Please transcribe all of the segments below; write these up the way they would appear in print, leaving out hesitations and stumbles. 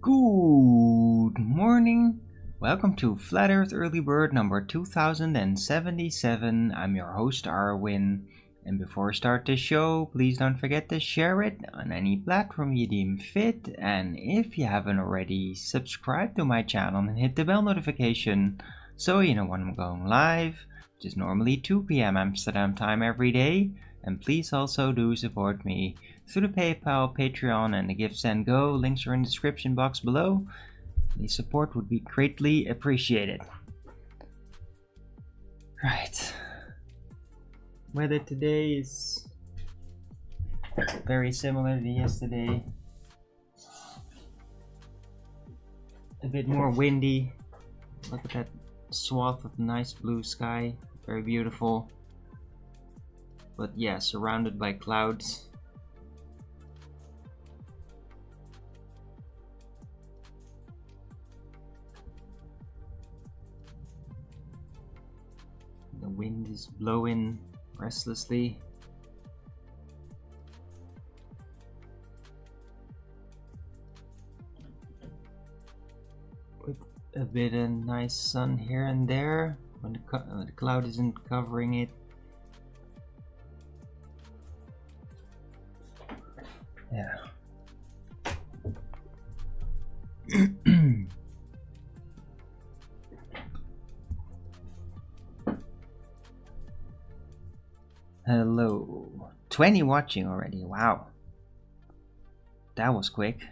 Good morning. Welcome to Flat Earth Early Bird number 2077. I'm your host Arwin. And before I start the show, please don't forget to share it on any platform you deem fit. And if you haven't already, subscribe to my channel and hit the bell notification so you know when I'm going live, which is normally 2 p.m. Amsterdam time every day. And please also do support me through the PayPal, Patreon, and the GiveSendGo. Links are in the description box below. The support would be greatly appreciated. Right. Weather today is very similar to yesterday. A bit more windy. Look at that swath of nice blue sky. Very beautiful. But yeah, surrounded by clouds. The wind is blowing restlessly. With a bit of nice sun here and there when the cloud isn't covering it. Yeah. Hello. 20 watching already. Wow. That was quick.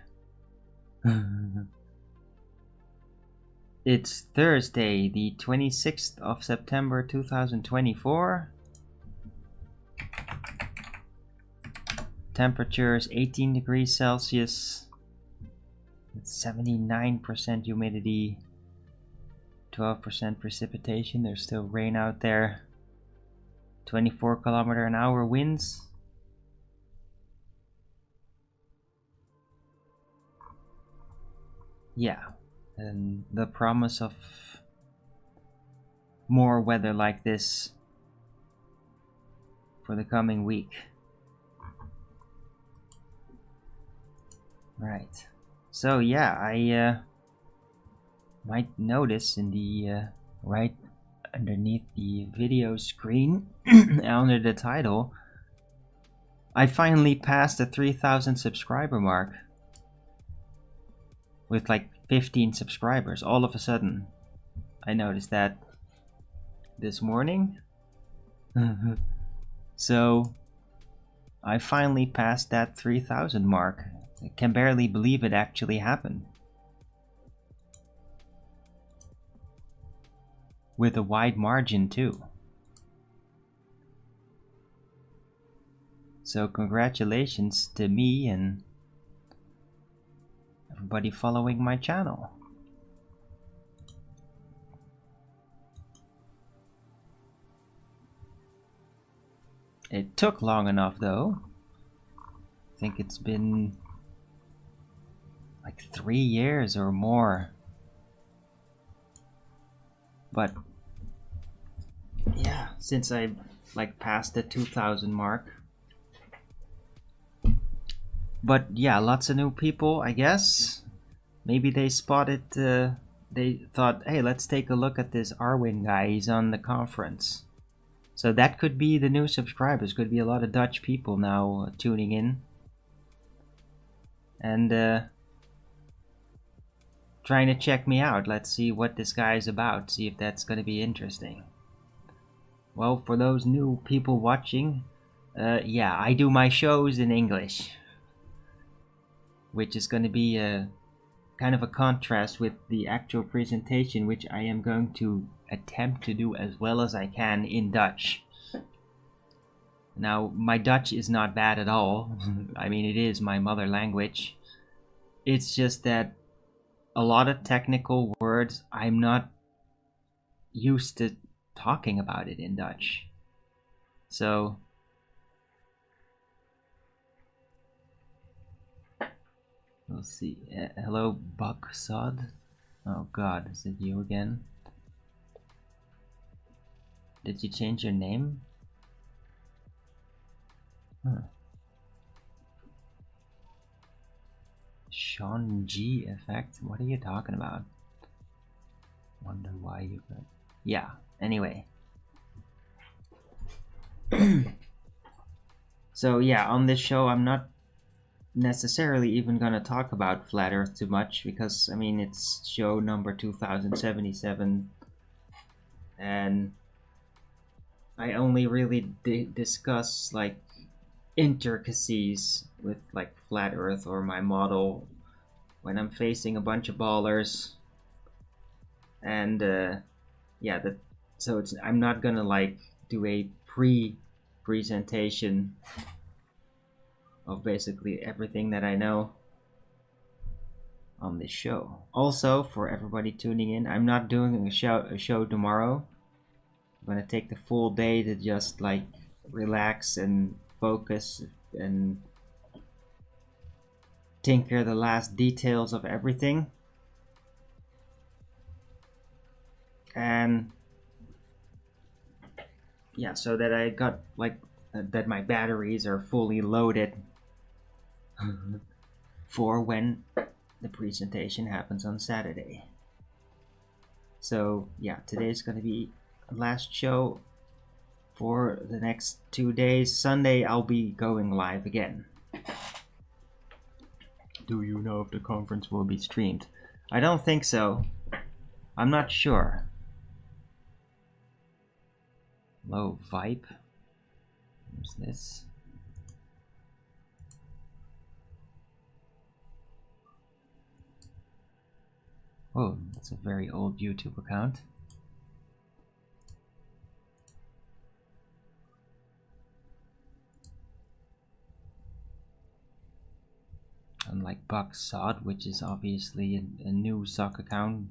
It's Thursday, the 26th of September 2024. Temperature is 18 degrees Celsius. It's 79% humidity. 12% precipitation. There's still rain out there. 24 km/h winds. Yeah, and the promise of more weather like this for the coming week. Right. So yeah, I might notice in the right underneath the video screen under the title, I finally passed the 3,000 subscriber mark with like 15 subscribers. All of a sudden I noticed that this morning. So I finally passed that 3,000 mark. I can barely believe it actually happened. With a wide margin too. So congratulations to me and everybody following my channel. It took long enough though. I think it's been like 3 years or more. But yeah, since I like passed the 2,000 mark. But yeah, lots of new people, I guess. Maybe they spotted, they thought, hey, let's take a look at this Arwin guy, he's on the conference. So that could be the new subscribers, could be a lot of Dutch people now tuning in. And trying to check me out. Let's see what this guy is about, see if that's going to be interesting. Well, for those new people watching, yeah, I do my shows in English, which is going to be a kind of a contrast with the actual presentation, which I am going to attempt to do as well as I can in Dutch. Now, my Dutch is not bad at all. I mean, it is my mother language. It's just that a lot of technical words, I'm not used to talking about it in Dutch. So we'll see. Hello, Bucksod. Oh god, is it you again? Did you change your name? Huh. Sean G effect? What are you talking about? Wonder why you got... Yeah, anyway. So yeah, on this show I'm not necessarily even gonna talk about Flat Earth too much, because I mean it's show number 2077 and I only really discuss like intricacies with like Flat Earth or my model when I'm facing a bunch of ballers. And yeah, so I'm not gonna like do a presentation of basically everything that I know on this show. Also, for everybody tuning in, I'm not doing a show tomorrow. I'm gonna take the full day to just like relax and focus and tinker the last details of everything. And yeah, so that I got like that my batteries are fully loaded for when the presentation happens on Saturday. So yeah, today's gonna be last show for the next 2 days. Sunday I'll be going live again. Do you know if the conference will be streamed? I don't think so. I'm not sure. Low vibe. Where's this? Oh, that's a very old YouTube account. Unlike Bucksod, which is obviously a new sock account.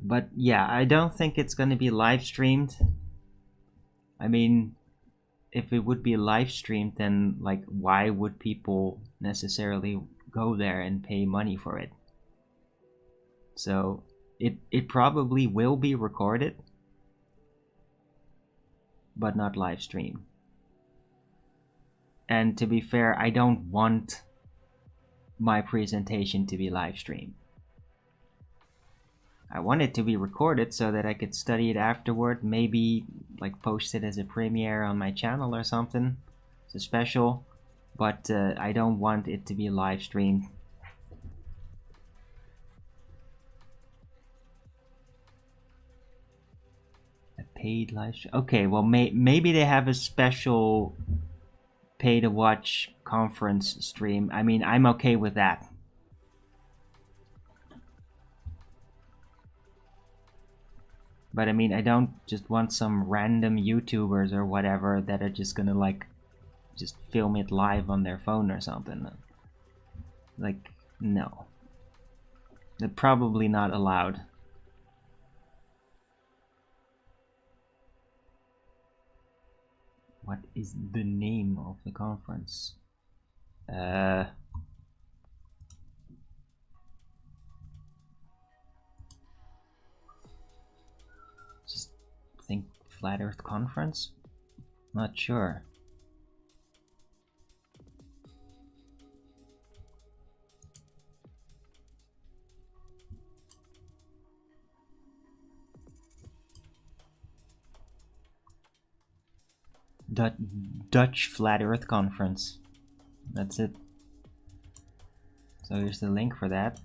But yeah, I don't think it's going to be live streamed. I mean, if it would be live streamed, then like why would people necessarily go there and pay money for it? So it probably will be recorded, but not live streamed. And to be fair, I don't want my presentation to be live streamed. I want it to be recorded so that I could study it afterward, maybe like post it as a premiere on my channel or something. It's a special, but I don't want it to be live streamed. A paid live stream? Okay, well maybe they have a special pay to watch conference stream. I mean, I'm okay with that. But I mean, I don't just want some random YouTubers or whatever that are just gonna like just film it live on their phone or something. Like, no. They're probably not allowed. What is the name of the conference? Just think Flat Earth Conference? Not sure. Dutch Flat Earth Conference. That's it. So here's the link for that.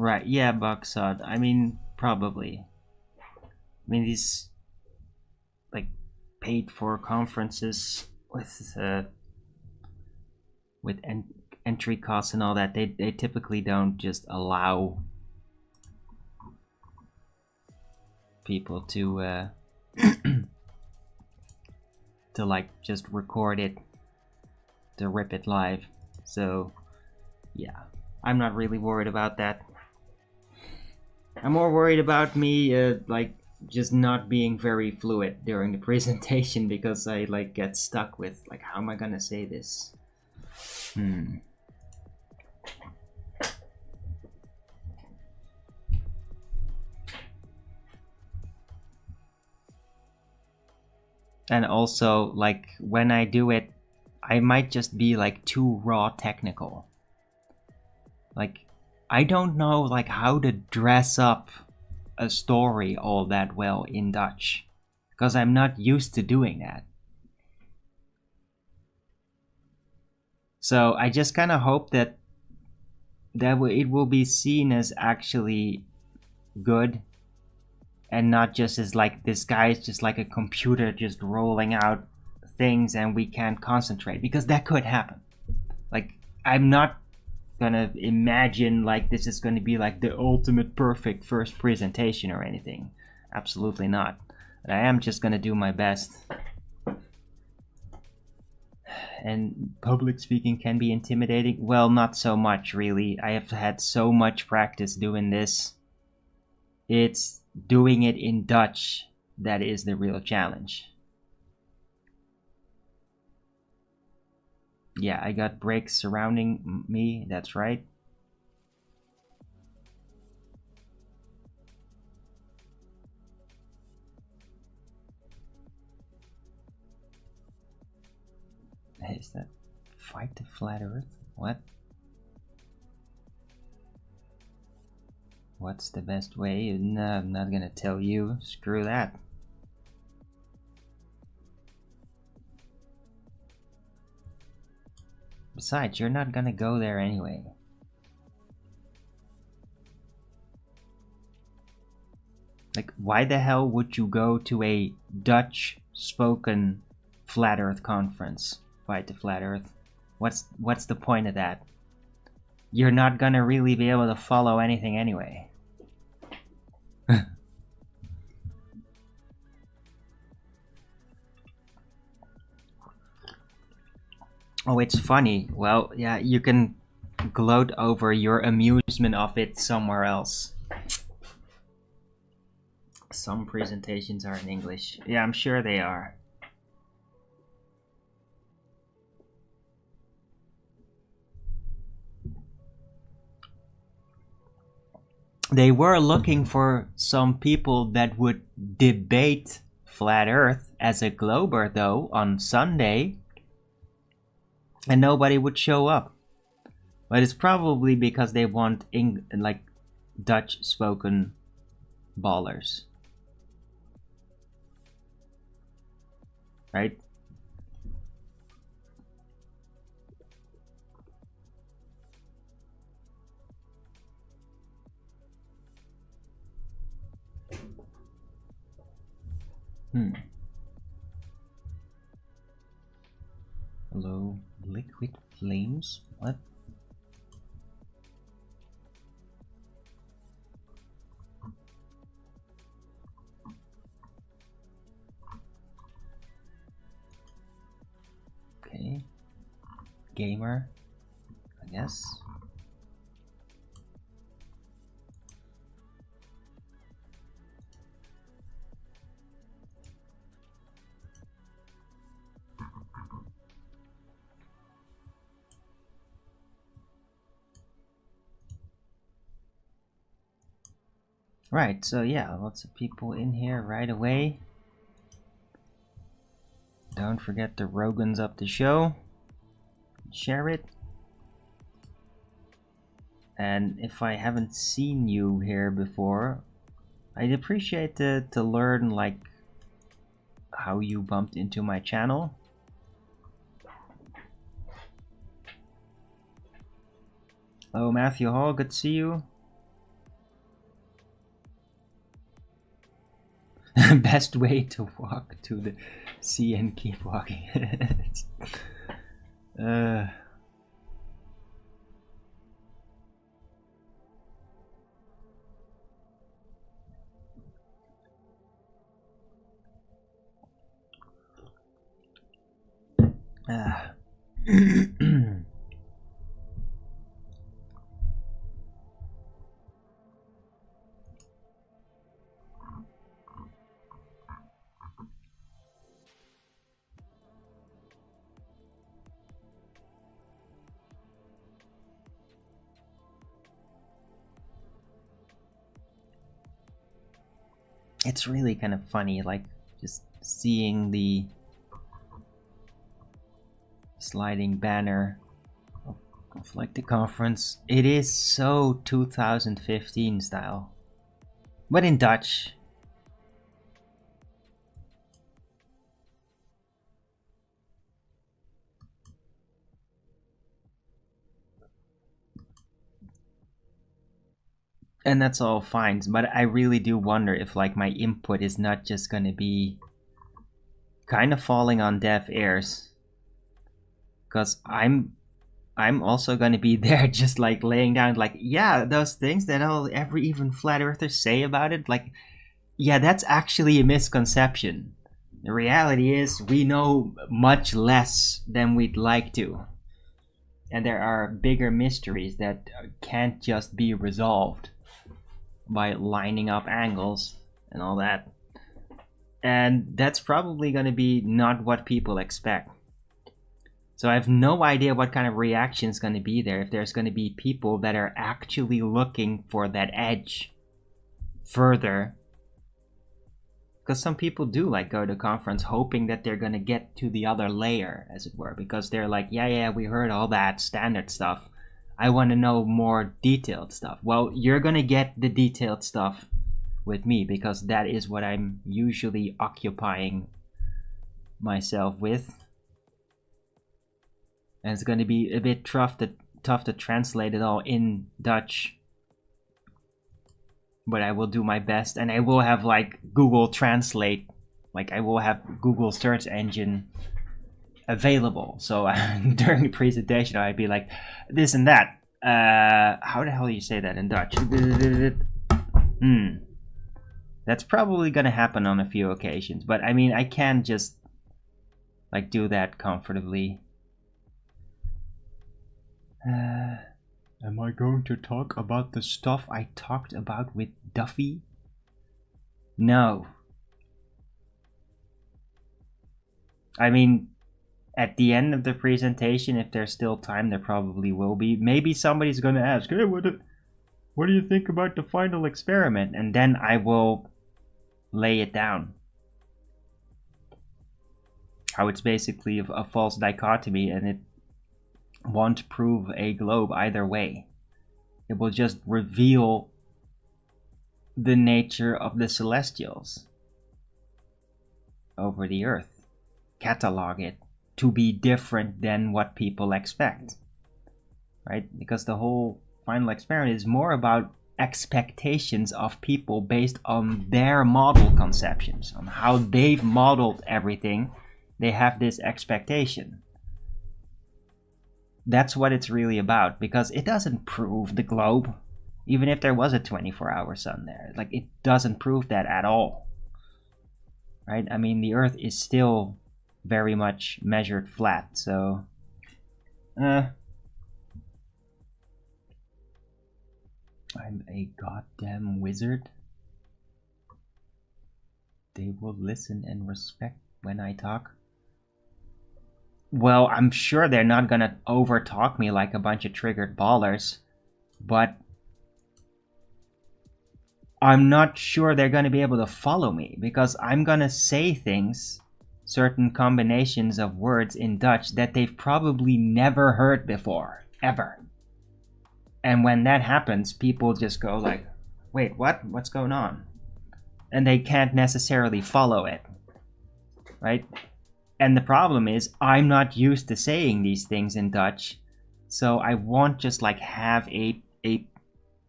Right, yeah, Bucksod. I mean, probably. I mean, these like paid for conferences with entry costs and all that, they typically don't just allow people to to like just record it to rip it live. So yeah, I'm not really worried about that. I'm more worried about me like just not being very fluid during the presentation, because I like get stuck with like, how am I gonna say this? And also, like, when I do it, I might just be like too raw technical. Like, I don't know like how to dress up a story all that well in Dutch, because I'm not used to doing that. So I just kind of hope that it will be seen as actually good, and not just as like, this guy is just like a computer just rolling out things and we can't concentrate, because that could happen. Like, I'm not gonna imagine like this is gonna be like the ultimate perfect first presentation or anything. Absolutely not. But I am just gonna do my best. And public speaking can be intimidating. Well, not so much really. I have had so much practice doing this. It's doing it in Dutch that is the real challenge. Yeah, I got brakes surrounding me, that's right. Is that fight the flat earth? What? What's the best way? No, I'm not gonna tell you. Screw that. Besides, you're not gonna go there anyway. Like, why the hell would you go to a Dutch spoken flat earth conference? Fight the flat earth. What's the point of that? You're not gonna really be able to follow anything anyway. Oh, it's funny. Well, yeah, you can gloat over your amusement of it somewhere else. Some presentations are in English. Yeah, I'm sure they are. They were looking for some people that would debate Flat Earth as a glober, though, on Sunday. And nobody would show up. But it's probably because they want like Dutch spoken ballers. Right? Hello, liquid flames? What? Okay. Gamer, I guess. Right, so yeah, lots of people in here right away. Don't forget the Rogan's up the show. Share it. And if I haven't seen you here before, I'd appreciate to learn like how you bumped into my channel. Oh, Matthew Hall, good to see you. Best way to walk to the sea and keep walking. Uh, it's really kind of funny, like just seeing the sliding banner of like the conference. It is so 2015 style, but in Dutch. And that's all fine, but I really do wonder if like my input is not just gonna be kind of falling on deaf ears, because I'm also gonna be there just like laying down like, yeah, those things that every even flat earther say about it, like, yeah, that's actually a misconception. The reality is we know much less than we'd like to, and there are bigger mysteries that can't just be resolved by lining up angles and all that. And that's probably going to be not what people expect. So I have no idea what kind of reaction is going to be there, if there's going to be people that are actually looking for that edge further. Because some people do like go to conference hoping that they're going to get to the other layer, as it were, because they're like, yeah, we heard all that standard stuff. I want to know more detailed stuff. Well, you're going to get the detailed stuff with me, because that is what I'm usually occupying myself with. And it's going to be a bit tough to translate it all in Dutch. But I will do my best, and I will have like Google Translate, like I will have Google search engine available. So during the presentation, I'd be like this and that. How the hell do you say that in Dutch? That's probably gonna happen on a few occasions, but I mean, I can just like do that comfortably. Am I going to talk about the stuff I talked about with Duffy? No. I mean, at the end of the presentation, if there's still time, there probably will be. Maybe somebody's going to ask, hey, what do you think about the final experiment? And then I will lay it down. How it's basically a false dichotomy, and it won't prove a globe either way. It will just reveal the nature of the celestials over the earth. Catalog it to be different than what people expect, right? Because the whole final experiment is more about expectations of people based on their model conceptions, on how they've modeled everything. They have this expectation. That's what it's really about, because it doesn't prove the globe, even if there was a 24-hour sun there. Like, it doesn't prove that at all, right? I mean, the earth is still very much measured flat, so I'm a goddamn wizard. They will listen and respect when I talk. Well, I'm sure they're not gonna overtalk me like a bunch of triggered ballers, but I'm not sure they're gonna be able to follow me, because I'm gonna say things, certain combinations of words in Dutch that they've probably never heard before, ever. And when that happens, people just go like, wait, what? What's going on? And they can't necessarily follow it, right? And the problem is, I'm not used to saying these things in Dutch, so I won't just like have a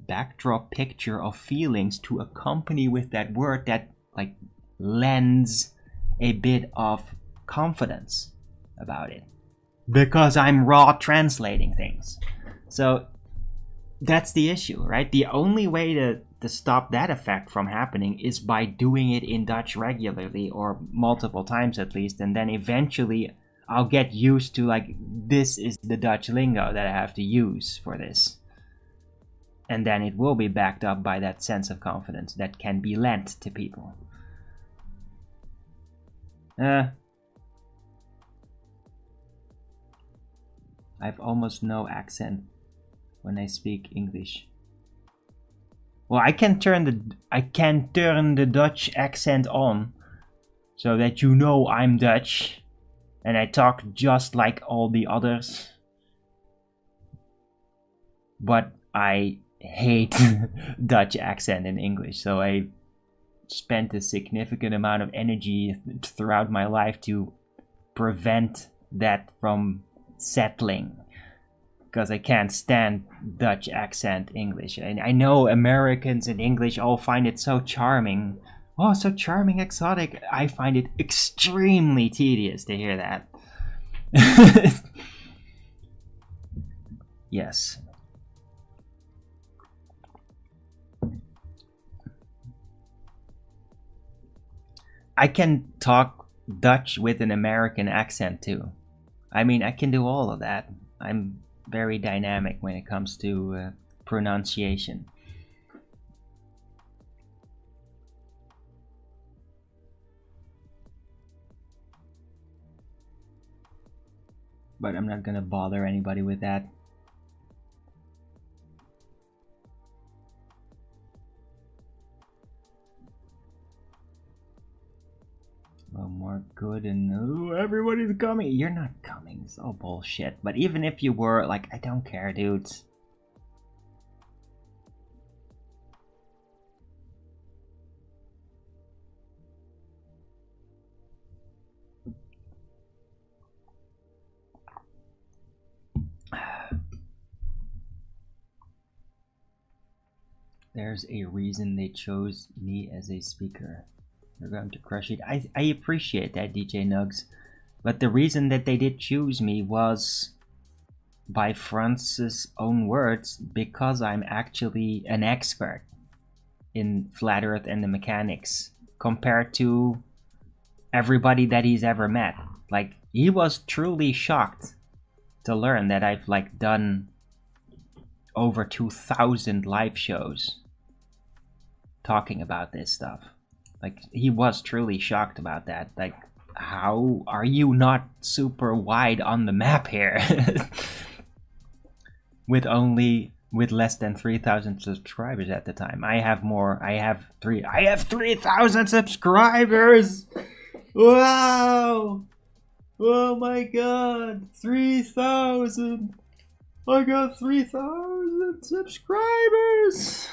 backdrop picture of feelings to accompany with that word that like lends a bit of confidence about it, because I'm raw translating things. So that's the issue, right? The only way to stop that effect from happening is by doing it in Dutch regularly, or multiple times at least, and then eventually I'll get used to, like, this is the Dutch lingo that I have to use for this. And then it will be backed up by that sense of confidence that can be lent to people. I've almost no accent when I speak English. Well, I can turn the Dutch accent on so that you know I'm Dutch and I talk just like all the others. But I hate Dutch accent in English, so I spent a significant amount of energy throughout my life to prevent that from settling, because I can't stand Dutch accent English. And I know Americans in English all find it so charming. Oh, so charming, exotic. I find it extremely tedious to hear that. Yes. I can talk Dutch with an American accent too. I mean, I can do all of that. I'm very dynamic when it comes to pronunciation. But I'm not gonna bother anybody with that. Oh, more good and everybody's coming. You're not coming. It's all bullshit. But even if you were, like, I don't care, dudes. There's a reason they chose me as a speaker. They're going to crush it. I appreciate that, DJ Nugs. But the reason that they did choose me was, by France's own words, because I'm actually an expert in Flat Earth and the mechanics compared to everybody that he's ever met. Like, he was truly shocked to learn that I've, like, done over 2,000 live shows talking about this stuff. Like, he was truly shocked about that. Like, how are you not super wide on the map here? with less than 3,000 subscribers at the time. I have 3,000 subscribers. Wow. Oh my god. 3,000. I got 3,000 subscribers.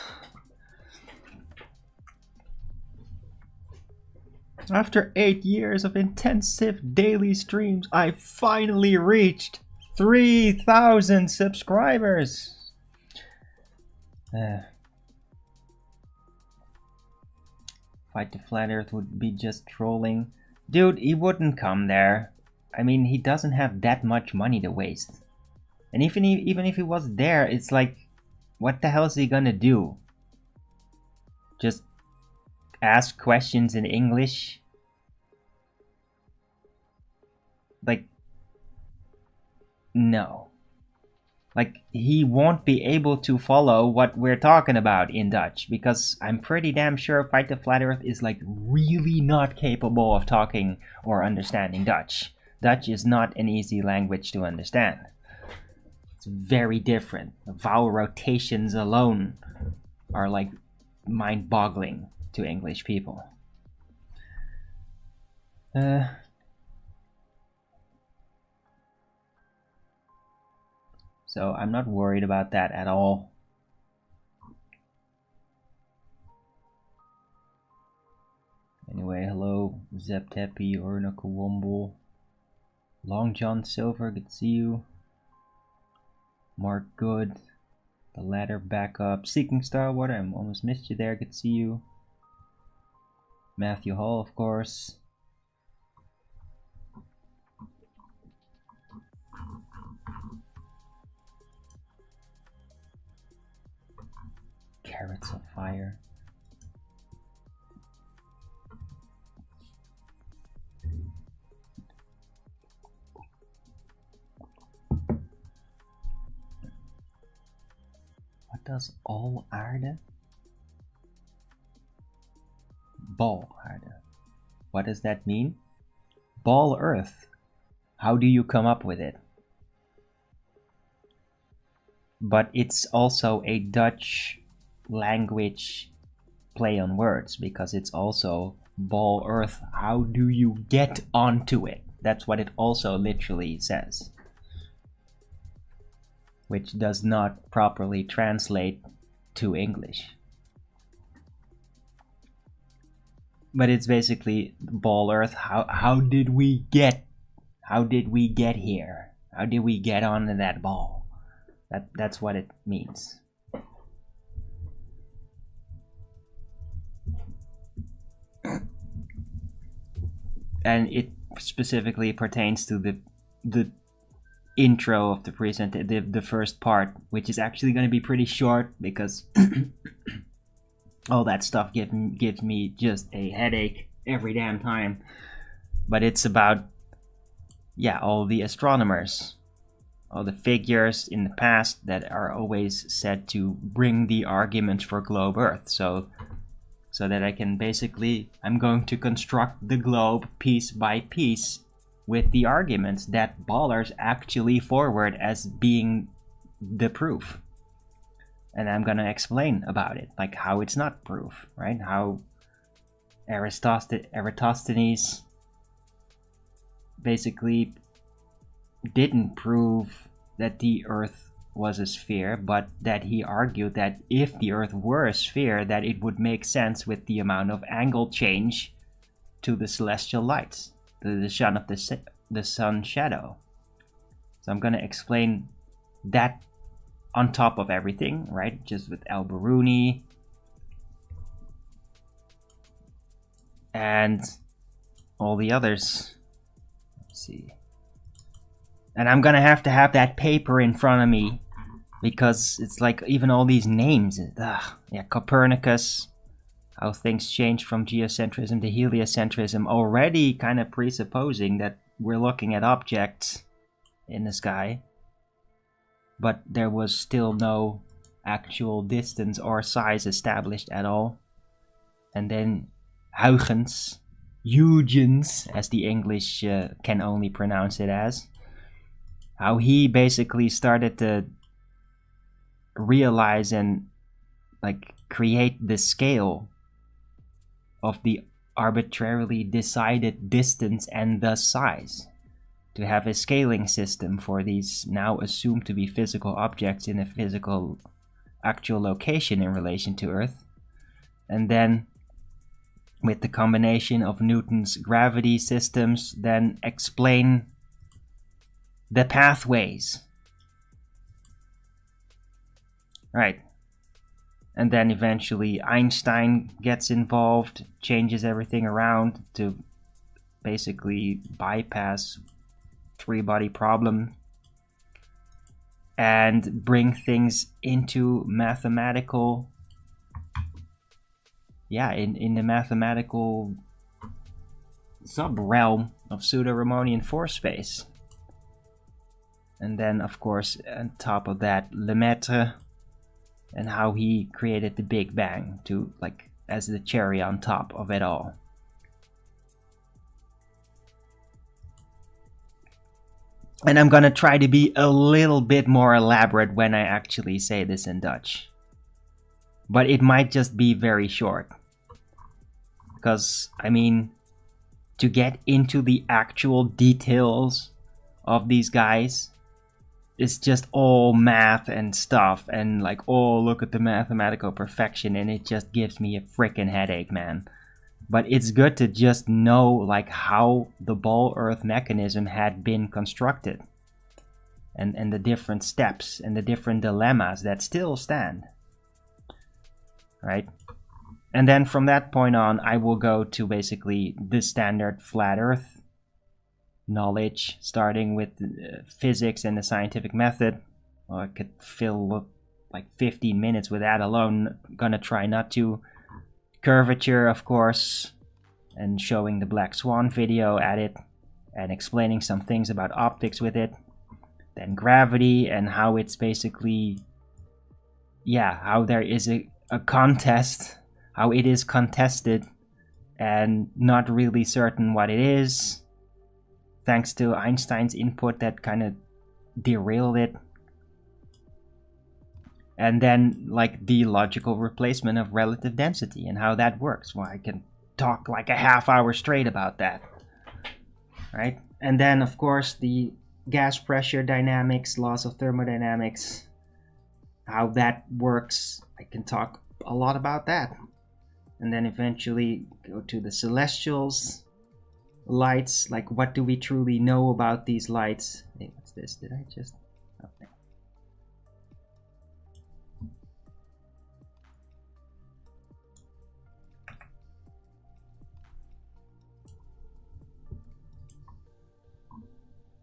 After 8 years of intensive daily streams, I finally reached 3,000 subscribers. Fight the Flat Earth would be just trolling. Dude, he wouldn't come there. I mean, he doesn't have that much money to waste. And even if he was there, it's like, what the hell is he gonna do? Just ask questions in English? Like, no. Like, he won't be able to follow what we're talking about in Dutch, because I'm pretty damn sure Fight the Flat Earth is, like, really not capable of talking or understanding Dutch. Dutch is not an easy language to understand. It's very different. The vowel rotations alone are, like, mind-boggling to English people. So I'm not worried about that at all. Anyway, hello, Zeptepi, Ornakawomble, Long John Silver, good to see you. Mark Good, The Ladder Backup, Seeking Starwater, I almost missed you there, good to see you. Matthew Hall, of course. Carrots of Fire. does all aarde? Ball aarde. What does that mean? Ball earth. How do you come up with it? But it's also a Dutch language play on words, because it's also ball earth. How do you get onto it? That's what it also literally says, which does not properly translate to English. But it's basically ball earth. How did we get here? How did we get onto that ball? That's what it means. And it specifically pertains to the intro of the first part, which is actually going to be pretty short, because all that stuff gives me just a headache every damn time. But it's about, yeah, all the astronomers, all the figures in the past that are always said to bring the arguments for globe Earth. So that I can basically, I'm going to construct the globe piece by piece with the arguments that ballers actually forward as being the proof. And I'm gonna explain about it, like how it's not proof, right? How Eratosthenes basically didn't prove that the Earth was a sphere, but that he argued that if the Earth were a sphere, that it would make sense with the amount of angle change to the celestial lights, to the sun of the sun shadow. So I'm going to explain that on top of everything, right? Just with Al-Biruni and all the others. Let's see. And I'm gonna have to have that paper in front of me, because it's like even all these names. Yeah, Copernicus, how things changed from geocentrism to heliocentrism, already kind of presupposing that we're looking at objects in the sky, but there was still no actual distance or size established at all. And then Huygens, as the English can only pronounce it as, how he basically started to realize and like create the scale of the arbitrarily decided distance and thus size, to have a scaling system for these now assumed to be physical objects in a physical actual location in relation to Earth. And then with the combination of Newton's gravity systems, then explain the pathways. Right. And then eventually Einstein gets involved, changes everything around to basically bypass three-body problem and bring things into mathematical, in the mathematical sub-realm of pseudo-Riemannian force space. And then, of course, on top of that, Lemaitre, and how he created the Big Bang to, like, as the cherry on top of it all. And I'm gonna try to be a little bit more elaborate when I actually say this in Dutch. But it might just be very short. Because, I mean, to get into the actual details of these guys, it's just all math and stuff, and like, oh, look at the mathematical perfection, and it just gives me a freaking headache, man. But it's good to just know like how the ball earth mechanism had been constructed, and the different steps and the different dilemmas that still stand, right? And then from that point on, I will go to basically the standard flat earth knowledge, starting with physics and the scientific method. Well, I could fill like 15 minutes with that alone. Gonna try not to. Curvature, of course, and showing the Black Swan video at it and explaining some things about optics with it. Then gravity and how it's basically yeah, how there is a contest, how it is contested and not really certain what it is, thanks to Einstein's input that kind of derailed it. And then like the logical replacement of relative density and how that works. Well, I can talk like a half hour straight about that, right? And then of course the gas pressure dynamics, laws of thermodynamics, how that works. I can talk a lot about that. And then eventually go to the celestials, lights, like what do we truly know about these lights? Hey, what's this? Did I just... Okay.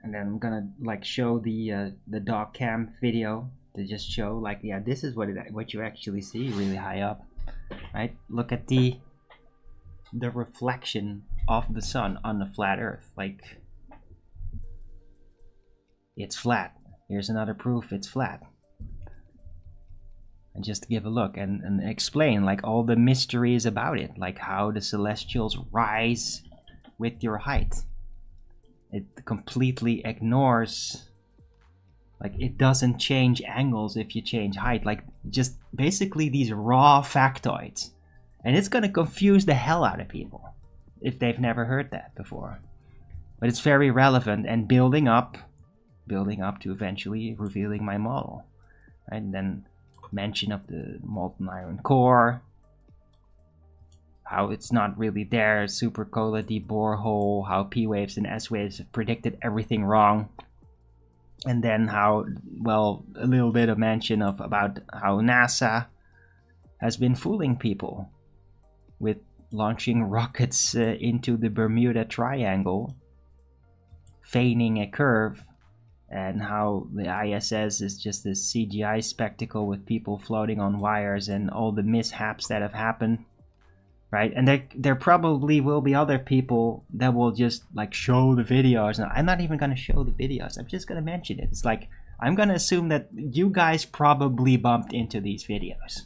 And then I'm gonna like show the dog cam video to just show like, yeah, this is what you actually see really high up, right? Look at the reflection of the sun on the flat earth. Like, it's flat. Here's another proof it's flat. And just give a look and explain like all the mysteries about it, like how the celestials rise with your height. It completely ignores, like it doesn't change angles if you change height, like just basically these raw factoids. And it's gonna confuse the hell out of people if they've never heard that before. But it's very relevant and building up to eventually revealing my model. Right? And then mention of the molten iron core, how it's not really there, supercola deep borehole, how P waves and S waves have predicted everything wrong. And then how, well, a little bit of mention of about how NASA has been fooling people with launching rockets into the Bermuda Triangle, feigning a curve, and how the ISS is just this CGI spectacle with people floating on wires and all the mishaps that have happened, right? And there probably will be other people that will just like show the videos. And I'm not even going to show the videos. I'm just going to mention it. It's like, I'm going to assume that you guys probably bumped into these videos.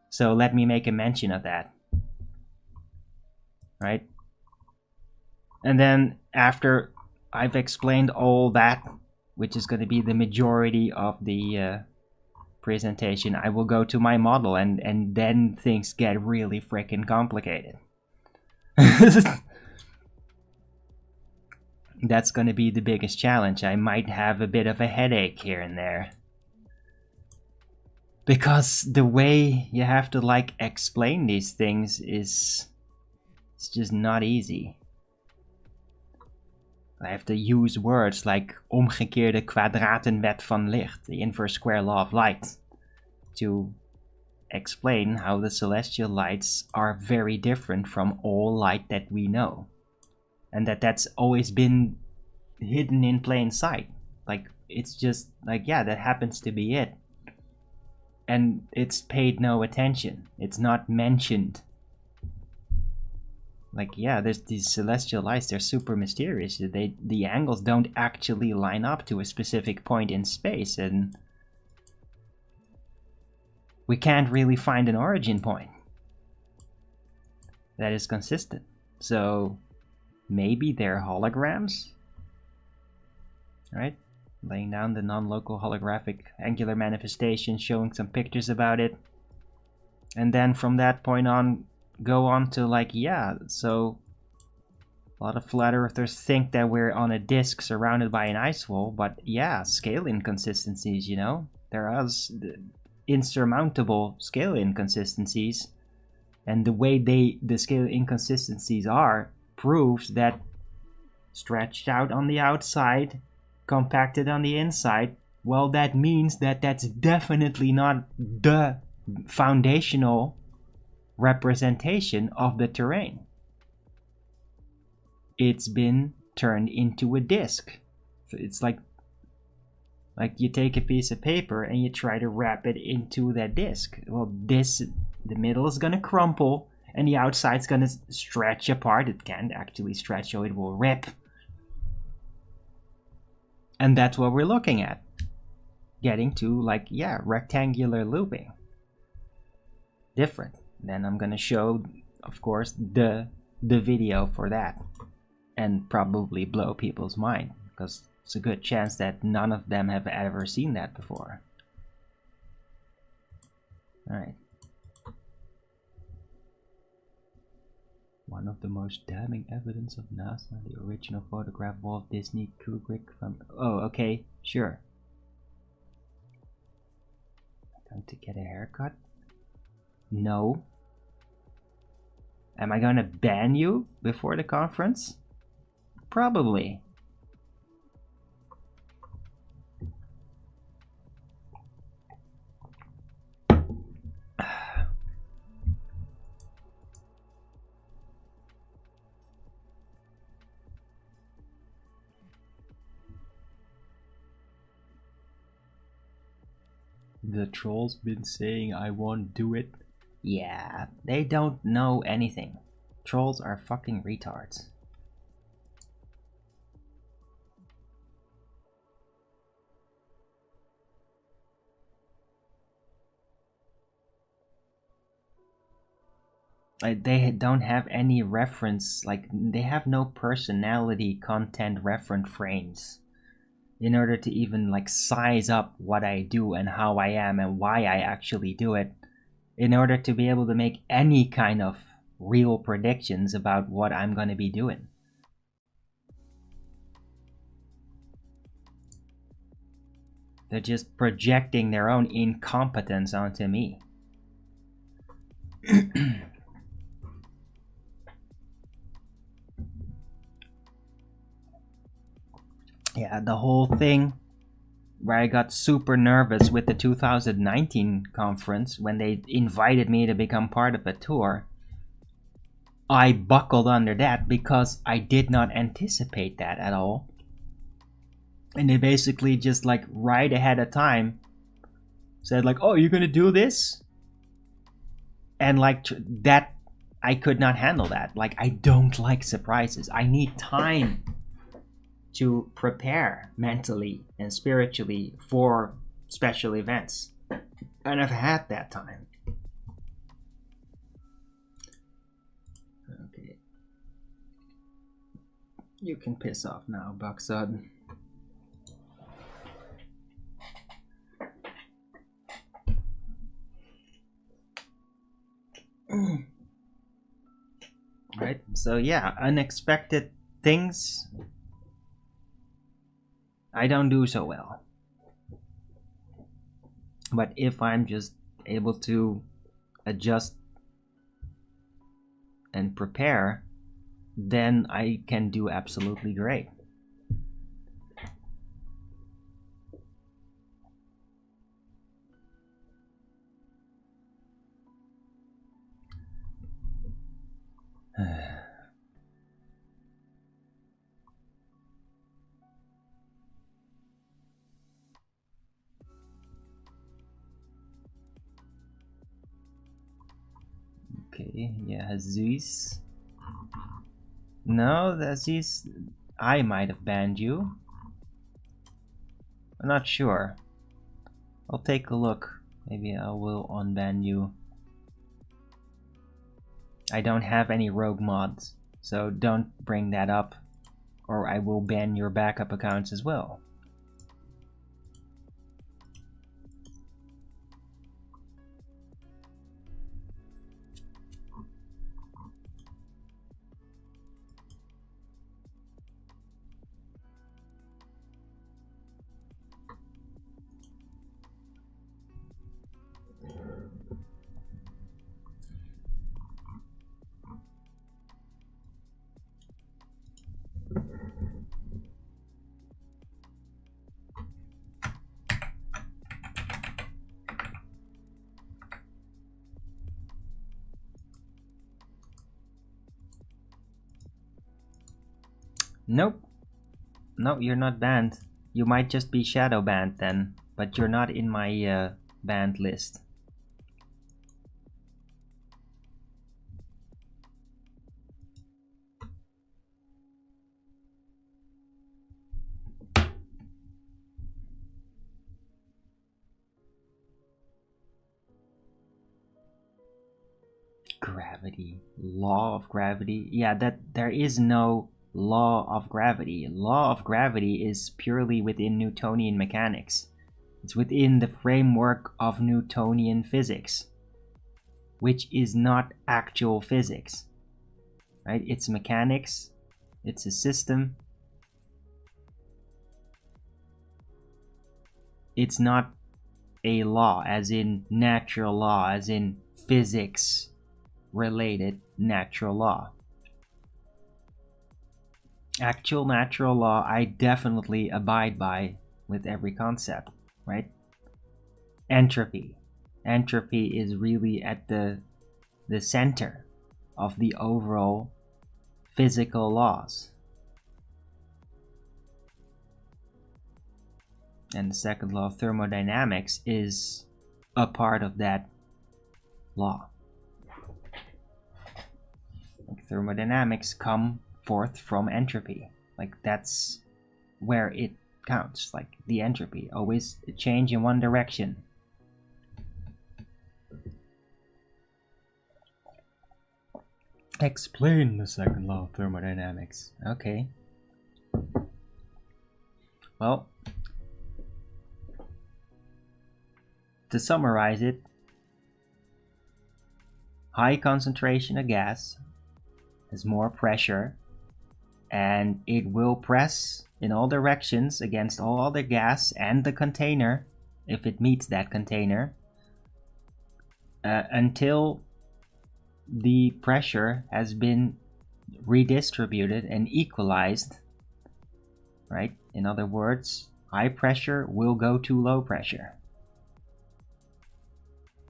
So let me make a mention of that, right? And then after I've explained all that, which is going to be the majority of the presentation, I will go to my model, and then things get really freaking complicated. That's going to be the biggest challenge. I might have a bit of a headache here and there, because the way you have to like explain these things is, it's just not easy. I have to use words like omgekeerde kwadratenwet van licht, the inverse square law of light, to explain how the celestial lights are very different from all light that we know. And that's always been hidden in plain sight. Like, it's just like, yeah, that happens to be it. And it's paid no attention. It's not mentioned. Like, yeah, there's these celestial lights, they're super mysterious. The angles don't actually line up to a specific point in space, and we can't really find an origin point that is consistent. So maybe they're holograms, right? Laying down the non-local holographic angular manifestation, showing some pictures about it. And then from that point on, go on to like, yeah, so a lot of flat earthers think that we're on a disk surrounded by an ice wall, but yeah, scale inconsistencies, you know, there are insurmountable scale inconsistencies, and the way the scale inconsistencies are proves that stretched out on the outside, compacted on the inside, well, that means that that's definitely not the foundational representation of the terrain. It's been turned into a disk. So it's like you take a piece of paper and you try to wrap it into that disk. Well, the middle is gonna crumple and the outside's gonna stretch apart. It can't actually stretch, so it will rip. And that's what we're looking at. getting to, like, yeah, rectangular looping. Different. Then I'm gonna show, of course, the video for that, and probably blow people's mind, because it's a good chance that none of them have ever seen that before. Alright. One of the most damning evidence of NASA, the original photograph of Walt Disney Kubrick from... Oh, okay, sure. Time to get a haircut? No. Am I gonna ban you before the conference? Probably. The troll's been saying I won't do it. Yeah, they don't know anything. Trolls are fucking retards. Like, they don't have any reference, like, they have no personality content reference frames in order to even, like, size up what I do and how I am and why I actually do it, in order to be able to make any kind of real predictions about what I'm going to be doing. They're just projecting their own incompetence onto me. Yeah, the whole thing where I got super nervous with the 2019 conference when they invited me to become part of a tour. I buckled under that because I did not anticipate that at all. And they basically just, like, right ahead of time said, like, oh, you're gonna do this? And, like, that, I could not handle that. Like, I don't like surprises. I need time to prepare mentally and spiritually for special events. And I've had that time. Okay. You can piss off now, Bucksud. Right, so yeah, unexpected things I don't do so well. But if I'm just able to adjust and prepare, then I can do absolutely great. Okay, yeah, Zeus. No, Zeus, I might have banned you. I'm not sure. I'll take a look. Maybe I will unban you. I don't have any rogue mods, so don't bring that up, or I will ban your backup accounts as well. Nope. No, you're not banned. You might just be shadow banned then, but you're not in my banned list. gravity. Law of gravity. Yeah, that there is no law of gravity. Law of gravity is purely within Newtonian mechanics. It's within the framework of Newtonian physics, which is not actual physics, right? It's mechanics. It's a system. It's not a law, as in natural law, as in physics related natural law. Actual natural law, I definitely abide by with every concept, right? Entropy. Entropy is really at the center of the overall physical laws. And the second law of thermodynamics is a part of that law. Like thermodynamics come forth from entropy. Like that's where it counts. Like the entropy, always a change in one direction. Explain the second law of thermodynamics. Okay. Well, to summarize it, high concentration of gas has more pressure, and it will press in all directions against all other gas and the container, if it meets that container, until the pressure has been redistributed and equalized, right? In other words, high pressure will go to low pressure.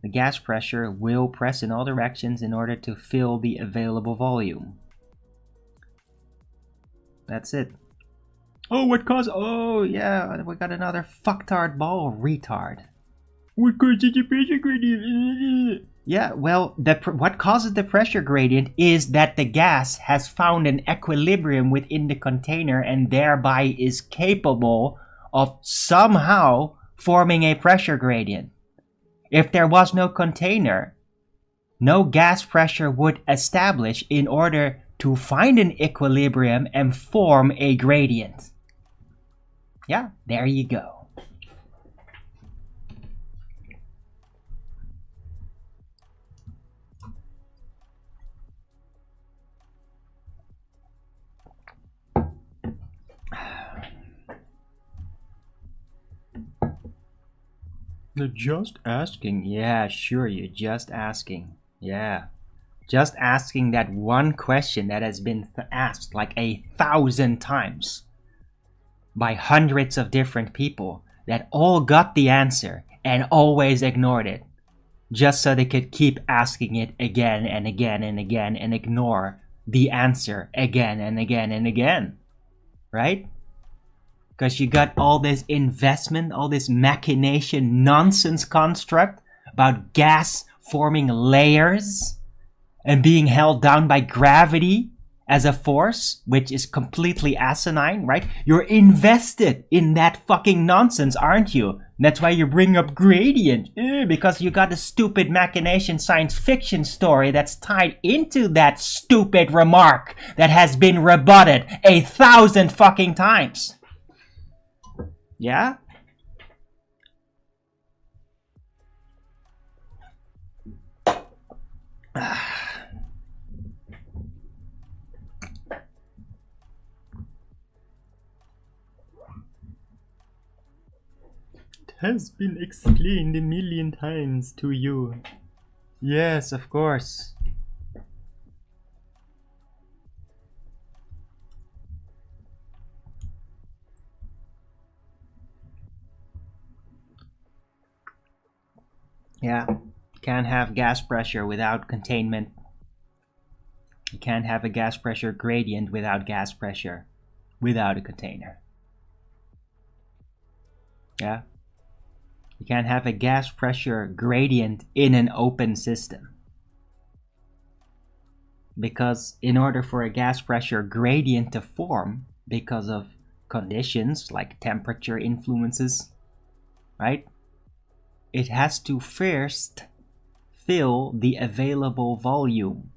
The gas pressure will press in all directions in order to fill the available volume. That's it. Oh, what caused? Oh, yeah, we got another fucktard ball retard. What causes the pressure gradient? Yeah, well, what causes the pressure gradient is that the gas has found an equilibrium within the container and thereby is capable of somehow forming a pressure gradient. If there was no container, no gas pressure would establish in order to find an equilibrium and form a gradient. Yeah, there you go. You're just asking. Yeah, sure, you're just asking. Yeah. Just asking that one question that has been asked like 1,000 times by hundreds of different people that all got the answer and always ignored it, just so they could keep asking it again and again and again and ignore the answer again and again and again, right? Because you got all this investment, all this machination nonsense construct about gas forming layers and being held down by gravity as a force, which is completely asinine, right? You're invested in that fucking nonsense, aren't you? That's why you bring up gradient, because you got a stupid machination science fiction story that's tied into that stupid remark that has been rebutted 1,000 fucking times. Yeah? It has been explained 1,000,000 times to you. Yes, of course. Yeah, can't have gas pressure without containment. You can't have a gas pressure gradient without gas pressure, without a container. Yeah, you can't have a gas pressure gradient in an open system. Because in order for a gas pressure gradient to form, because of conditions like temperature influences, right? It has to first fill the available volume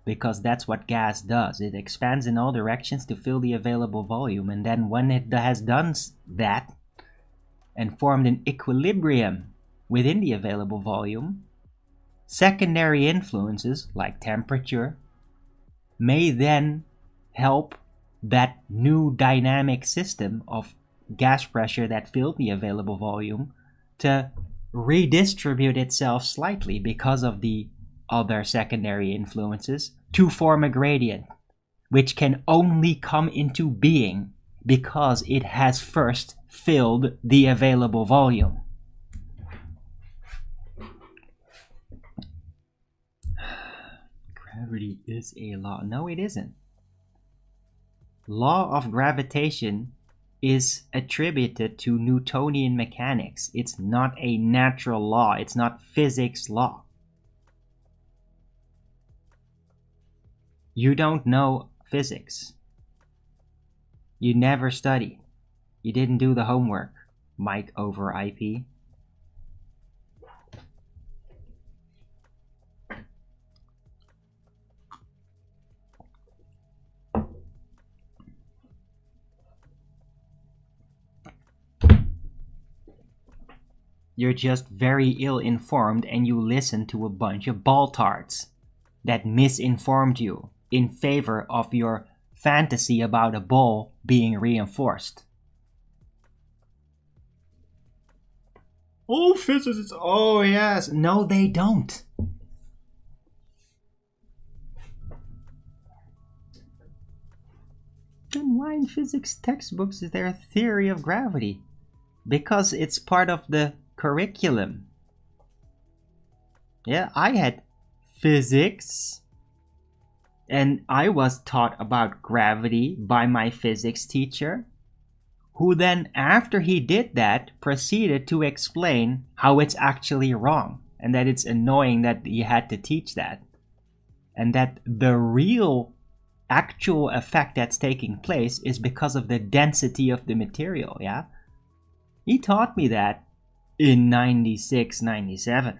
because that's what gas does. It expands in all directions to fill the available volume, and then when it has done that and formed an equilibrium within the available volume, secondary influences like temperature may then help that new dynamic system of gas pressure that filled the available volume to redistribute itself slightly because of the other secondary influences to form a gradient, which can only come into being because it has first filled the available volume. Gravity is a law. No, it isn't. Law of gravitation is attributed to Newtonian mechanics. It's not a natural law. It's not physics law. You don't know physics. You never studied. You didn't do the homework. Mic over IP. You're just very ill-informed and you listen to a bunch of baltards that misinformed you in favor of your fantasy about a ball being reinforced. Oh, physicists, oh yes. No, they don't. Then why in physics textbooks is there a theory of gravity? Because it's part of the curriculum. Yeah, I had physics and I was taught about gravity by my physics teacher, who then, after he did that, proceeded to explain how it's actually wrong and that it's annoying that he had to teach that, and that the real actual effect that's taking place is because of the density of the material. Yeah, he taught me that in 96, 97.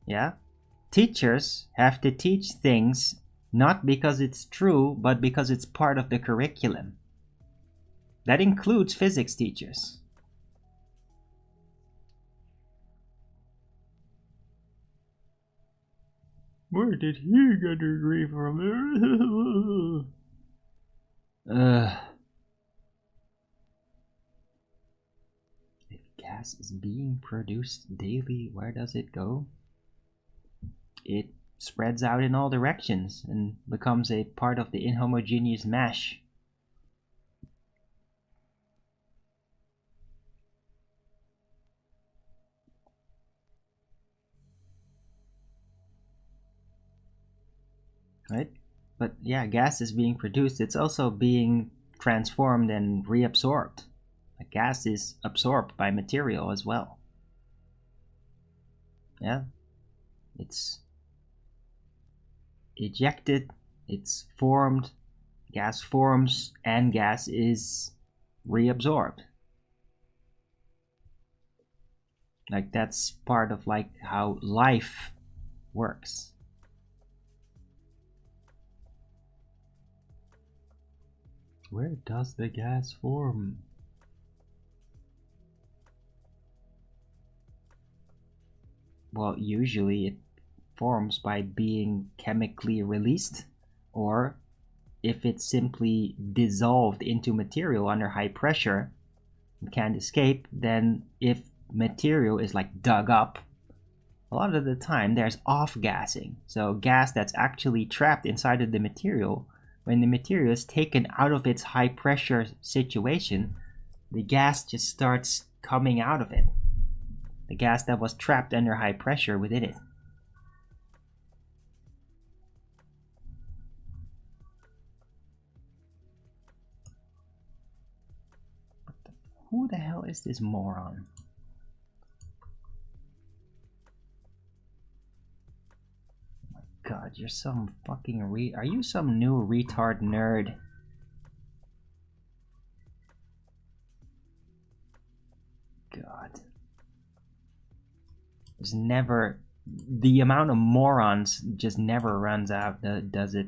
Yeah? Teachers have to teach things not because it's true, but because it's part of the curriculum. That includes physics teachers. Where did he get a degree from? Gas is being produced daily. Where does it go? It spreads out in all directions and becomes a part of the inhomogeneous mesh. Right? But yeah, gas is being produced. It's also being transformed and reabsorbed. Gas is absorbed by material as well. Yeah, it's ejected, it's formed, gas forms, and gas is reabsorbed. Like that's part of like how life works. Where does the gas form? Well, usually it forms by being chemically released, or if it's simply dissolved into material under high pressure and can't escape, then if material is like dug up, a lot of the time there's off-gassing. So gas that's actually trapped inside of the material, when the material is taken out of its high pressure situation, the gas just starts coming out of it. The gas that was trapped under high pressure within it. Who the hell is this moron? Oh my god, you're some fucking are you some new retard nerd? God. There's never the amount of morons just never runs out, does it?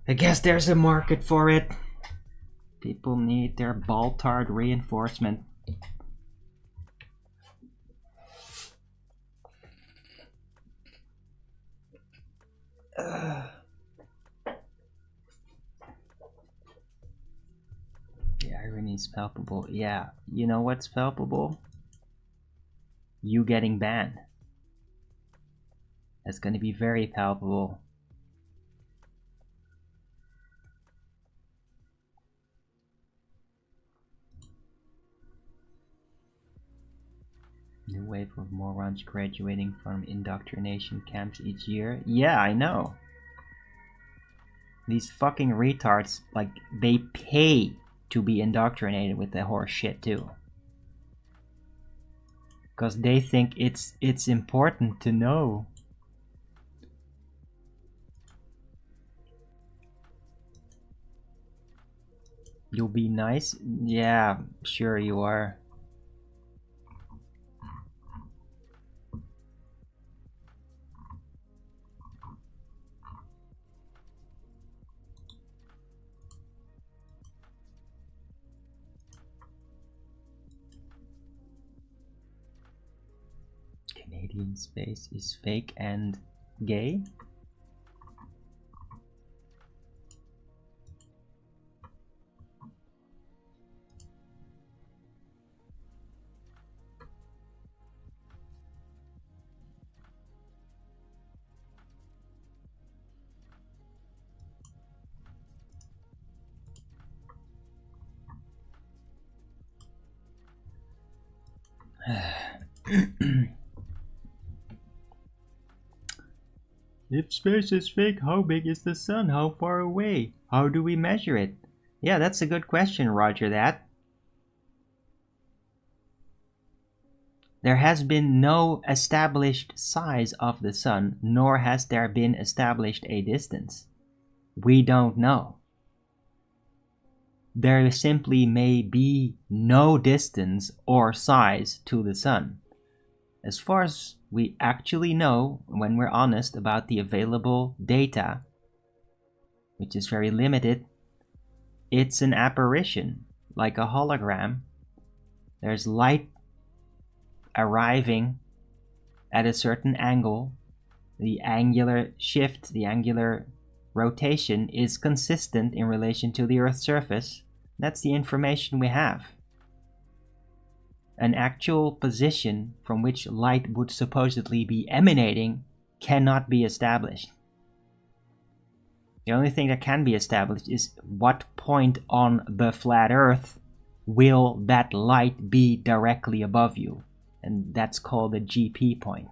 I guess there's a market for it. People need their ball-tard reinforcement. The irony is palpable. Yeah, you know what's palpable? You getting banned. That's going to be very palpable. New wave of morons graduating from indoctrination camps each year. Yeah, I know. These fucking retards, like, they pay to be indoctrinated with that horse shit too. Because they think it's important to know. You'll be nice? Yeah, sure you are. Canadian space is fake and gay? If space is fake, how big is the sun? How far away? How do we measure it? Yeah, that's a good question, Roger that. There has been no established size of the sun, nor has there been established a distance. We don't know. There simply may be no distance or size to the sun. As far as we actually know, when we're honest about the available data, which is very limited, it's an apparition, like a hologram. There's light arriving at a certain angle. The angular shift, the angular rotation is consistent in relation to the Earth's surface. That's the information we have. An actual position from which light would supposedly be emanating cannot be established. The only thing that can be established is what point on the flat Earth will that light be directly above you. And that's called a GP point.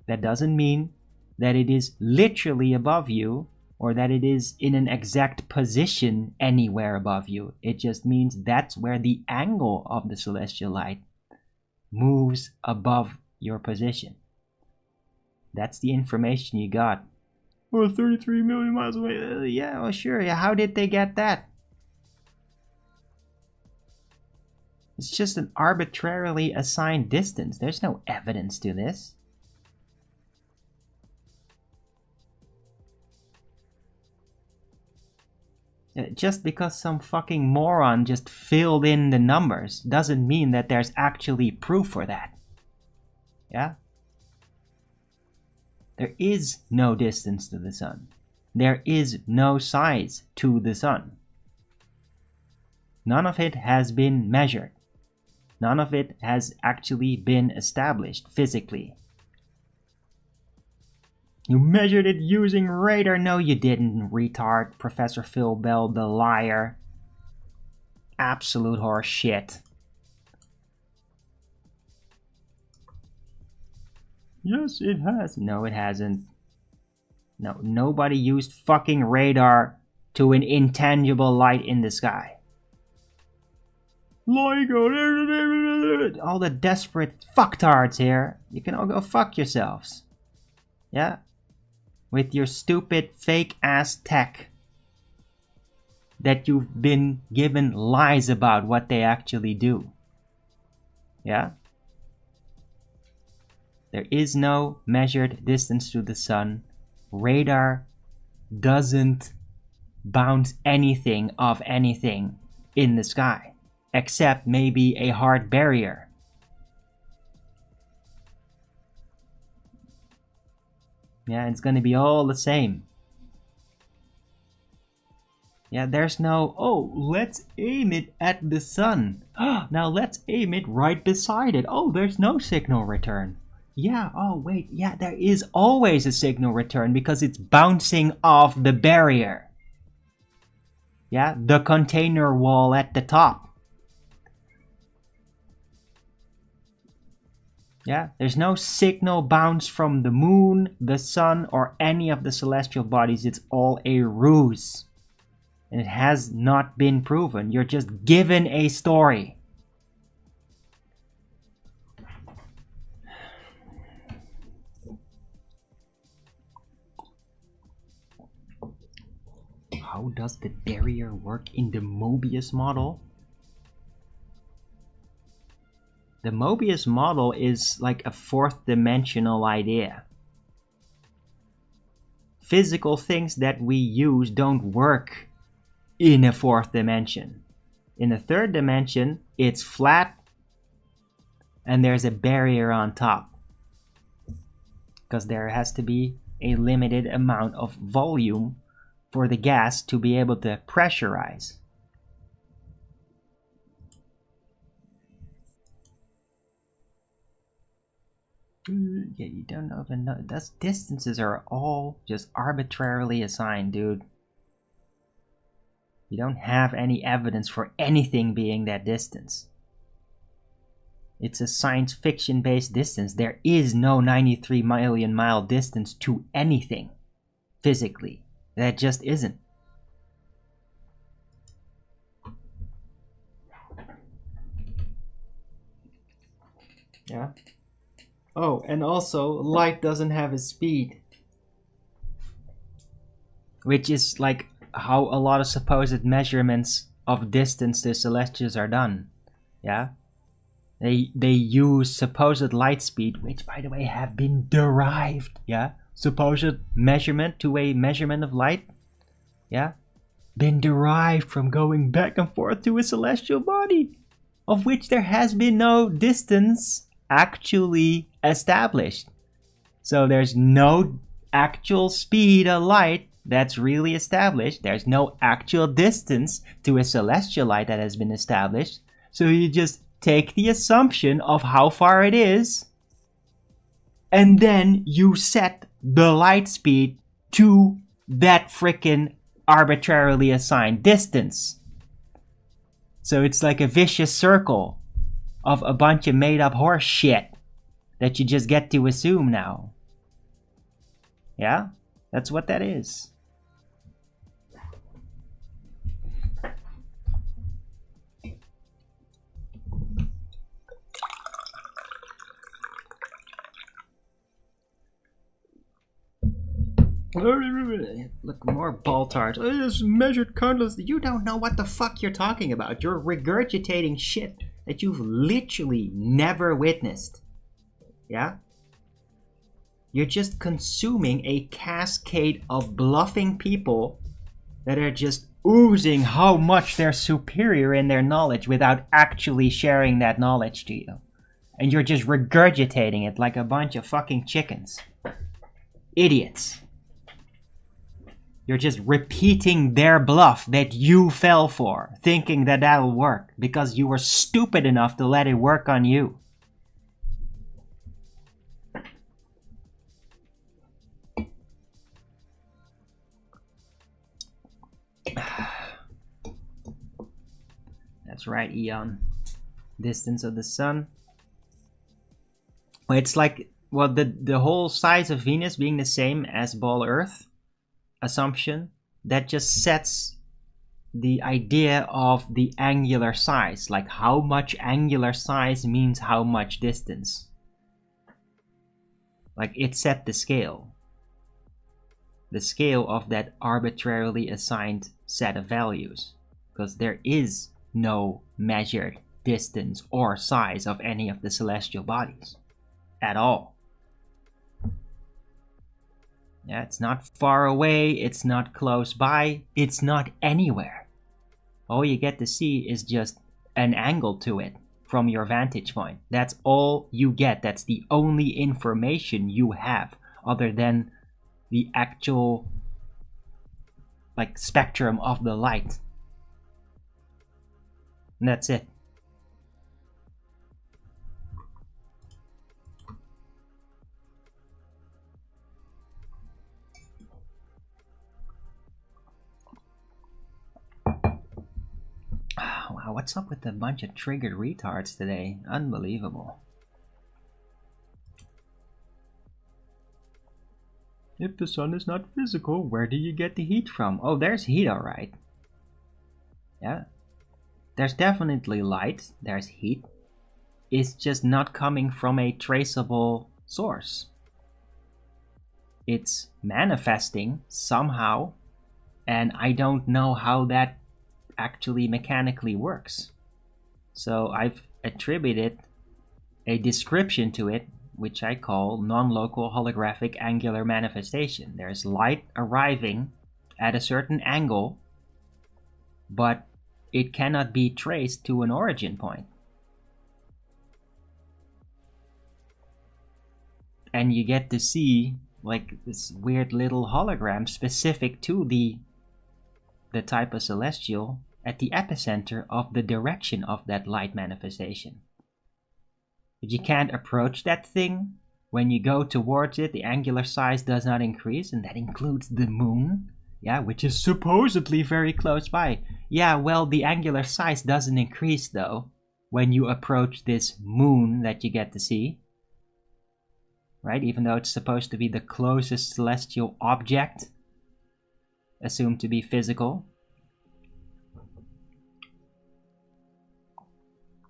That doesn't mean that it is literally above you or that it is in an exact position anywhere above you. It just means that's where the angle of the celestial light moves above your position. That's the information you got. Well, 33 million miles away. Yeah, well, sure. Yeah, how did they get that? It's just an arbitrarily assigned distance. There's no evidence to this. Just because some fucking moron just filled in the numbers doesn't mean that there's actually proof for that. Yeah? There is no distance to the sun. There is no size to the sun. None of it has been measured. None of it has actually been established physically. You measured it using radar. No, you didn't, retard. Professor Phil Bell, the liar. Absolute horse shit. Yes, it has. No, it hasn't. No, nobody used fucking radar to an intangible light in the sky. All the desperate fucktards here. You can all go fuck yourselves. Yeah? With your stupid fake ass tech that you've been given lies about what they actually do. Yeah? There is no measured distance to the sun. Radar doesn't bounce anything off anything in the sky, except maybe a hard barrier. Yeah, it's gonna be all the same. Yeah, there's no, oh, let's aim it at the sun. Now let's aim it right beside it. Oh, there's no signal return. Yeah, oh wait, yeah, there is always a signal return because it's bouncing off the barrier. Yeah, the container wall at the top. Yeah, there's no signal bounce from the moon, the sun, or any of the celestial bodies. It's all a ruse. And it has not been proven. You're just given a story. How does the barrier work in the Mobius model? The Mobius model is like a fourth dimensional idea. Physical things that we use don't work in a fourth dimension. In a third dimension, it's flat and there's a barrier on top. Because there has to be a limited amount of volume for the gas to be able to pressurize. Yeah, you don't even know. Those distances are all just arbitrarily assigned, dude. You don't have any evidence for anything being that distance. It's a science fiction based distance. There is no 93 million mile distance to anything physically. That just isn't. Yeah. Oh, and also, light doesn't have a speed. Which is like how a lot of supposed measurements of distance to celestials are done. Yeah? They use supposed light speed, which by the way have been derived. Yeah? Supposed measurement to a measurement of light. Yeah? Been derived from going back and forth to a celestial body, of which there has been no distance actually established. So there's no actual speed of light that's really established. There's no actual distance to a celestial light that has been established. So you just take the assumption of how far it is, and then you set the light speed to that frickin' arbitrarily assigned distance. So it's like a vicious circle of a bunch of made up horse shit that you just get to assume now. Yeah? That's what that is. Look, more ball tarts. It's measured countless. You don't know what the fuck you're talking about. You're regurgitating shit that you've literally never witnessed. Yeah? You're just consuming a cascade of bluffing people that are just oozing how much they're superior in their knowledge without actually sharing that knowledge to you. And you're just regurgitating it like a bunch of fucking chickens. Idiots. You're just repeating their bluff that you fell for, thinking that that'll work because you were stupid enough to let it work on you. That's right, Eon. Distance of the sun. It's like, well, the whole size of Venus being the same as ball Earth assumption, that just sets the idea of the angular size, like how much angular size means how much distance. Like it set the scale of that arbitrarily assigned set of values, because there is no measured distance or size of any of the celestial bodies at all. Yeah, it's not far away, it's not close by, it's not anywhere. All you get to see is just an angle to it from your vantage point. That's all you get. That's the only information you have other than the actual like spectrum of the light. And that's it. Wow, what's up with a bunch of triggered retards today? Unbelievable. If the sun is not physical, where do you get the heat from? Oh, there's heat, alright. Yeah. There's definitely light, there's heat. It's just not coming from a traceable source. It's manifesting somehow, and I don't know how that actually mechanically works. So I've attributed a description to it, which I call non-local holographic angular manifestation. There's light arriving at a certain angle, but it cannot be traced to an origin point. And you get to see like this weird little hologram specific to the type of celestial at the epicenter of the direction of that light manifestation. But you can't approach that thing. When you go towards it, the angular size does not increase, and that includes the moon, yeah, which is supposedly very close by. Yeah, well, the angular size doesn't increase though when you approach this moon that you get to see, right? Even though it's supposed to be the closest celestial object assumed to be physical.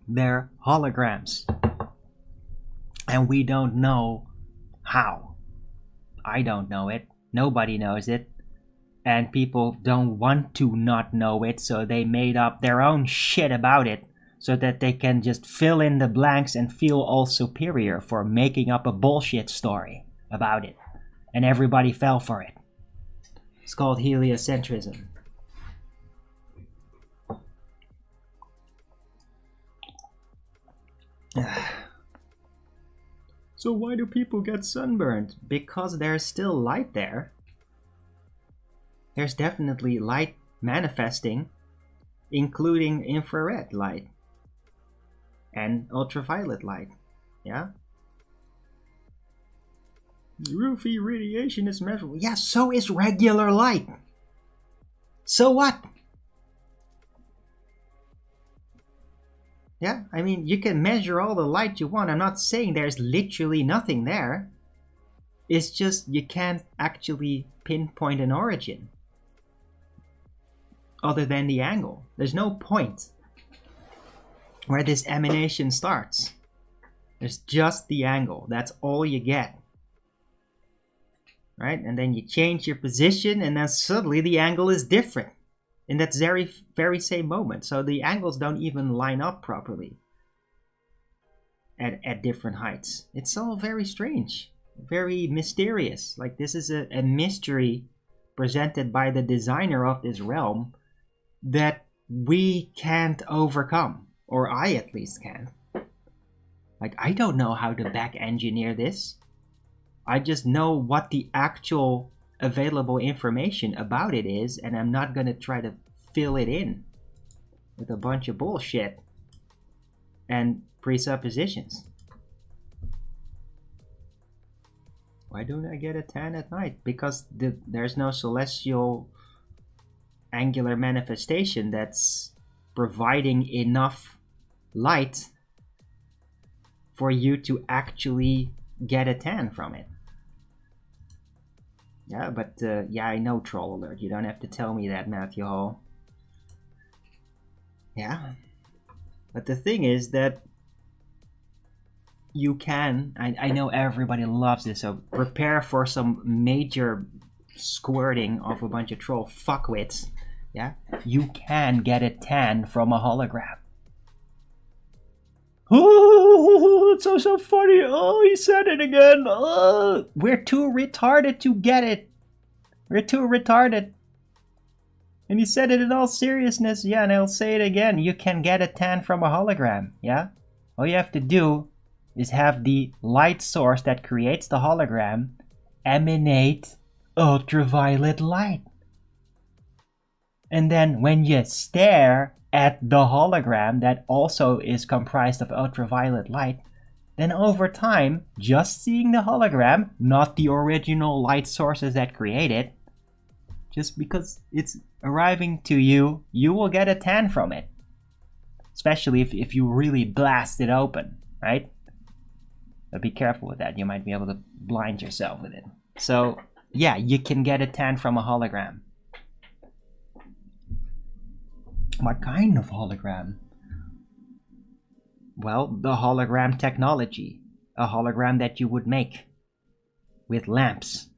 They're holograms. And we don't know how. I don't know it. Nobody knows it. And people don't want to not know it, so they made up their own shit about it so that they can just fill in the blanks and feel all superior for making up a bullshit story about it. And everybody fell for it. It's called heliocentrism. So why do people get sunburned? Because there's still light there. There's definitely light manifesting, including infrared light and ultraviolet light. Yeah? UV radiation is measurable. Yeah, so is regular light. So what? Yeah, I mean, you can measure all the light you want. I'm not saying there's literally nothing there. It's just you can't actually pinpoint an origin other than the angle. There's no point where this emanation starts. There's just the angle. That's all you get. Right? And then you change your position and then suddenly the angle is different in that very same moment. So the angles don't even line up properly at different heights. It's all very strange, very mysterious. Like this is a mystery presented by the designer of this realm that we can't overcome, or I at least can. Like, I don't know how to back engineer this. I just know what the actual available information about it is, and I'm not gonna try to fill it in with a bunch of bullshit and presuppositions. Why don't I get a tan at night? Because there's no celestial angular manifestation that's providing enough light for you to actually get a tan from it. Yeah, but yeah, I know, Troll Alert. You don't have to tell me that, Matthew Hall. Yeah. But the thing is that you can, I know everybody loves this, so prepare for some major squirting of a bunch of troll fuckwits. Yeah, you can get a tan from a hologram. Oh, it's so funny. Oh, he said it again. Oh, we're too retarded to get it. We're too retarded. And he said it in all seriousness. Yeah, and I'll say it again. You can get a tan from a hologram. Yeah? All you have to do is have the light source that creates the hologram emanate ultraviolet light. And then when you stare at the hologram that also is comprised of ultraviolet light, then over time, just seeing the hologram, not the original light sources that create it, just because it's arriving to you, you will get a tan from it. Especially if you really blast it open, right? But be careful with that. You might be able to blind yourself with it. So, yeah, you can get a tan from a hologram. What kind of hologram? Well, the hologram technology. A hologram that you would make with lamps.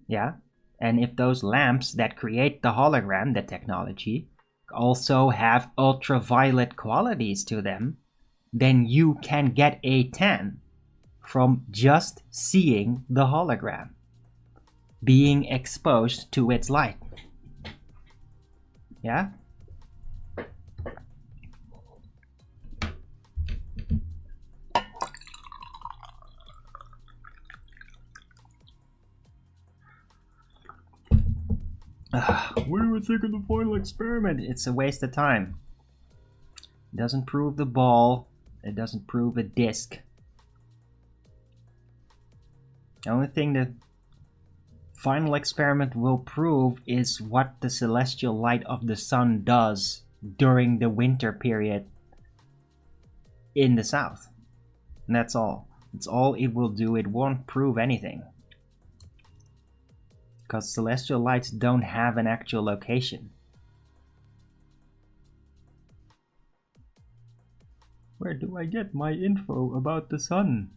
Yeah? And if those lamps that create the hologram, the technology, also have ultraviolet qualities to them, then you can get a tan from just seeing the hologram, being exposed to its light. Yeah? What do we think of the final experiment? It's a waste of time. It doesn't prove the ball. It doesn't prove a disc. The only thing the final experiment will prove is what the celestial light of the sun does during the winter period in the south. And that's all. That's all it will do. It won't prove anything. Because celestial lights don't have an actual location. Where do I get my info about the sun?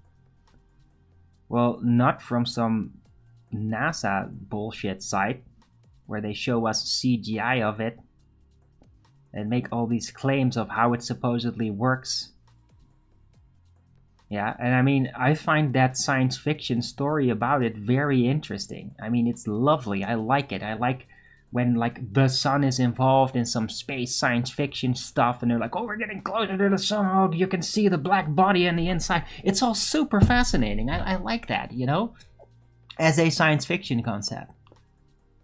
Well, not from some NASA bullshit site where they show us CGI of it and make all these claims of how it supposedly works. Yeah, and I mean, I find that science fiction story about it very interesting. I mean, it's lovely. I like it. I like when, like, the sun is involved in some space science fiction stuff and they're like, oh, we're getting closer to the sun. Oh, you can see the black body on the inside. It's all super fascinating. I like that, you know, as a science fiction concept.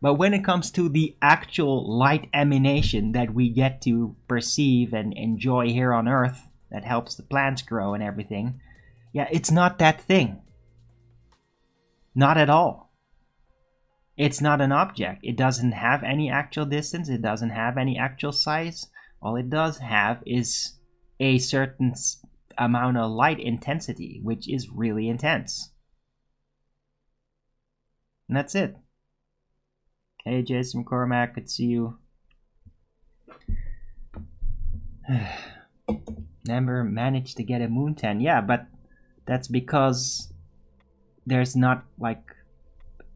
But when it comes to the actual light emanation that we get to perceive and enjoy here on Earth that helps the plants grow and everything, yeah, it's not that thing. Not at all. It's not an object. It doesn't have any actual distance. It doesn't have any actual size. All it does have is a certain amount of light intensity, which is really intense. And that's it. Hey, Jason Cormack, good to see you. Never managed to get a moon tan. Yeah, but that's because there's not like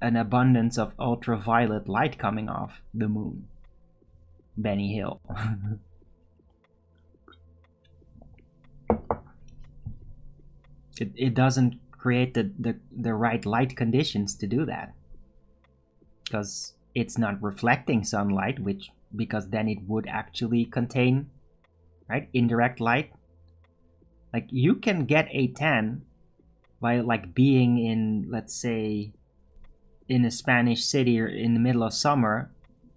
an abundance of ultraviolet light coming off the moon. Benny Hill. It doesn't create the right light conditions to do that. Because it's not reflecting sunlight, because then it would actually contain, right, indirect light. Like, you can get a tan by, like, being in, let's say, in a Spanish city or in the middle of summer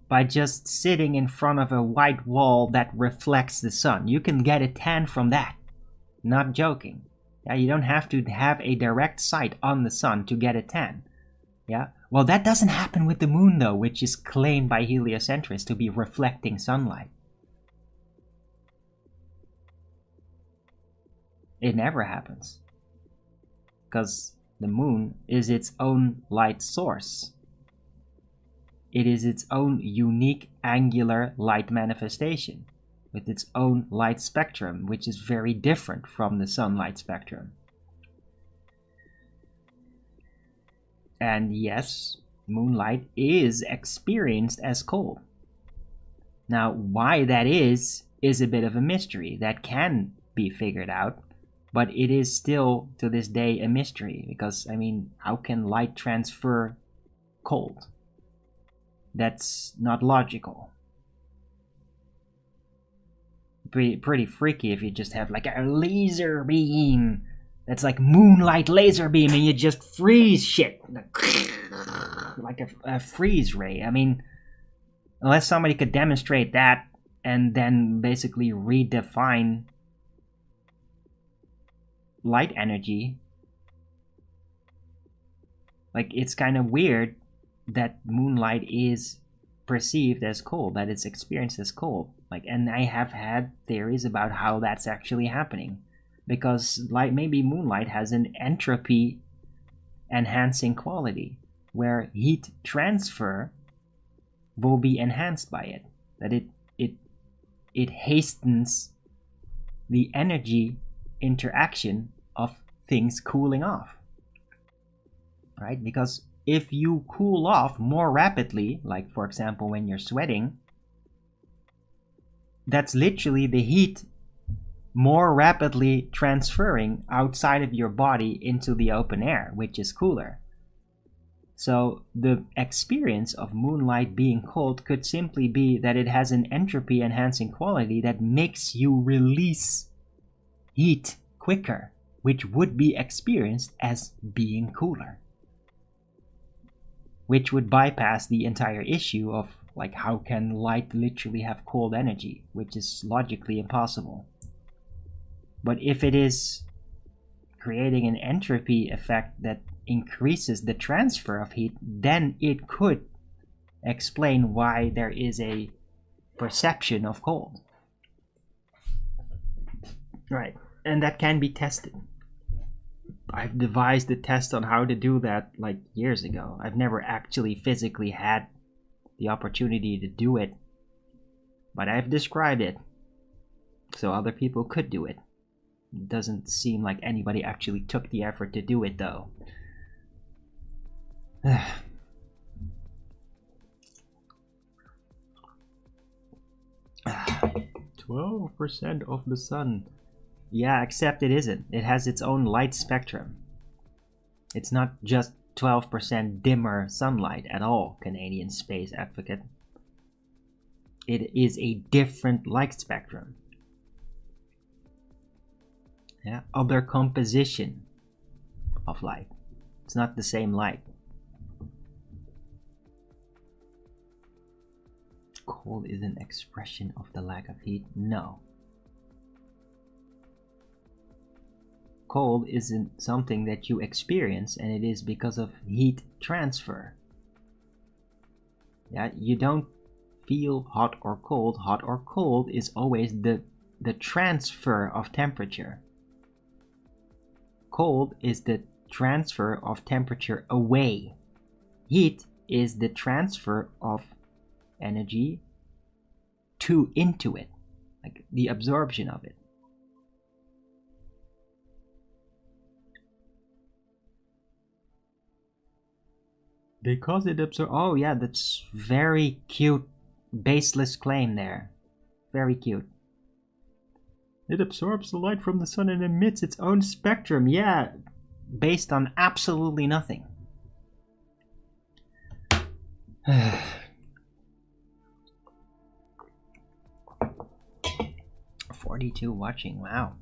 by just sitting in front of a white wall that reflects the sun. You can get a tan from that. Not joking. Yeah, you don't have to have a direct sight on the sun to get a tan. Yeah? Well, that doesn't happen with the moon, though, which is claimed by heliocentrists to be reflecting sunlight. It never happens. Because the moon is its own light source. It is its own unique angular light manifestation, with its own light spectrum, which is very different from the sunlight spectrum. And yes, moonlight is experienced as cold. Now, why that is is a bit of a mystery that can be figured out, but it is still to this day a mystery, because I mean, how can light transfer cold? That's not logical. Pretty freaky if you just have like a laser beam that's like moonlight laser beam and you just freeze shit like a freeze ray. I mean, unless somebody could demonstrate that and then basically redefine light energy, like, it's kind of weird that moonlight is perceived as cold, that it's experienced as cold. Like, and I have had theories about how that's actually happening, because light, maybe moonlight has an entropy enhancing quality where heat transfer will be enhanced by it, that it hastens the energy interaction of things cooling off, right? Because if you cool off more rapidly, like for example when you're sweating, that's literally the heat more rapidly transferring outside of your body into the open air, which is cooler. So the experience of moonlight being cold could simply be that it has an entropy enhancing quality that makes you release heat quicker, which would be experienced as being cooler, which would bypass the entire issue of like, how can light literally have cold energy, which is logically impossible. But if it is creating an entropy effect that increases the transfer of heat, then it could explain why there is a perception of cold. Right, and that can be tested. I've devised a test on how to do that like years ago. I've never actually physically had the opportunity to do it, but I've described it so other people could do it. It doesn't seem like anybody actually took the effort to do it though. 12% of the sun. Yeah, except it isn't. It has its own light spectrum. It's not just 12% dimmer sunlight at all, Canadian space advocate. It is a different light spectrum. Yeah, other composition of light. It's not the same light. Cold is an expression of the lack of heat? No. Cold isn't something that you experience, and it is because of heat transfer. Yeah, you don't feel hot or cold. Hot or cold is always the transfer of temperature. Cold is the transfer of temperature away. Heat is the transfer of energy into it, like the absorption of it. Because it absorbs. Oh yeah, that's very cute, baseless claim there. Very cute. It absorbs the light from the sun and emits its own spectrum. Yeah, based on absolutely nothing. 42 watching, wow.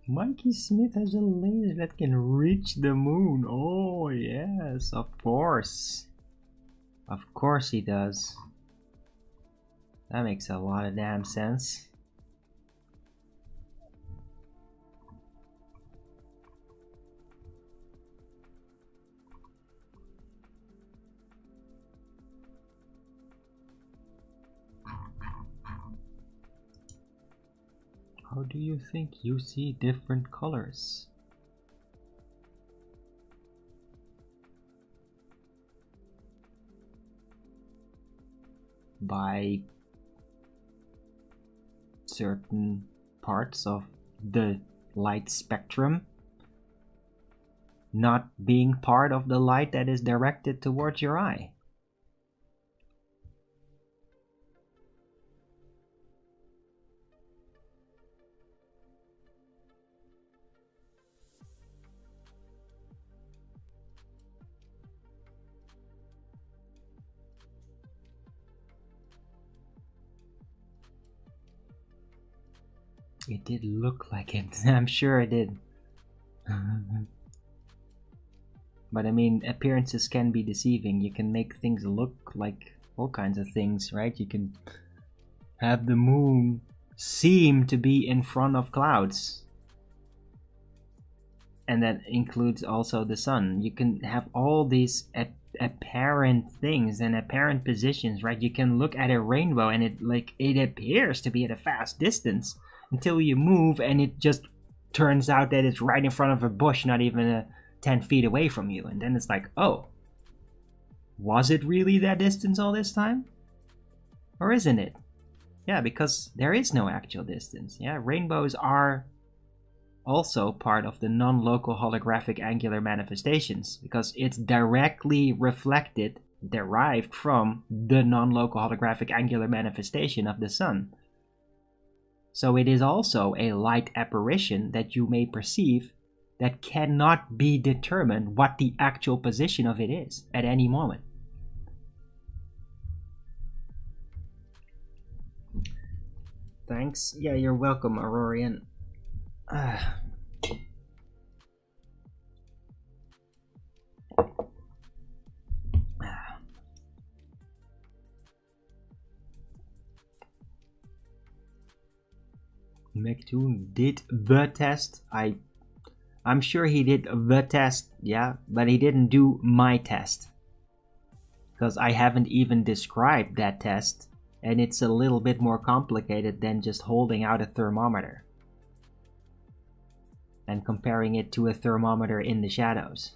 Mikey Smith has a laser that can reach the moon. Oh yes, of course. Of course he does. That makes a lot of damn sense. How do you think you see different colors? By certain parts of the light spectrum not being part of the light that is directed towards your eye. It did look like it. I'm sure it did. But I mean, appearances can be deceiving. You can make things look like all kinds of things, right? You can have the moon seem to be in front of clouds. And that includes also the sun. You can have all these apparent things and apparent positions, right? You can look at a rainbow and it appears to be at a fast distance until you move and it just turns out that it's right in front of a bush, not even 10 feet away from you. And then it's like, oh, was it really that distance all this time? Or isn't it? Yeah, because there is no actual distance. Yeah, rainbows are also part of the non-local holographic angular manifestations because it's directly reflected, derived from the non-local holographic angular manifestation of the sun. So it is also a light apparition that you may perceive that cannot be determined what the actual position of it is at any moment. Thanks. Yeah, you're welcome, Aurorian. Mechtoon did the test. I'm sure he did the test, yeah, but he didn't do my test. Because I haven't even described that test, and it's a little bit more complicated than just holding out a thermometer and comparing it to a thermometer in the shadows.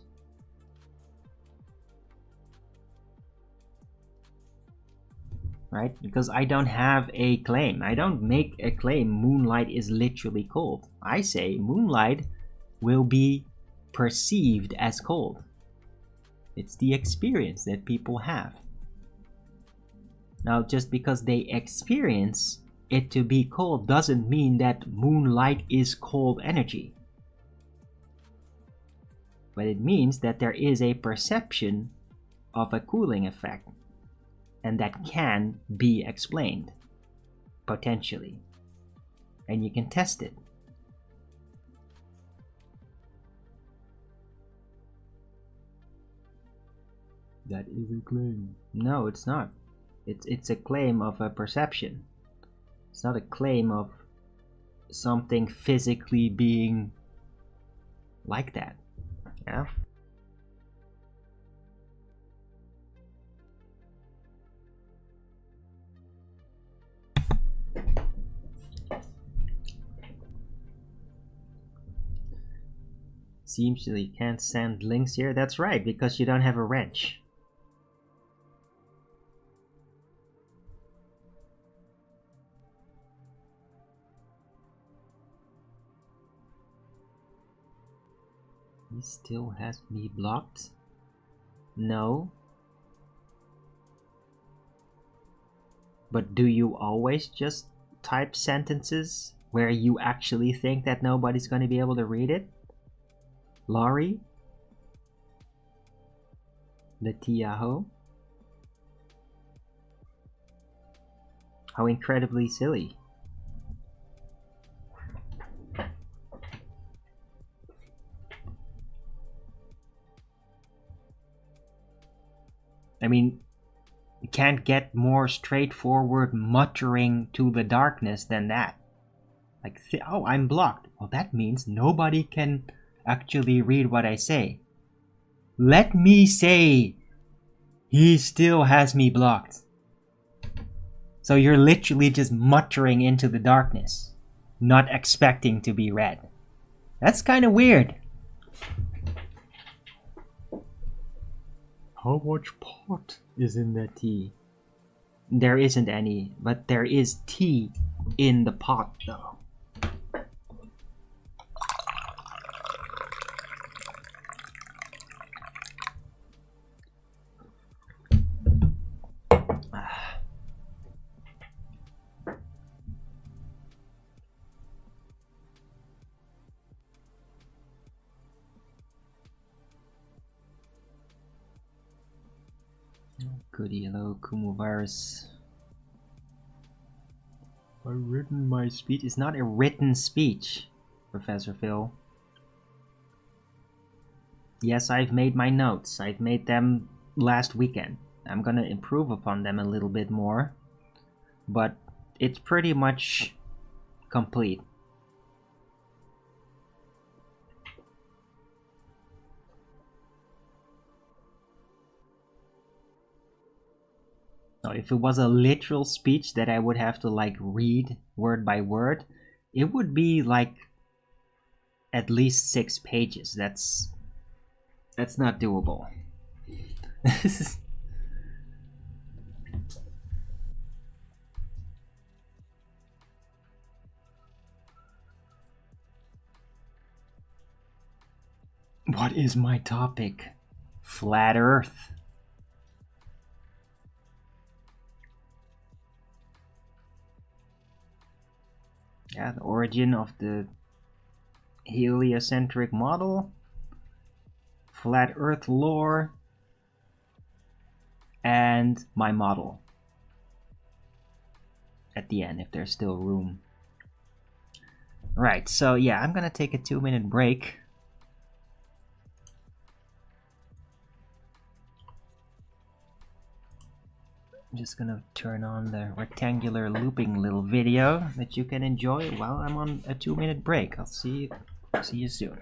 Right? Because I don't have a claim. I don't make a claim moonlight is literally cold. I say moonlight will be perceived as cold. It's the experience that people have. Now, just because they experience it to be cold doesn't mean that moonlight is cold energy. But it means that there is a perception of a cooling effect, and that can be explained, potentially. And you can test it. That is a claim. No, it's not. It's a claim of a perception. It's not a claim of something physically being like that. Yeah? Seems that you can't send links here. That's right, because you don't have a wrench. He still has me blocked? No. But do you always just type sentences where you actually think that nobody's going to be able to read it? Laurie? Letiaho? How incredibly silly. I mean, you can't get more straightforward muttering to the darkness than that. Like, oh, I'm blocked. Well, that means nobody can actually read what I say. Let me say he still has me blocked. So you're literally just muttering into the darkness, not expecting to be read. That's kind of weird. How much pot is in that tea? There isn't any, but there is tea in the pot though. Goody, hello, Kumu virus. I've written my speech. It's not a written speech, Professor Phil. Yes, I've made my notes. I've made them last weekend. I'm gonna improve upon them a little bit more, but it's pretty much complete. Now, if it was a literal speech that I would have to like read word by word, it would be like at least 6 pages. That's not doable. What is my topic? Flat Earth. Yeah, the origin of the heliocentric model, flat Earth lore, and my model at the end if there's still room. Right, so yeah, I'm gonna take a 2-minute break. I'm just gonna turn on the rectangular looping little video that you can enjoy while I'm on a 2-minute break. I'll see you soon.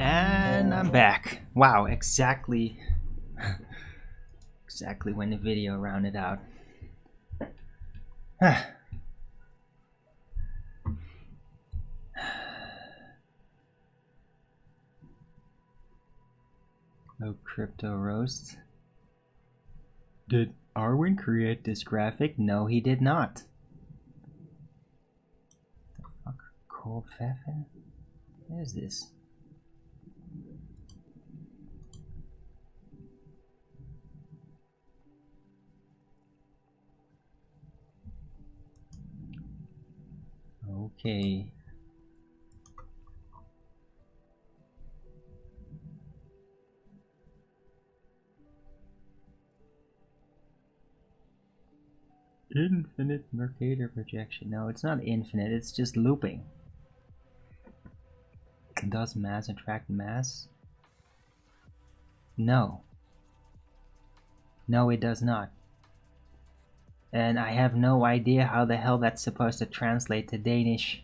And I'm back. Wow, exactly when the video rounded out. No crypto roast. Did Arwin create this graphic? No, he did not. The fuck? Cold Pfeffer? What is this? Okay. Infinite Mercator projection. No, it's not infinite, it's just looping. Does mass attract mass? No. No, it does not. And I have no idea how the hell that's supposed to translate to Danish.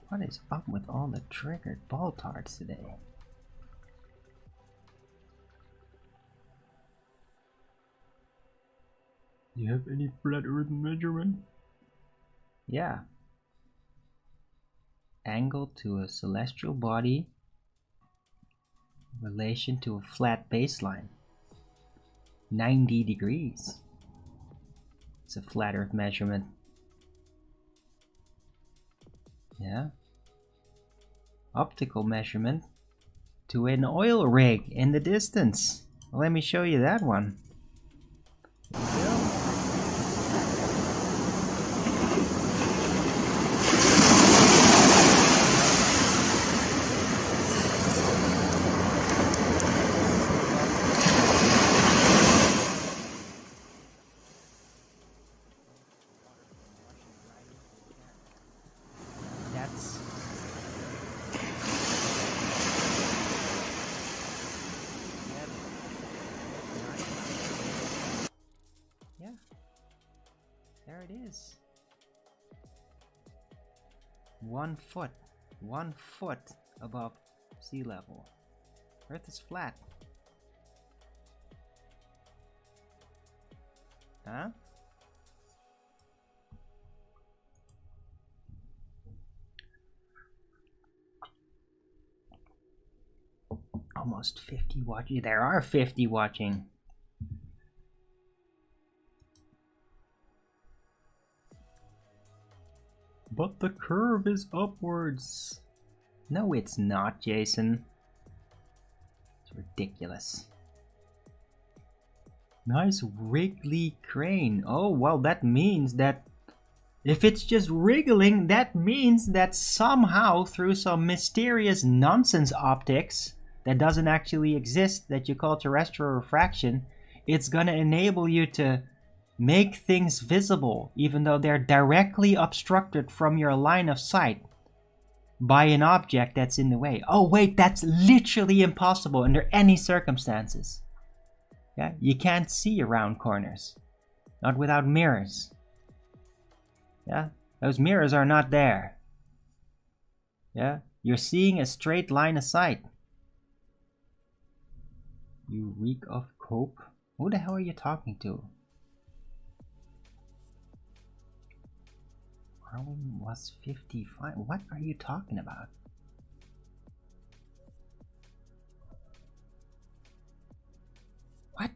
What is up with all the triggered ball tarts today? Do you have any flat earth measurement? Yeah. Angle to a celestial body in relation to a flat baseline. 90 degrees. It's a flat earth measurement. Yeah. Optical measurement to an oil rig in the distance. Let me show you that one. it is. 1 foot. 1 foot above sea level. Earth is flat. Huh? Almost 50 watching. There are 50 watching. But the curve is upwards. No, it's not, Jason. It's ridiculous. Nice wriggly crane. Oh, well, that means that if it's just wriggling, that means that somehow through some mysterious nonsense optics that doesn't actually exist, that you call terrestrial refraction, it's gonna enable you to make things visible, even though they're directly obstructed from your line of sight by an object that's in the way. Oh wait, that's literally impossible under any circumstances. Yeah, you can't see around corners. Not without mirrors. Yeah, those mirrors are not there. Yeah, you're seeing a straight line of sight. You reek of cope? Who the hell are you talking to? Darwin was 55. What are you talking about? What?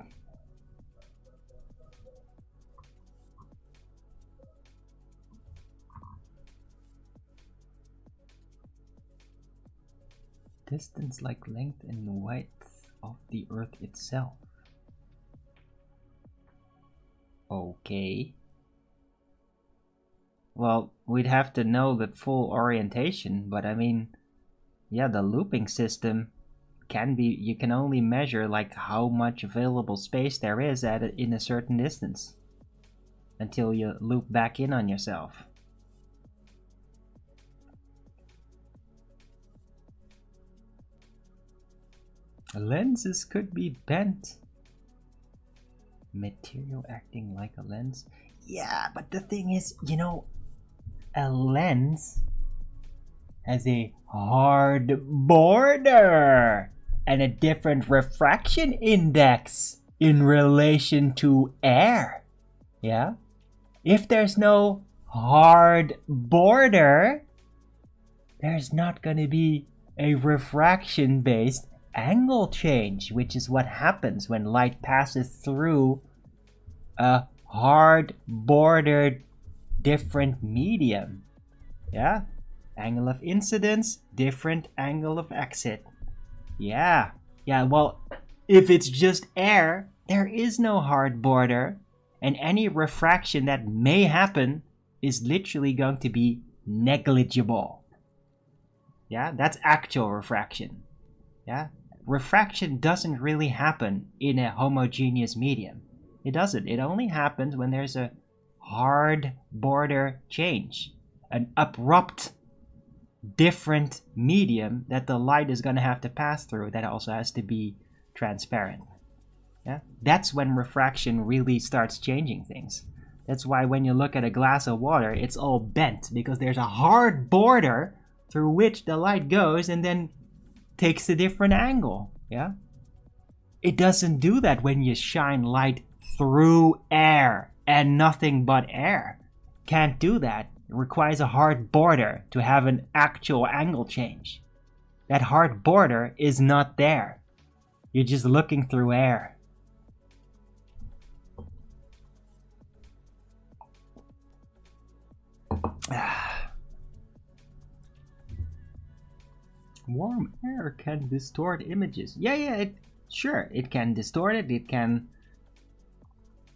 Distance like length and width of the Earth itself. Okay. Well, we'd have to know the full orientation, but I mean, yeah, the looping system can be, you can only measure like how much available space there is in a certain distance until you loop back in on yourself. Lenses could be bent. Material acting like a lens. Yeah, but the thing is, you know, a lens has a hard border and a different refraction index in relation to air. Yeah? If there's no hard border, there's not going to be a refraction-based angle change, which is what happens when light passes through a hard bordered different medium. Yeah, angle of incidence, different angle of exit. Yeah, well, if it's just air, there is no hard border, and any refraction that may happen is literally going to be negligible. Yeah, that's actual refraction. Yeah, refraction doesn't really happen in a homogeneous medium. It doesn't. It only happens when there's a hard border change, an abrupt different medium that the light is going to have to pass through that also has to be transparent. Yeah, that's when refraction really starts changing things. That's why when you look at a glass of water, it's all bent because there's a hard border through which the light goes and then takes a different angle. Yeah, it doesn't do that when you shine light through air and nothing but air. Can't do that. It requires a hard border to have an actual angle change. That hard border is not there. You're just looking through air. Warm air can distort images. Yeah, sure, it can distort it. It can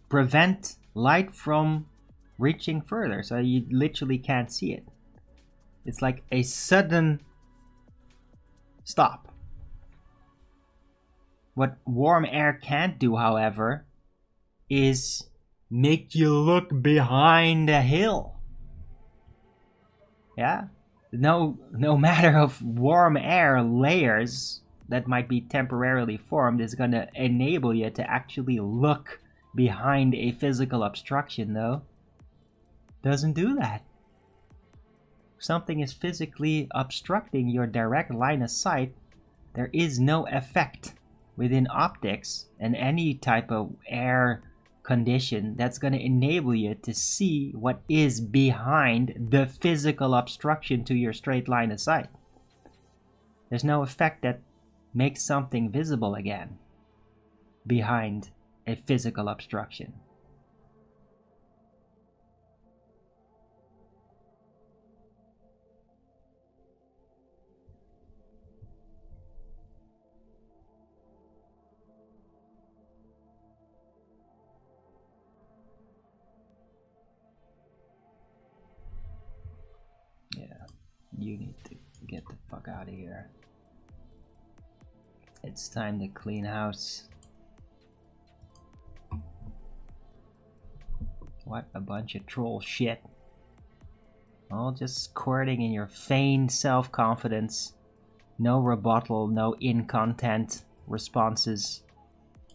prevent light from reaching further, so you literally can't see it. It's like a sudden stop. What warm air can't do, however, is make you look behind a hill. Yeah? No matter of warm air layers that might be temporarily formed is going to enable you to actually look behind a physical obstruction, though. Doesn't do that. If something is physically obstructing your direct line of sight, there is no effect within optics and any type of air condition that's going to enable you to see what is behind the physical obstruction to your straight line of sight. There's no effect that makes something visible again behind a physical obstruction. You need to get the fuck out of here. It's time to clean house. What a bunch of troll shit. All just squirting in your feigned self-confidence. No rebuttal, no in-content responses.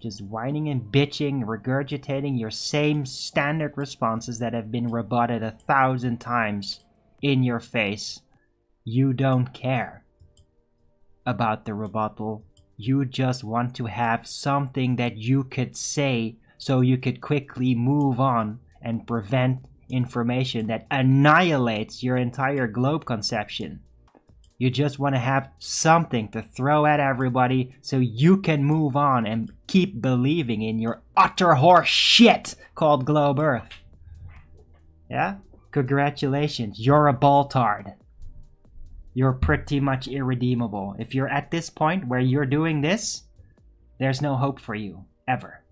Just whining and bitching, regurgitating your same standard responses that have been rebutted 1,000 times in your face. You don't care about the rebuttal. You just want to have something that you could say so you could quickly move on and prevent information that annihilates your entire globe conception. You just want to have something to throw at everybody so you can move on and keep believing in your utter horse shit called globe Earth. Yeah? Congratulations, you're a baltard. You're pretty much irredeemable. If you're at this point where you're doing this, there's no hope for you, ever.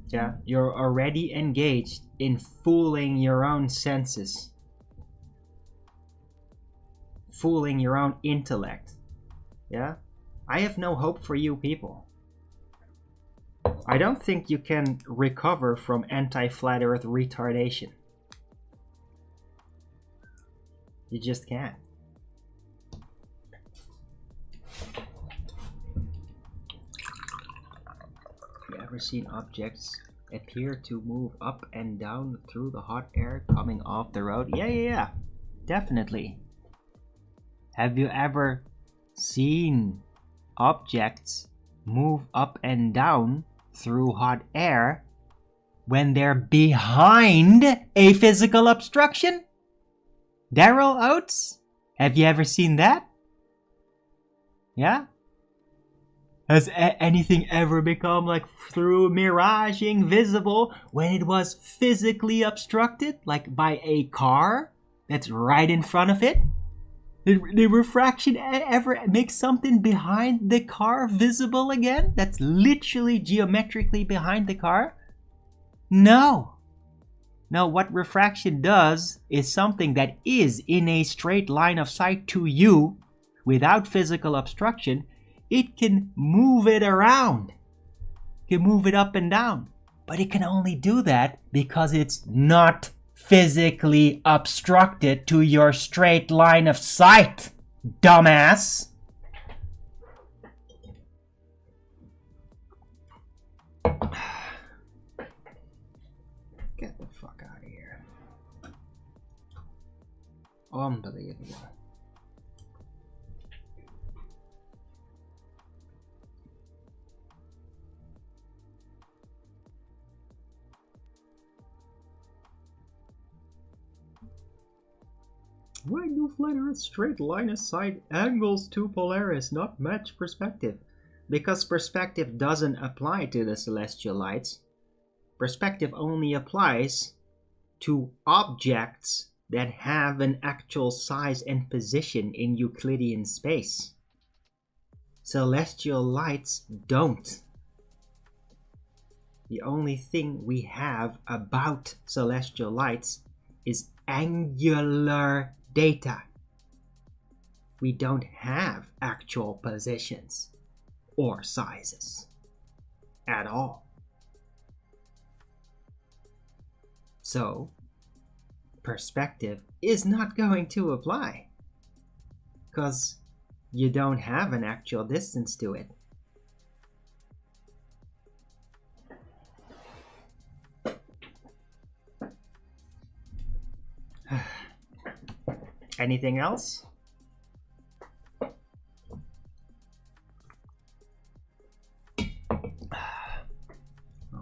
Yeah, you're already engaged in fooling your own senses. Fooling your own intellect. Yeah? I have no hope for you people. I don't think you can recover from anti-flat earth retardation. You just can't. You ever seen objects appear to move up and down through the hot air coming off the road? Yeah. Definitely. Have you ever seen objects move up and down through hot air when they're behind a physical obstruction? Daryl Oates? Have you ever seen that? Yeah? Has anything ever become like through miraging visible when it was physically obstructed, like by a car that's right in front of it? Did refraction ever make something behind the car visible again? That's literally geometrically behind the car? No. No, what refraction does is something that is in a straight line of sight to you without physical obstruction. It can move it around. It can move it up and down. But it can only do that because it's not physically obstructed to your straight line of sight, dumbass. Get the fuck out of here. Unbelievable. Why do flat Earth straight line of sight angles to Polaris not match perspective? Because perspective doesn't apply to the celestial lights. Perspective only applies to objects that have an actual size and position in Euclidean space. Celestial lights don't. The only thing we have about celestial lights is angular data. We don't have actual positions or sizes at all. So, perspective is not going to apply because you don't have an actual distance to it. Anything else? Oh,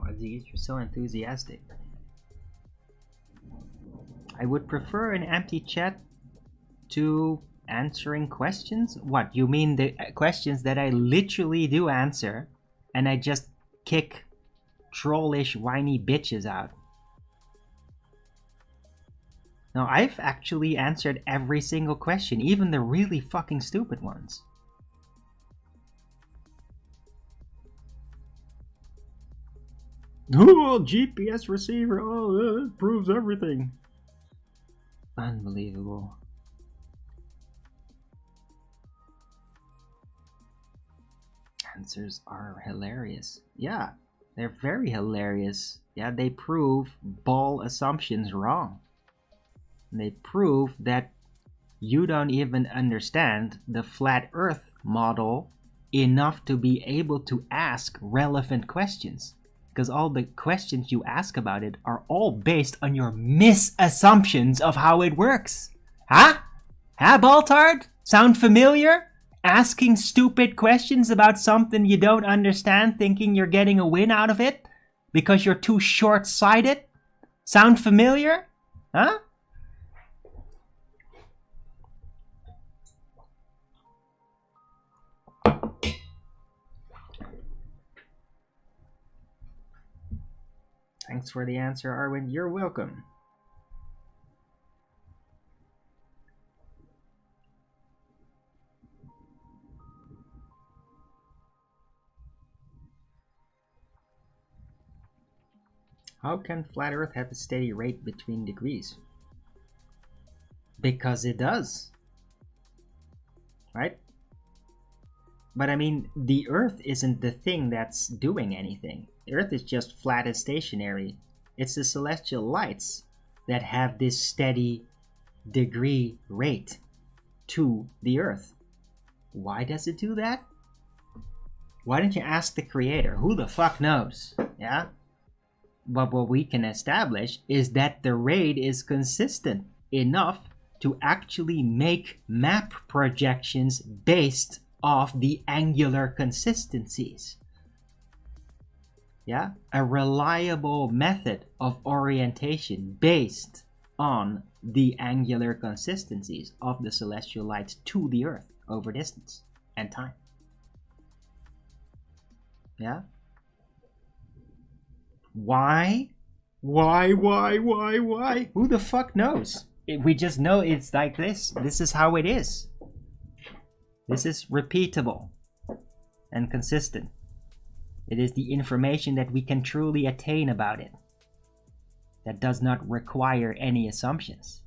Aziz, you're so enthusiastic. I would prefer an empty chat to answering questions. What, you mean the questions that I literally do answer and I just kick trollish whiny bitches out? No, I've actually answered every single question, even the really fucking stupid ones. Oh, GPS receiver, oh, it proves everything. Unbelievable. Answers are hilarious. Yeah, they're very hilarious. Yeah, they prove ball assumptions wrong. They prove that you don't even understand the flat earth model enough to be able to ask relevant questions. Because all the questions you ask about it are all based on your misassumptions of how it works. Huh? Huh, Baltard? Sound familiar? Asking stupid questions about something you don't understand, thinking you're getting a win out of it because you're too short-sighted? Sound familiar? Huh? Thanks for the answer, Arwen. You're welcome. How can flat Earth have a steady rate between degrees? Because it does. Right? But I mean, the Earth isn't the thing that's doing anything. The Earth is just flat and stationary. It's the celestial lights that have this steady degree rate to the Earth. Why does it do that? Why don't you ask the creator? Who the fuck knows? Yeah? But what we can establish is that the rate is consistent enough to actually make map projections based off the angular consistencies. Yeah? A reliable method of orientation based on the angular consistencies of the celestial lights to the Earth over distance and time. Yeah? Why? Why? Who the fuck knows? We just know it's like this. This is how it is. This is repeatable and consistent. It is the information that we can truly attain about it. That does not require any assumptions.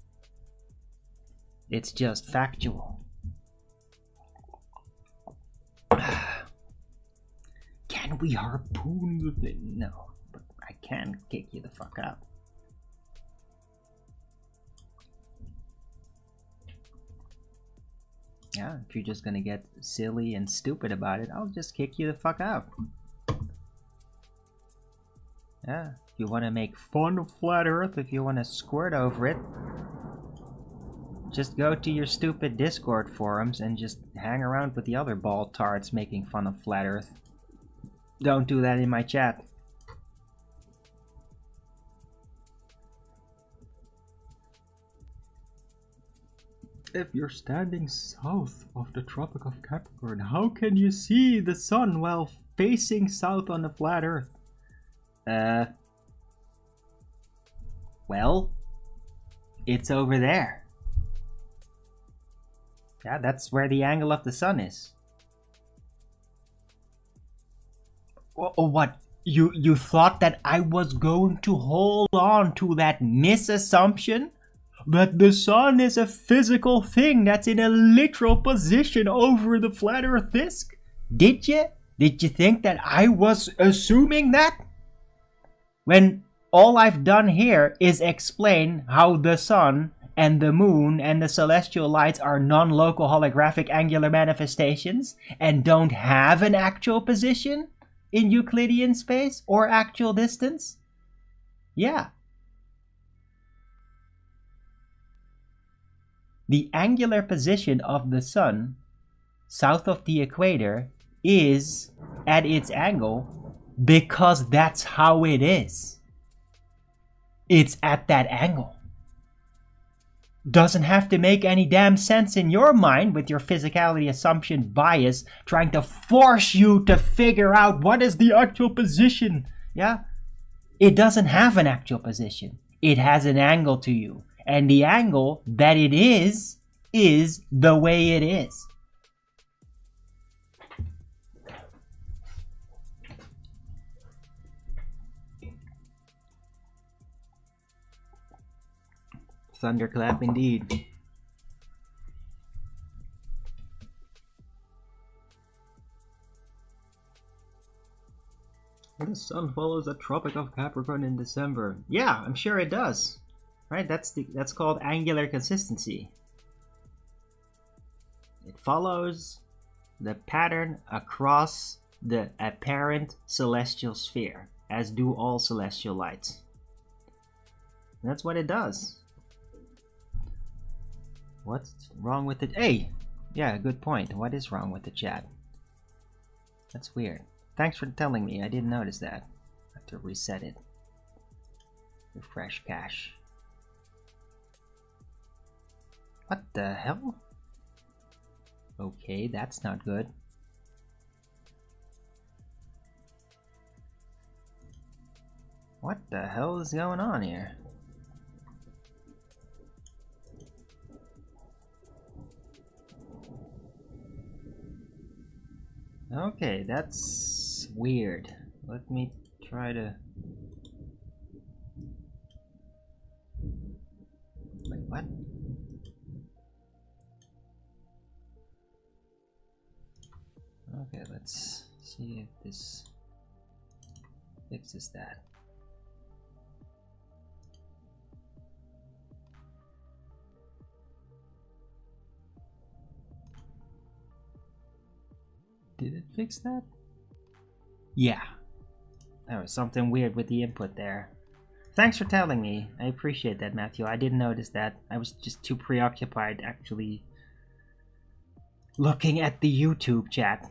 It's just factual. Can we harpoon the thing? No. I can kick you the fuck out. Yeah, if you're just gonna get silly and stupid about it, I'll just kick you the fuck out. Yeah, if you want to make fun of flat Earth, if you want to squirt over it, just go to your stupid Discord forums and just hang around with the other baltards making fun of flat Earth. Don't do that in my chat. If you're standing south of the Tropic of Capricorn, how can you see the sun while facing south on the flat Earth? Well, it's over there. Yeah, that's where the angle of the sun is. Oh, what? You thought that I was going to hold on to that misassumption? That the sun is a physical thing that's in a literal position over the flat Earth disk? Did you? Did you think that I was assuming that? When all I've done here is explain how the sun and the moon and the celestial lights are non-local holographic angular manifestations and don't have an actual position in Euclidean space or actual distance? Yeah. The angular position of the sun south of the equator is at its angle because that's how it is. It's at that angle. Doesn't have to make any damn sense in your mind with your physicality assumption bias trying to force you to figure out what is the actual position. Yeah? It doesn't have an actual position. It has an angle to you. And the angle that it is the way it is. Thunderclap indeed. The sun follows the Tropic of Capricorn in December. Yeah, I'm sure it does. Right? That's called angular consistency. It follows the pattern across the apparent celestial sphere, as do all celestial lights. And that's what it does. What's wrong with it? Hey! Yeah, good point. What is wrong with the chat? That's weird. Thanks for telling me. I didn't notice that. I have to reset it. Refresh cache. What the hell? Okay, that's not good. What the hell is going on here? Okay, that's weird. Let me try to... Wait, what? Okay, let's see if this fixes that. Did it fix that? Yeah. There was something weird with the input there. Thanks for telling me. I appreciate that, Matthew. I didn't notice that. I was just too preoccupied actually looking at the YouTube chat.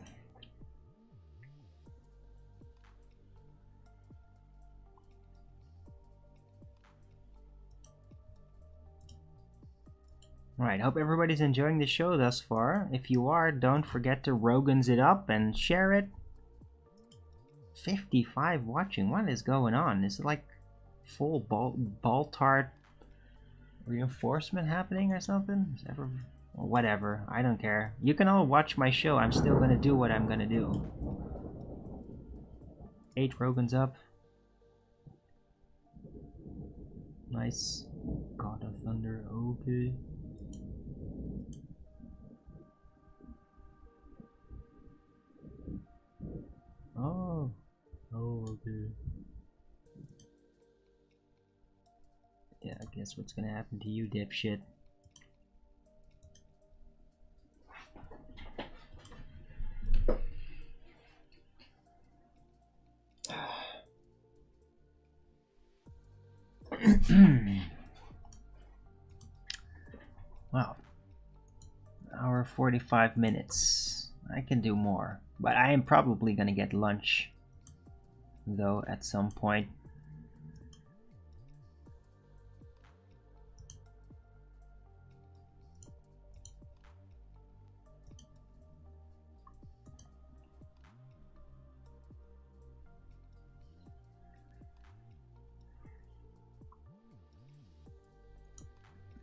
Alright, hope everybody's enjoying the show thus far. If you are, don't forget to Rogan's it up and share it. 55 watching. What is going on? Is it like full ball tart reinforcement happening or something? Is ever, or whatever. I don't care. You can all watch my show. I'm still going to do what I'm going to do. 8 Rogan's up. Nice. God of Thunder. Okay. Oh. Oh, okay. Yeah, I guess what's gonna happen to you, dipshit. Wow. Hour 45 minutes. I can do more. But I am probably gonna get lunch, though, at some point.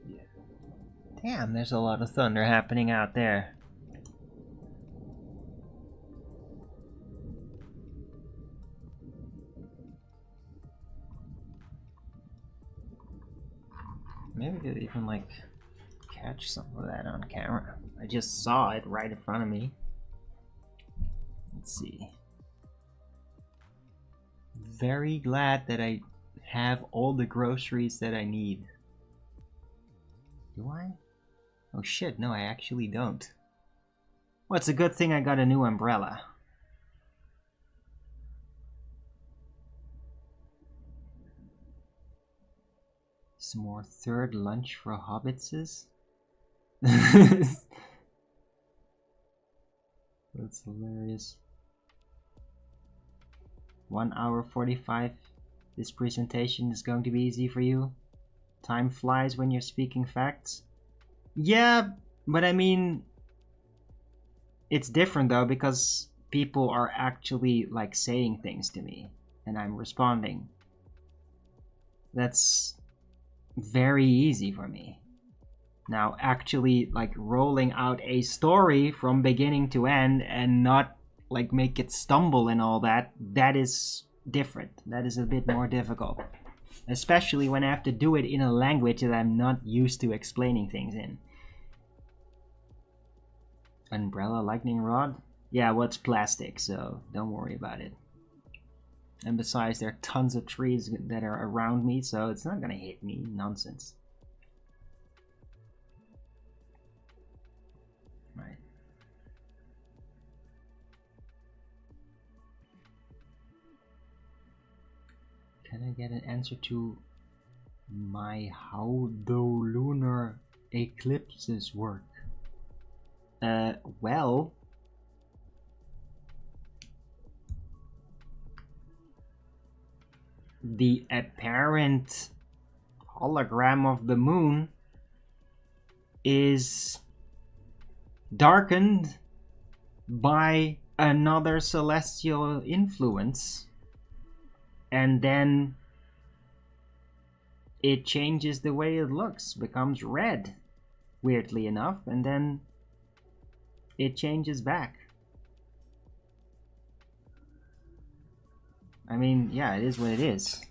Yeah. Damn, there's a lot of thunder happening out there. Maybe we could even like catch some of that on camera. I just saw it right in front of me. Let's see. Very glad that I have all the groceries that I need. Do I? Oh shit, no, I actually don't. Well, it's a good thing I got a new umbrella. Some more third lunch for hobbitses. That's hilarious. 1 hour 45. This presentation is going to be easy for you. Time flies when you're speaking facts. Yeah, but I mean, it's different though, because people are actually like saying things to me and I'm responding. That's very easy for me. Now, actually like rolling out a story from beginning to end and not like make it stumble and all that, that is different. That is a bit more difficult. Especially when I have to do it in a language that I'm not used to explaining things in. Umbrella lightning rod? Yeah, well, it's plastic, so don't worry about it. And besides, there are tons of trees that are around me, so it's not gonna hit me. Nonsense. Right. Can I get an answer to how do lunar eclipses work? Well, the apparent hologram of the moon is darkened by another celestial influence, and then it changes the way it looks, becomes red, weirdly enough, and then it changes back. I mean, yeah, it is what it is.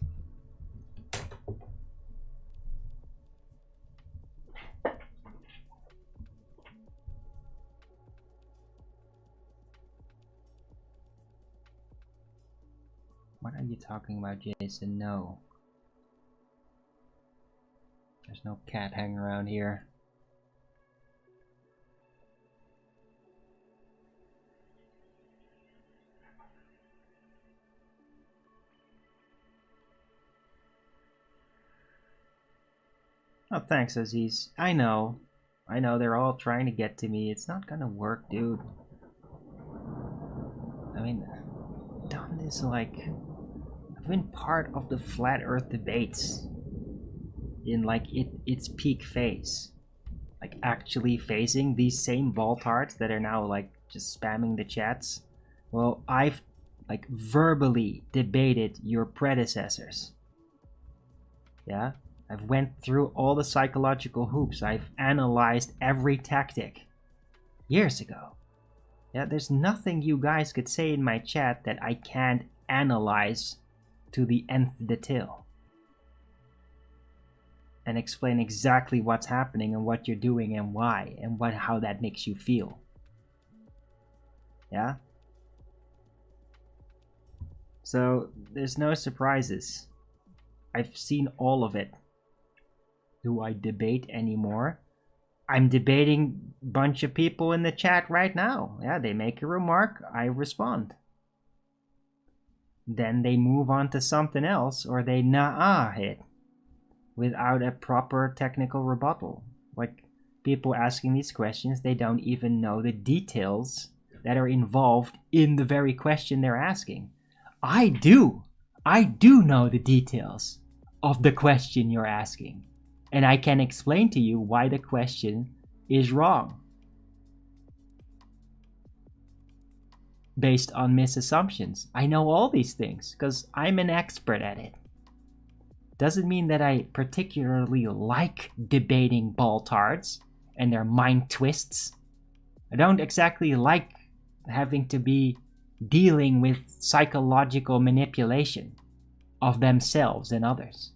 What are you talking about, Jason? No. There's no cat hanging around here. Oh, thanks, Aziz. I know, they're all trying to get to me. It's not gonna work, dude. I mean, I've done this like... I've been part of the flat earth debates in like its peak phase. Like actually facing these same baltards that are now like just spamming the chats. Well, I've like verbally debated your predecessors. Yeah? I've went through all the psychological hoops. I've analyzed every tactic years ago. Yeah, there's nothing you guys could say in my chat that I can't analyze to the nth detail and explain exactly what's happening and what you're doing and why and how that makes you feel. Yeah? So there's no surprises. I've seen all of it. Do I debate anymore? I'm debating a bunch of people in the chat right now. Yeah, they make a remark, I respond. Then they move on to something else, or they nah it without a proper technical rebuttal. Like, people asking these questions, they don't even know the details that are involved in the very question they're asking. I do know the details of the question you're asking. And I can explain to you why the question is wrong. Based on misassumptions. I know all these things because I'm an expert at it. Doesn't mean that I particularly like debating baltards and their mind twists. I don't exactly like having to be dealing with psychological manipulation of themselves and others.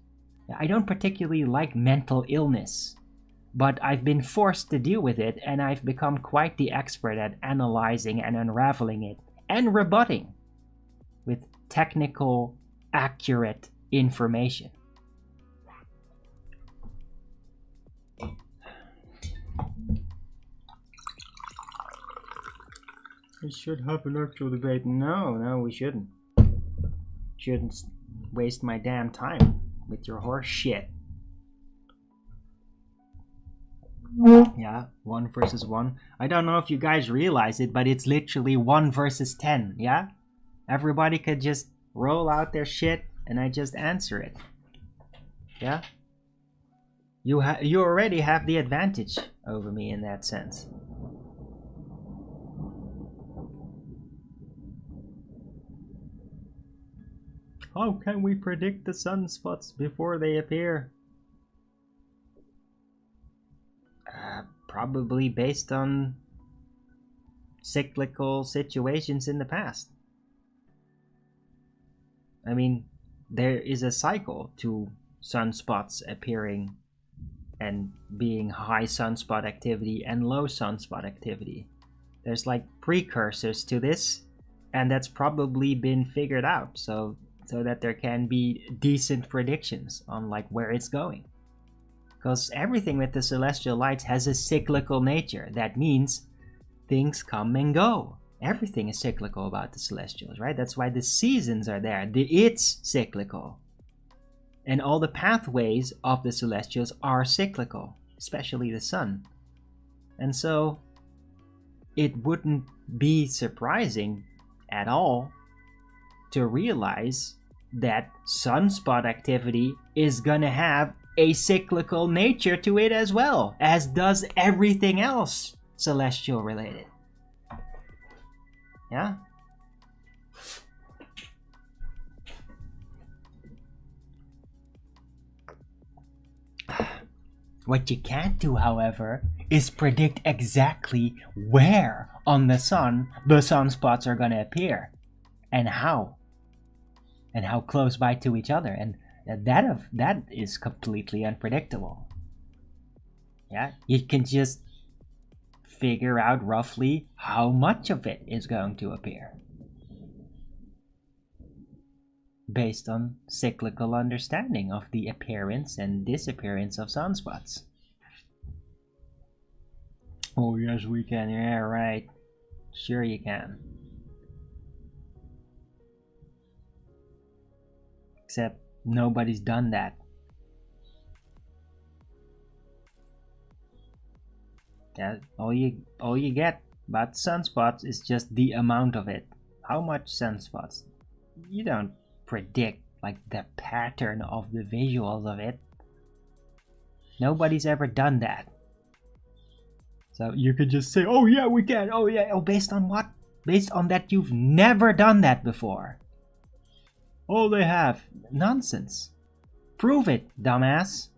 I don't particularly like mental illness, but I've been forced to deal with it, and I've become quite the expert at analyzing and unraveling it and rebutting with technical, accurate information. We should have an actual debate. No, we shouldn't. Shouldn't waste my damn time with your horse shit. Yeah, 1 versus 1. I don't know if you guys realize it, but it's literally 1 versus 10, yeah? Everybody could just roll out their shit and I just answer it. Yeah? You already have the advantage over me in that sense. How can we predict the sunspots before they appear? Probably based on cyclical situations in the past. I mean, there is a cycle to sunspots appearing and being high sunspot activity and low sunspot activity. There's like precursors to this, and that's probably been figured out so that there can be decent predictions on like where it's going. Because everything with the celestial lights has a cyclical nature. That means things come and go. Everything is cyclical about the celestials, right? That's why the seasons are there. It's cyclical. And all the pathways of the celestials are cyclical, especially the sun. And so it wouldn't be surprising at all to realize that sunspot activity is gonna have a cyclical nature to it as well, as does everything else celestial related. Yeah? What you can't do, however, is predict exactly where on the sun the sunspots are gonna appear and how close by to each other, and that is completely unpredictable. Yeah, you can just figure out roughly how much of it is going to appear based on cyclical understanding of the appearance and disappearance of sunspots. Oh yes, we can. Yeah, right. Sure you can. Except nobody's done that. Yeah, all you get about sunspots is just the amount of it. How much sunspots? You don't predict like the pattern of the visuals of it. Nobody's ever done that. So you could just say, oh yeah, we can. Oh yeah. Oh, based on what? Based on that you've never done that before. Oh, they have. Nonsense. Prove it, dumbass.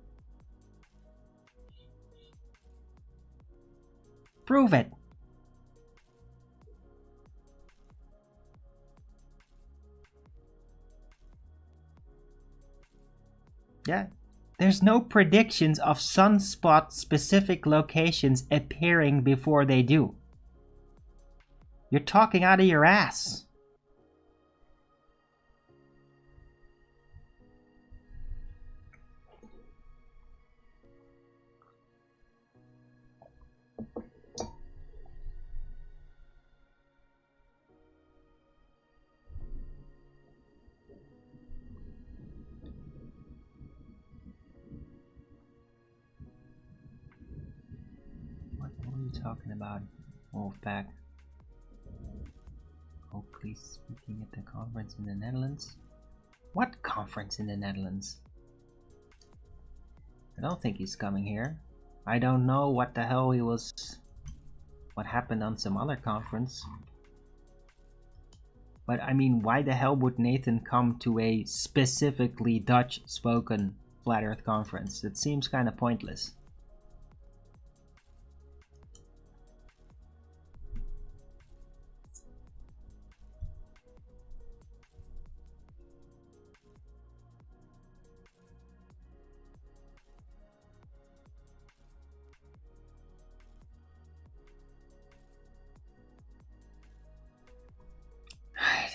Prove it. Yeah. There's no predictions of sunspot specific locations appearing before they do. You're talking out of your ass. What are you talking about, Wolfpack? Oakley speaking at the conference in the Netherlands? What conference in the Netherlands? I don't think he's coming here. I don't know what the hell what happened on some other conference. But I mean, why the hell would Nathan come to a specifically Dutch spoken Flat Earth conference? It seems kind of pointless.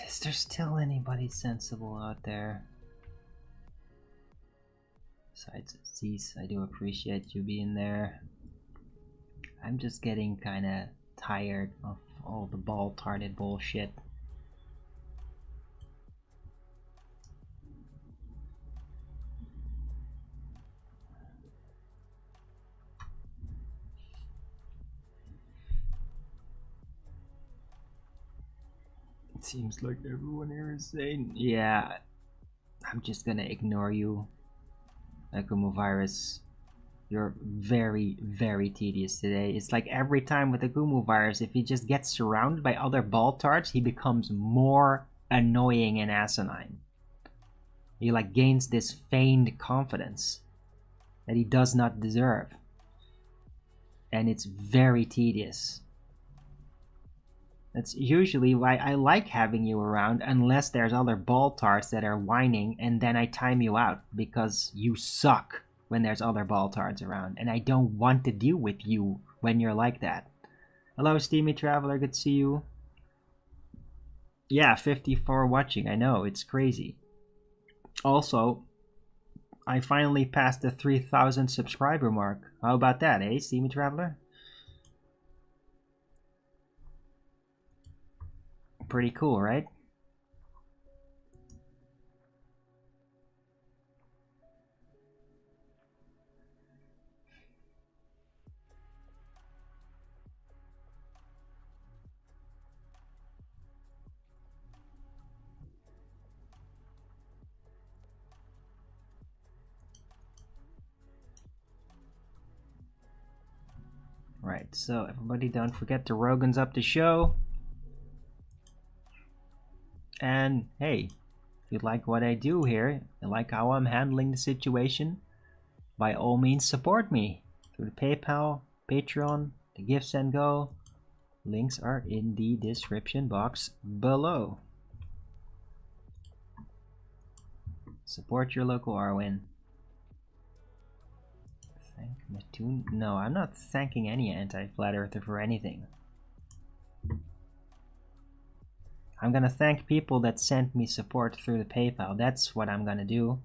Is there still anybody sensible out there? Besides Cease, I do appreciate you being there. I'm just getting kinda tired of all the ball-tarded bullshit. Seems like everyone here is saying, yeah, I'm just gonna ignore you. Akumu virus, you're very, very tedious today. It's like every time with the Gumu virus, if he just gets surrounded by other ball tarts, he becomes more annoying and asinine. He like gains this feigned confidence that he does not deserve. And it's very tedious. That's usually why I like having you around, unless there's other ball tarts that are whining, and then I time you out because you suck when there's other ball tarts around, and I don't want to deal with you when you're like that. Hello, Steamy Traveler, good to see you. Yeah, 54 watching, I know, it's crazy. Also, I finally passed the 3,000 subscriber mark. How about that, eh, Steamy Traveler? Pretty cool, right? Right, so everybody don't forget to Rogan's up the show. And hey, if you like what I do here, and like how I'm handling the situation, by all means support me through the PayPal, Patreon, the Gifts and Go. Links are in the description box below. Support your local Arwen. Thank Mattoon? No, I'm not thanking any anti-flat earther for anything. I'm gonna thank people that sent me support through the PayPal. That's what I'm gonna do.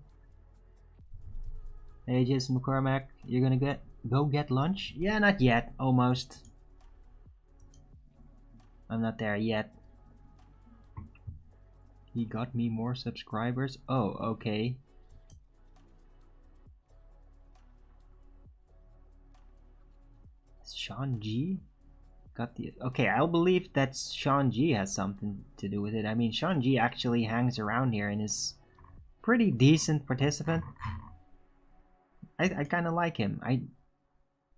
Hey, Jason McCormack, you're gonna go get lunch? Yeah, not yet. Almost. I'm not there yet. He got me more subscribers? Oh, okay. Sean G? Got the... Okay, I'll believe that Sean G has something to do with it. I mean, Sean G actually hangs around here and is pretty decent participant. I kind of like him.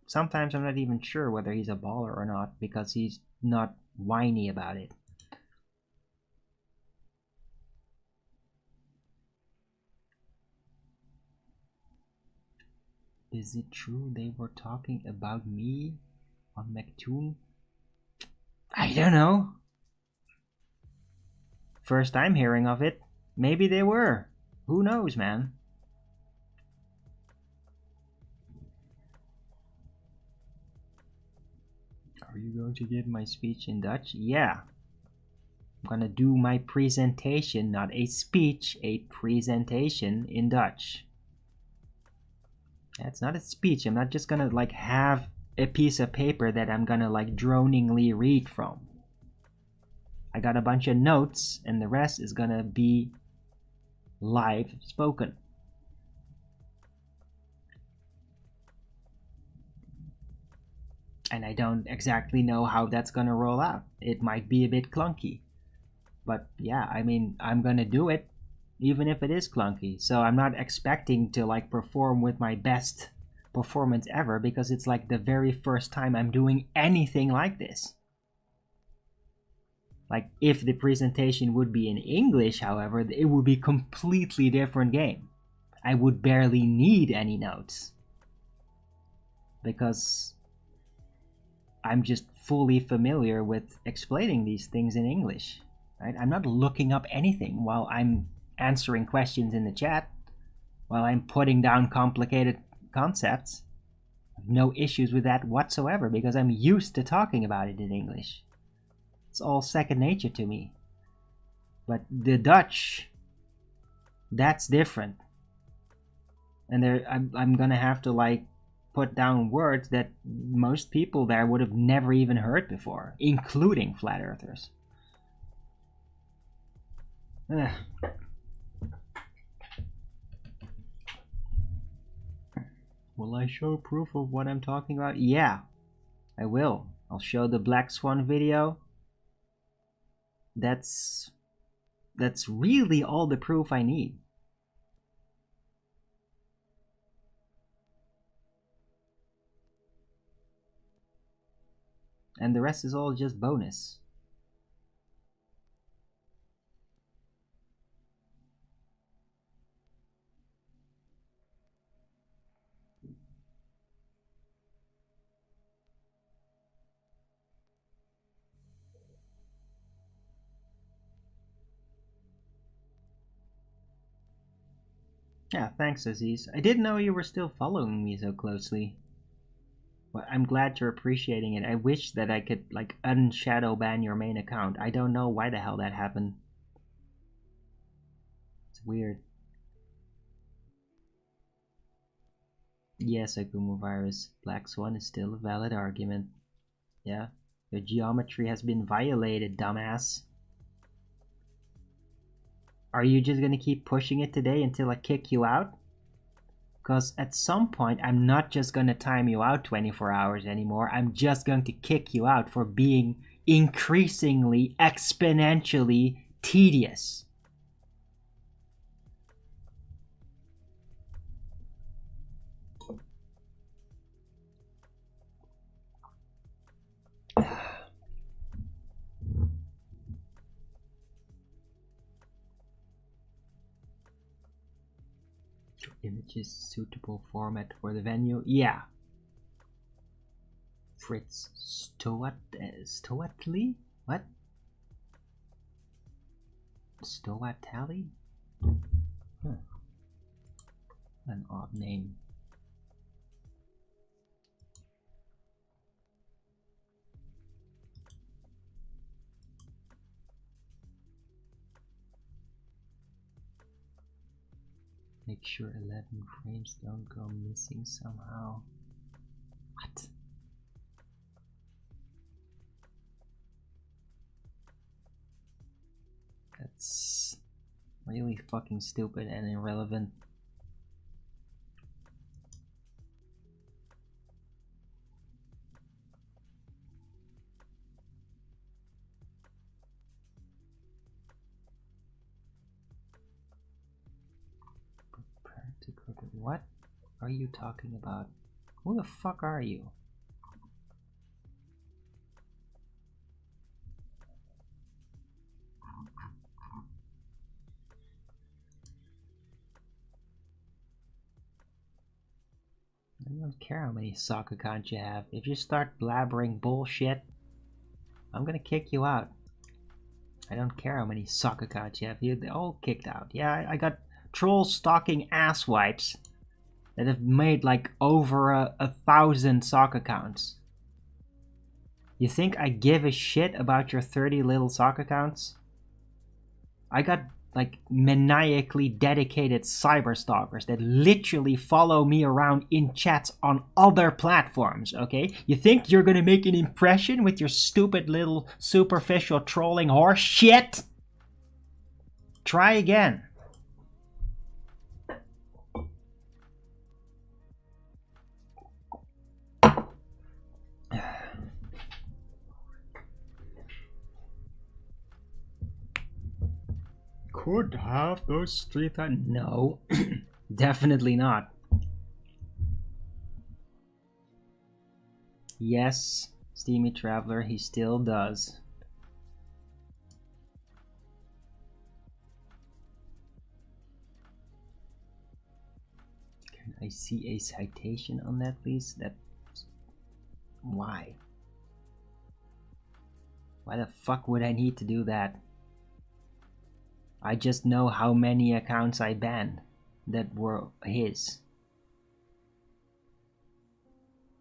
Sometimes I'm not even sure whether he's a baller or not because he's not whiny about it. Is it true they were talking about me on Mechtoon? I don't know. First time hearing of it. Maybe they were. Who knows, man? Are you going to give my speech in Dutch? Yeah. I'm gonna do my presentation, not a speech, a presentation in Dutch. That's not a speech. I'm not just gonna like have a piece of paper that I'm gonna like droningly read from. I got a bunch of notes and the rest is gonna be live spoken. And I don't exactly know how that's gonna roll out. It might be a bit clunky. But yeah, I mean, I'm gonna do it even if it is clunky. So I'm not expecting to like perform with my best performance ever because it's like the very first time I'm doing anything like this. Like if the presentation would be in English, however, it would be completely different game. I would barely need any notes because I'm just fully familiar with explaining these things in English. Right? I'm not looking up anything while I'm answering questions in the chat, while I'm putting down complicated concepts. I have no issues with that whatsoever because I'm used to talking about it in English. It's all second nature to me. But the Dutch, that's different. And I'm gonna have to like put down words that most people there would have never even heard before, including flat earthers. Will I show proof of what I'm talking about? Yeah, I will. I'll show the Black Swan video. That's That's really all the proof I need. And the rest is all just bonus. Yeah, thanks, Aziz. I didn't know you were still following me so closely. Well, I'm glad you're appreciating it. I wish that I could, like, unshadow ban your main account. I don't know why the hell that happened. It's weird. Yes, Akumu Virus. Black Swan is still a valid argument. Yeah. Your geometry has been violated, dumbass. Are you just gonna keep pushing it today until I kick you out? Because at some point, I'm not just gonna time you out 24 hours anymore. I'm just going to kick you out for being increasingly, exponentially tedious. Images suitable format for the venue. Yeah. Fritz Stoatli? What? Stoatali? Huh. An odd name. Make sure 11 frames don't go missing somehow. What? That's really fucking stupid and irrelevant. What are you talking about? Who the fuck are you? I don't care how many soccer accounts you have. If you start blabbering bullshit, I'm gonna kick you out. I don't care how many soccer accounts you have. They're all kicked out. Yeah, I got troll stalking asswipes that have made like over a 1,000 sock accounts. You think I give a shit about your 30 little sock accounts? I got like maniacally dedicated cyber stalkers that literally follow me around in chats on other platforms, okay? You think you're gonna make an impression with your stupid little superficial trolling horse shit? Try again. Could have those 3,000. No, definitely not. Yes, Steamy Traveler, he still does. Can I see a citation on that, please? Why? Why the fuck would I need to do that? I just know how many accounts I banned that were his.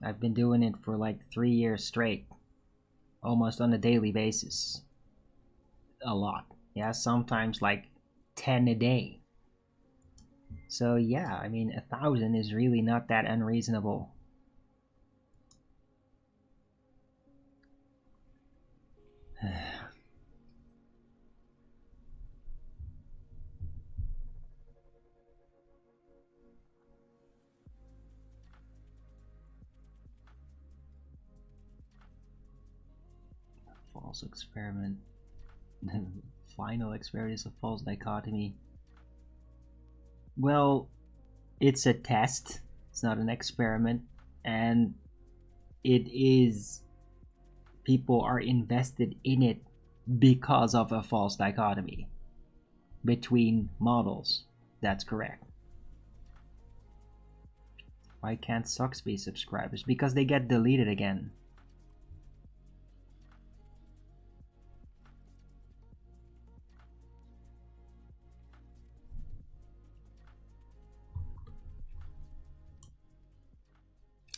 I've been doing it for like 3 years straight. Almost on a daily basis. A lot. Yeah, sometimes like 10 a day. So yeah, I mean 1,000 is really not that unreasonable. False experiment. final experiment is a false dichotomy. Well, it's a test. It's not an experiment, and it is, people are invested in it because of a false dichotomy between models. That's correct. Why can't socks be subscribers? Because they get deleted again.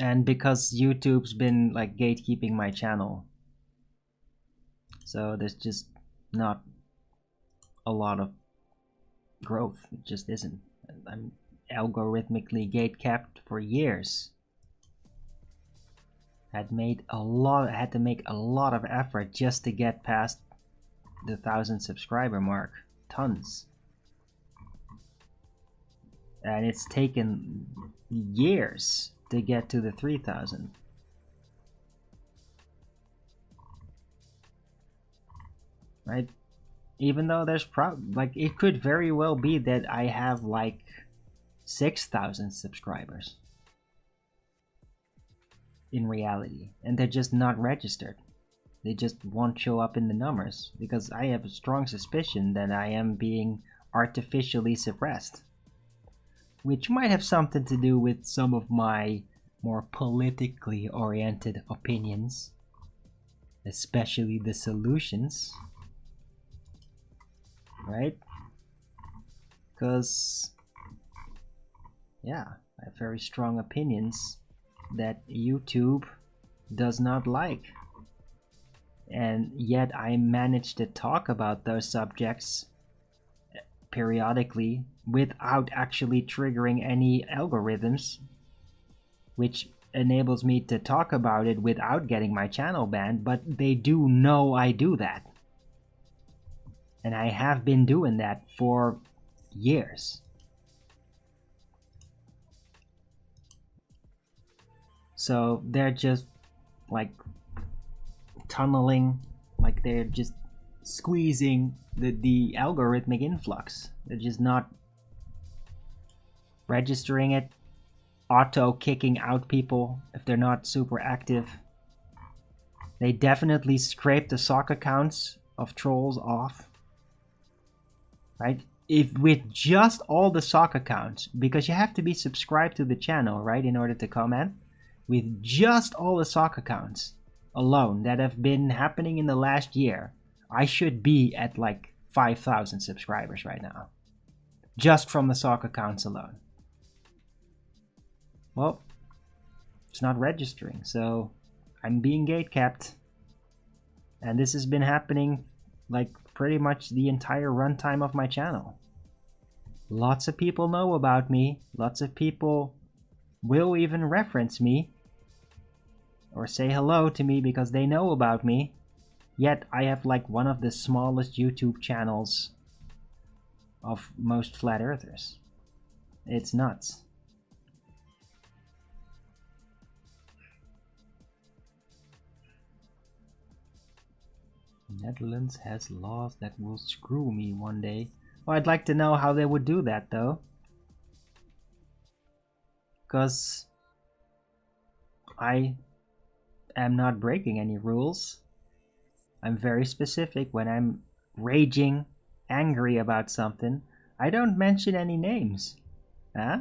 And because YouTube's been like gatekeeping my channel, so there's just not a lot of growth. It just isn't. I'm algorithmically gatekept for years. Had to make a lot of effort just to get past the 1,000 subscriber mark. Tons. And it's taken years to get to the 3,000. Right? Even though there's like, it could very well be that I have like 6,000 subscribers in reality, and they're just not registered. They just won't show up in the numbers because I have a strong suspicion that I am being artificially suppressed, which might have something to do with some of my more politically oriented opinions, especially the solutions, right? Because, yeah, I have very strong opinions that YouTube does not like. And yet I manage to talk about those subjects periodically without actually triggering any algorithms, which enables me to talk about it without getting my channel banned. But they do know I do that. And I have been doing that for years. So they're just like tunneling, like they're just squeezing the algorithmic influx. They're just not registering it, auto kicking out people if they're not super active. They definitely scrape the sock accounts of trolls off, right? If with just all the sock accounts, because you have to be subscribed to the channel, right, in order to comment, with just all the sock accounts alone that have been happening in the last year, I should be at like 5,000 subscribers right now, just from the sock accounts alone. Well, it's not registering, so I'm being gatekept, and this has been happening like pretty much the entire runtime of my channel. Lots of people know about me. Lots of people will even reference me or say hello to me because they know about me. Yet I have like one of the smallest YouTube channels of most flat earthers. It's nuts. Netherlands has laws that will screw me one day. Well, I'd like to know how they would do that though. Because I am not breaking any rules. I'm very specific when I'm raging, angry about something. I don't mention any names. Huh?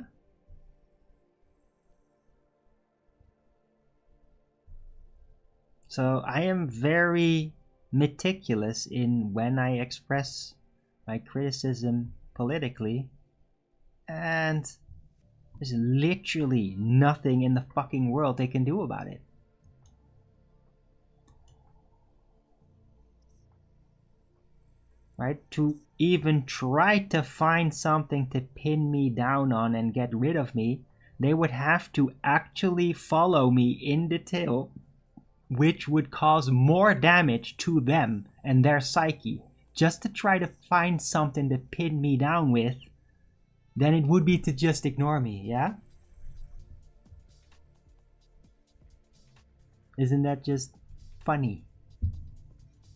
So I am very meticulous in when I express my criticism politically, and there's literally nothing in the fucking world they can do about it. Right? To even try to find something to pin me down on and get rid of me, they would have to actually follow me in detail, which would cause more damage to them and their psyche, just to try to find something to pin me down with, than it would be to just ignore me, yeah? Isn't that just funny?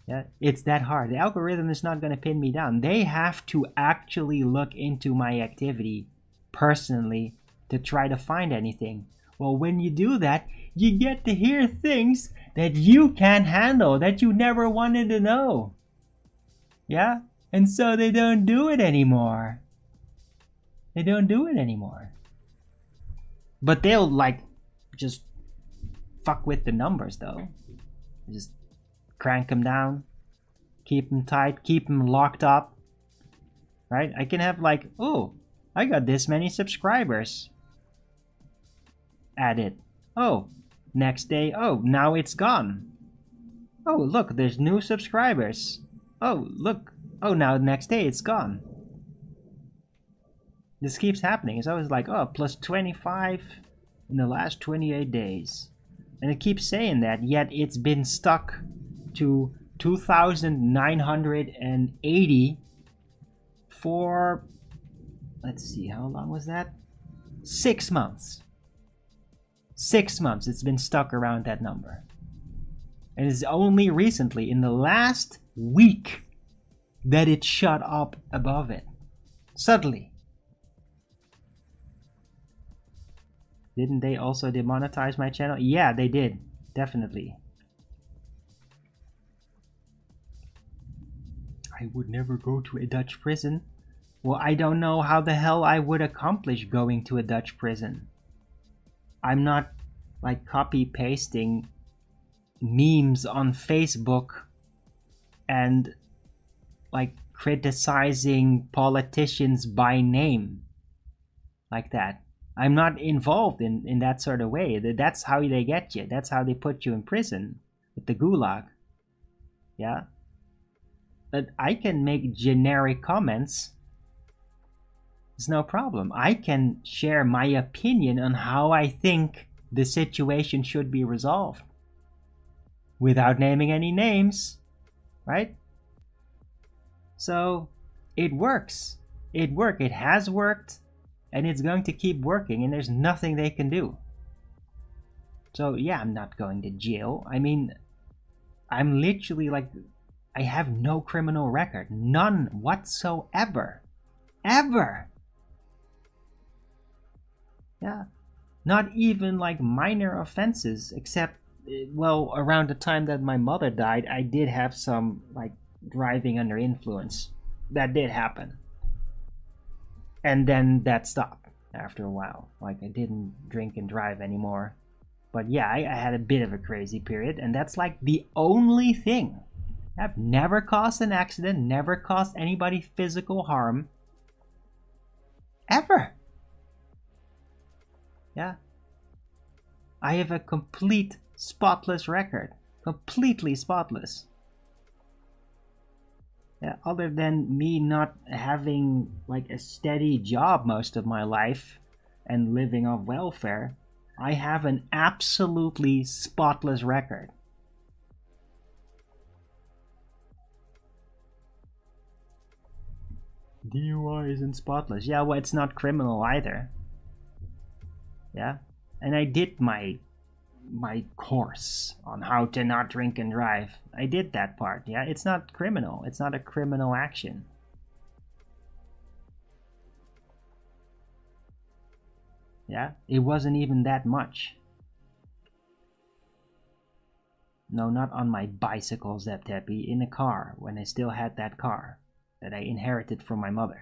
Yeah, it's that hard. The algorithm is not going to pin me down. They have to actually look into my activity personally to try to find anything. Well, when you do that, you get to hear things that you can't handle, that you never wanted to know. Yeah? And so they don't do it anymore. They don't do it anymore. But they'll like just fuck with the numbers though. Just crank them down, keep them tight, keep them locked up, right? I can have like, oh, I got this many subscribers. Add it. Oh, next day, oh, now it's gone. Oh, look, there's new subscribers. Oh, look, oh, now the next day it's gone. This keeps happening. It's always like, oh, plus 25 in the last 28 days. And it keeps saying that, yet it's been stuck to 2,980 for, let's see, how long was that? 6 months. 6 months it's been stuck around that number. And it's only recently, in the last week, that it shot up above it. Suddenly. Didn't they also demonetize my channel? Yeah, they did. Definitely. I would never go to a Dutch prison. Well, I don't know how the hell I would accomplish going to a Dutch prison. I'm not like copy pasting memes on Facebook and like criticizing politicians by name like that. I'm not involved in that sort of way. That's how they get you. That's how they put you in prison with the gulag. Yeah. But I can make generic comments. It's no problem. I can share my opinion on how I think the situation should be resolved without naming any names, right? So it works. It has worked, and it's going to keep working, and there's nothing they can do. So yeah, I'm not going to jail. I mean, I'm literally like, I have no criminal record. None whatsoever. Ever. Yeah. Not even like minor offenses, except, well, around the time that my mother died, I did have some like driving under influence. That did happen. And then that stopped after a while. Like, I didn't drink and drive anymore. But yeah, I had a bit of a crazy period, and that's like the only thing. I've never caused an accident, never caused anybody physical harm. Ever. Yeah. I have a complete spotless record. Completely spotless. Yeah, other than me not having like a steady job most of my life and living off welfare, I have an absolutely spotless record. DUI isn't spotless. Yeah, well, it's not criminal either. Yeah, and I did my course on how to not drink and drive. I did that part. Yeah, it's not criminal. It's not a criminal action. Yeah, it wasn't even that much. No, not on my bicycle, Derpy, in a car, when I still had that car that I inherited from my mother.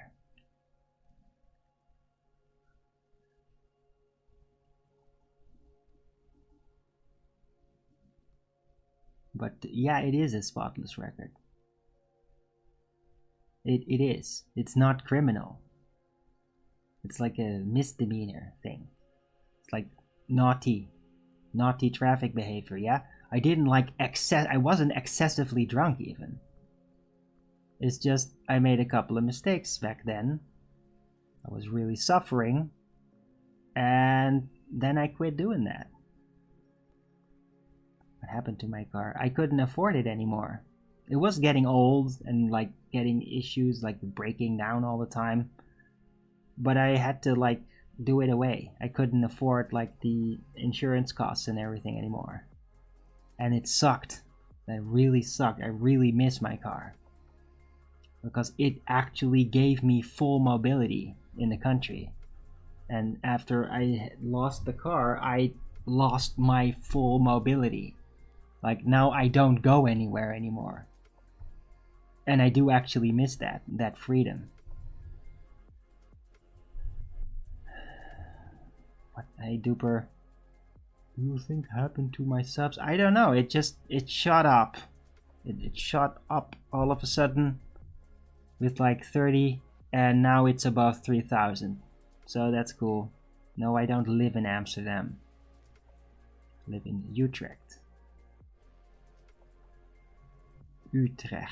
But yeah, it is a spotless record. It is. It's not criminal. It's like a misdemeanor thing. It's like naughty traffic behavior, yeah? I didn't like I wasn't excessively drunk even. It's just I made a couple of mistakes back then. I was really suffering, and then I quit doing that. What happened to my car? I couldn't afford it anymore. It was getting old and like getting issues like breaking down all the time. But I had to like do it away. I couldn't afford like the insurance costs and everything anymore. And it sucked. That really sucked. I really miss my car. Because it actually gave me full mobility in the country. And after I lost the car, I lost my full mobility. Like, now I don't go anywhere anymore. And I do actually miss that freedom. What, hey Duper, what do you think happened to my subs? I don't know, it shot up. It shot up all of a sudden with like 30, and now it's above 3,000. So that's cool. No, I don't live in Amsterdam. I live in Utrecht. Utrecht.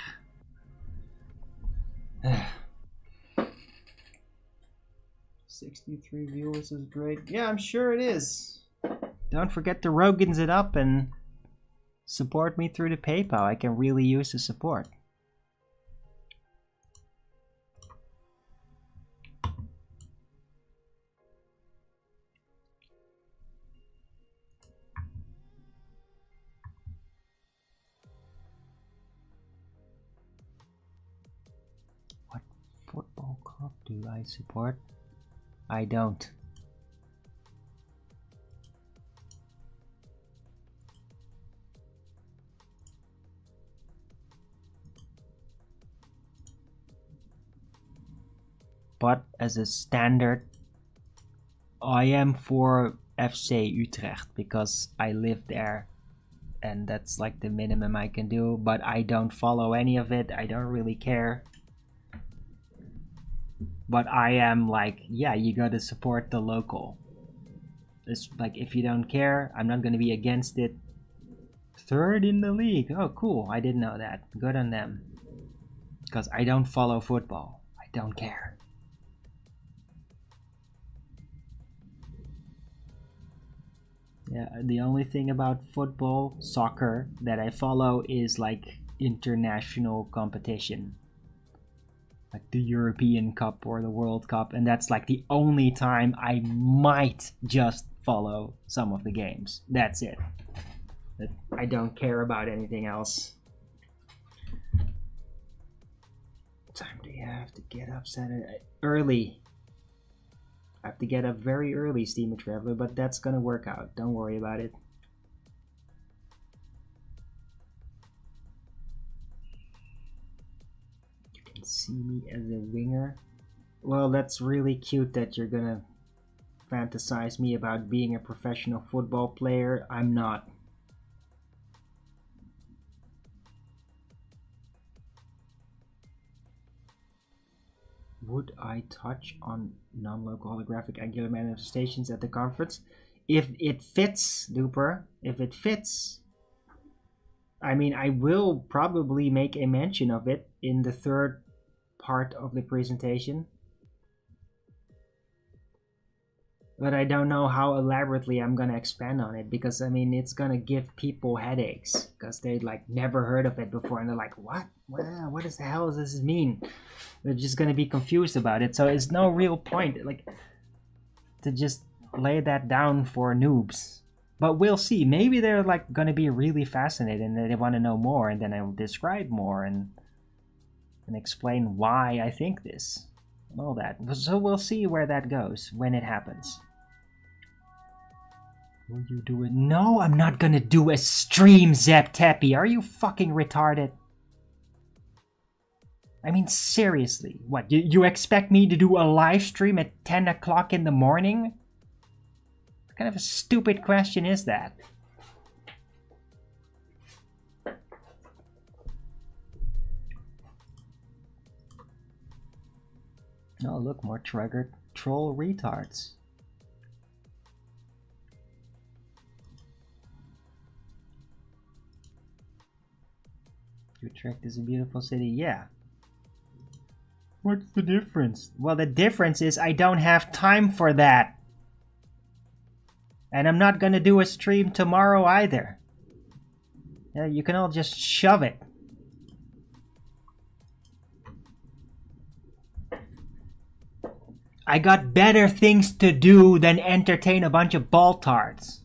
63 viewers is great. Yeah, I'm sure it is. Don't forget to Rogans it up and support me through the PayPal. I can really use the support. What football club do I support? I don't. But as a standard, I am for FC Utrecht because I live there and that's like the minimum I can do, but I don't follow any of it. I don't really care. But I am like, yeah, you gotta support the local. It's like, if you don't care, I'm not gonna be against it. Third in the league. Oh, cool. I didn't know that. Good on them. Because I don't follow football. I don't care. Yeah, the only thing about football, soccer, that I follow is like international competition. Like the European Cup or the World Cup, and that's like the only time I might just follow some of the games. That's it. But I don't care about anything else. What time do you have to get up Saturday? Early. I have to get up very early, Steamer Traveler, but that's gonna work out. Don't worry about it. You can see me as a winger. Well, that's really cute that you're gonna fantasize me about being a professional football player. I'm not. Would I touch on non-local holographic angular manifestations at the conference? If it fits, Duper, if it fits. I mean, I will probably make a mention of it in the third part of the presentation. But I don't know how elaborately I'm gonna expand on it, because I mean, it's gonna give people headaches because they like never heard of it before and they're like, what? Wow, what the hell does this mean? They're just gonna be confused about it. So it's no real point like to just lay that down for noobs. But we'll see. Maybe they're like gonna be really fascinated and they want to know more, and then I will describe more and explain why I think this and all that. So we'll see where that goes when it happens. Will you do it? No, I'm not gonna do a stream, Zep Teppy. Are you fucking retarded? I mean, seriously, what, you expect me to do a live stream at 10 o'clock in the morning? What kind of a stupid question is that? Oh, look, more triggered troll retards. Utrecht is a beautiful city, yeah. What's the difference? Well, the difference is I don't have time for that. And I'm not gonna do a stream tomorrow either. Yeah, you can all just shove it. I got better things to do than entertain a bunch of baltards.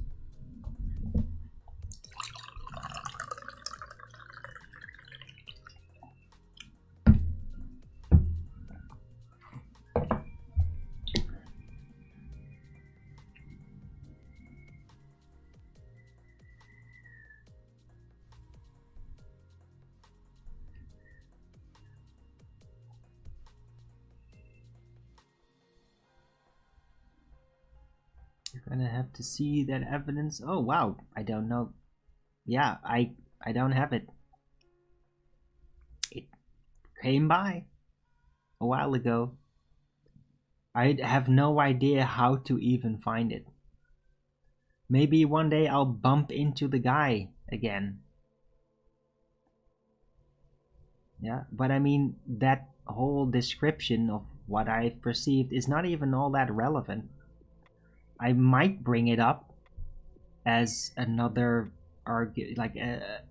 You're gonna have to see that evidence. Oh wow, I don't know. Yeah, I don't have it. It came by a while ago. I have no idea how to even find it. Maybe one day I'll bump into the guy again. Yeah, but I mean, that whole description of what I've perceived is not even all that relevant. I might bring it up as another like a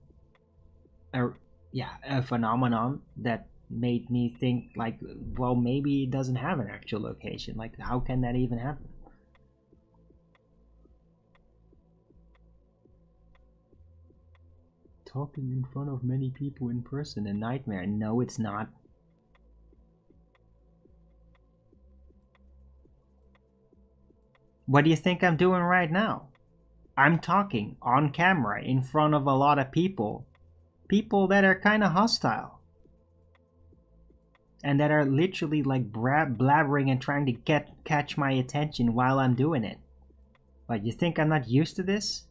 phenomenon that made me think like, well, maybe it doesn't have an actual location. Like, how can that even happen? Talking in front of many people in person, a nightmare. No, it's not. What do you think I'm doing right now? I'm talking on camera in front of a lot of people. People that are kind of hostile. And that are literally like blabbering and trying to catch my attention while I'm doing it. What, you think I'm not used to this?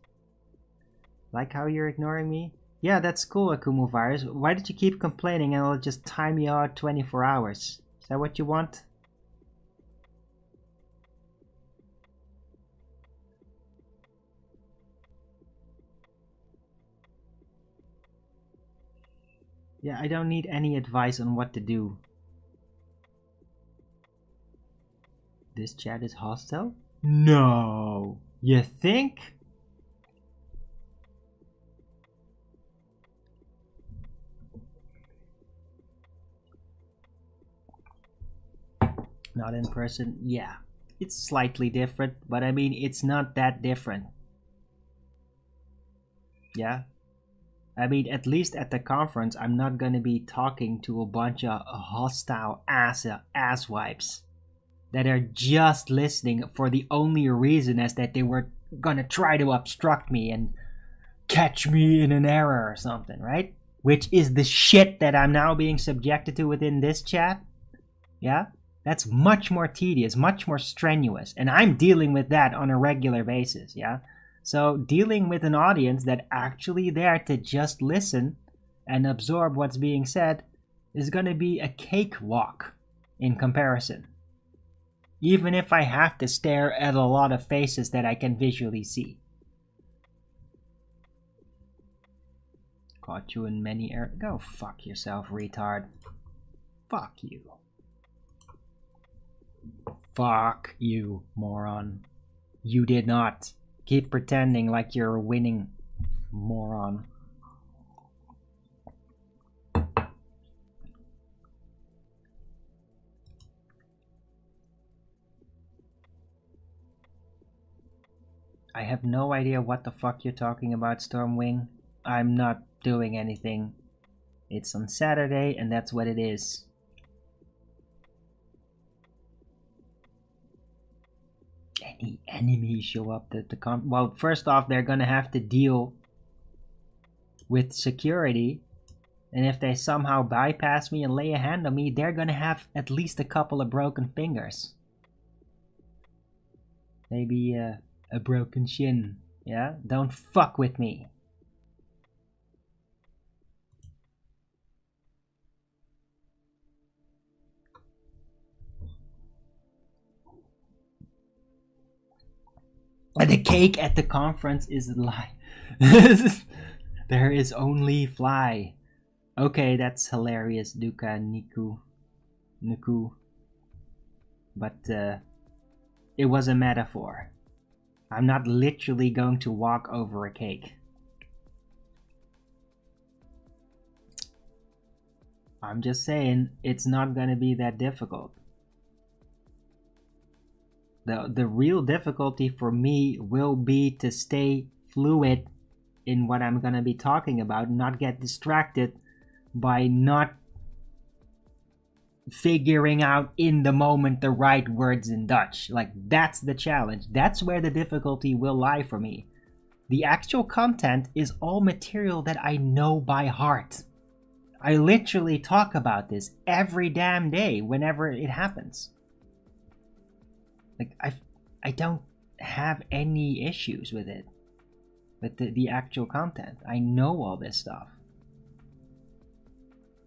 Like how you're ignoring me? Yeah, that's cool, Akumu Virus. Why did you keep complaining and I'll just time you out 24 hours? Is that what you want? Yeah, I don't need any advice on what to do. This chat is hostile? No. You think? Not in person? Yeah. It's slightly different, but I mean, it's not that different. Yeah? I mean, at least at the conference, I'm not gonna be talking to a bunch of hostile asswipes that are just listening for the only reason as that they were gonna try to obstruct me and catch me in an error or something, right? Which is the shit that I'm now being subjected to within this chat. Yeah? That's much more tedious, much more strenuous, and I'm dealing with that on a regular basis, yeah? So dealing with an audience that actually there to just listen and absorb what's being said is going to be a cakewalk in comparison. Even if I have to stare at a lot of faces that I can visually see. Caught you in many errors. Go fuck yourself, retard. Fuck you. Fuck you, moron. You did not. Keep pretending like you're a winning, moron. I have no idea what the fuck you're talking about, Stormwing. I'm not doing anything. It's on Saturday and that's what it is. Any enemies show up at the well, first off, they're gonna have to deal with security, and if they somehow bypass me and lay a hand on me, they're gonna have at least a couple of broken fingers. Maybe a broken shin. Yeah, don't fuck with me. The cake at the conference is a lie. There is only fly. Okay, that's hilarious, Duka Nuku. But it was a metaphor. I'm not literally going to walk over a cake. I'm just saying it's not going to be that difficult. The real difficulty for me will be to stay fluid in what I'm going to be talking about, not get distracted by not figuring out in the moment the right words in Dutch. Like, that's the challenge. That's where the difficulty will lie for me. The actual content is all material that I know by heart. I literally talk about this every damn day whenever it happens. Like, I don't have any issues with it, with the actual content. I know all this stuff.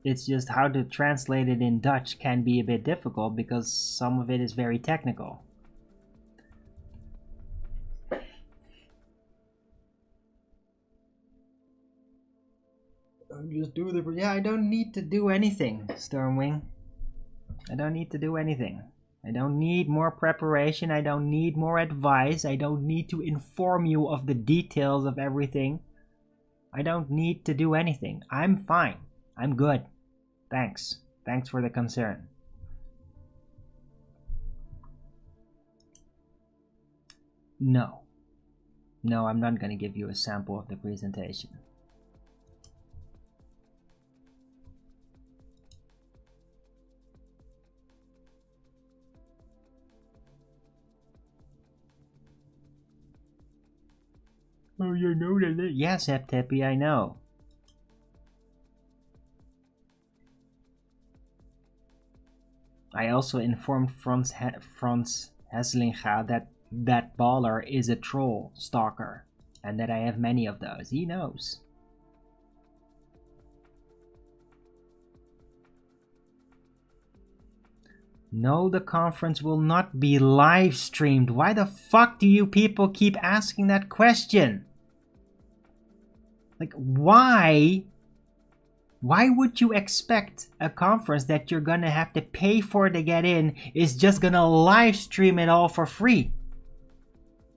It's just how to translate it in Dutch can be a bit difficult because some of it is very technical. Just do the... Yeah, I don't need to do anything, Stormwing. I don't need to do anything. I don't need more preparation. I don't need more advice. I don't need to inform you of the details of everything. I don't need to do anything. I'm fine. I'm good. Thanks. Thanks for the concern. No. No, I'm not going to give you a sample of the presentation. Oh, you know that? Yes, Derpy, I know. I also informed Franz Heslinga that baller is a troll stalker and that I have many of those. He knows. No, the conference will not be live streamed. Why the fuck do you people keep asking that question? Like, why? Why would you expect a conference that you're gonna have to pay for to get in is just gonna live stream it all for free?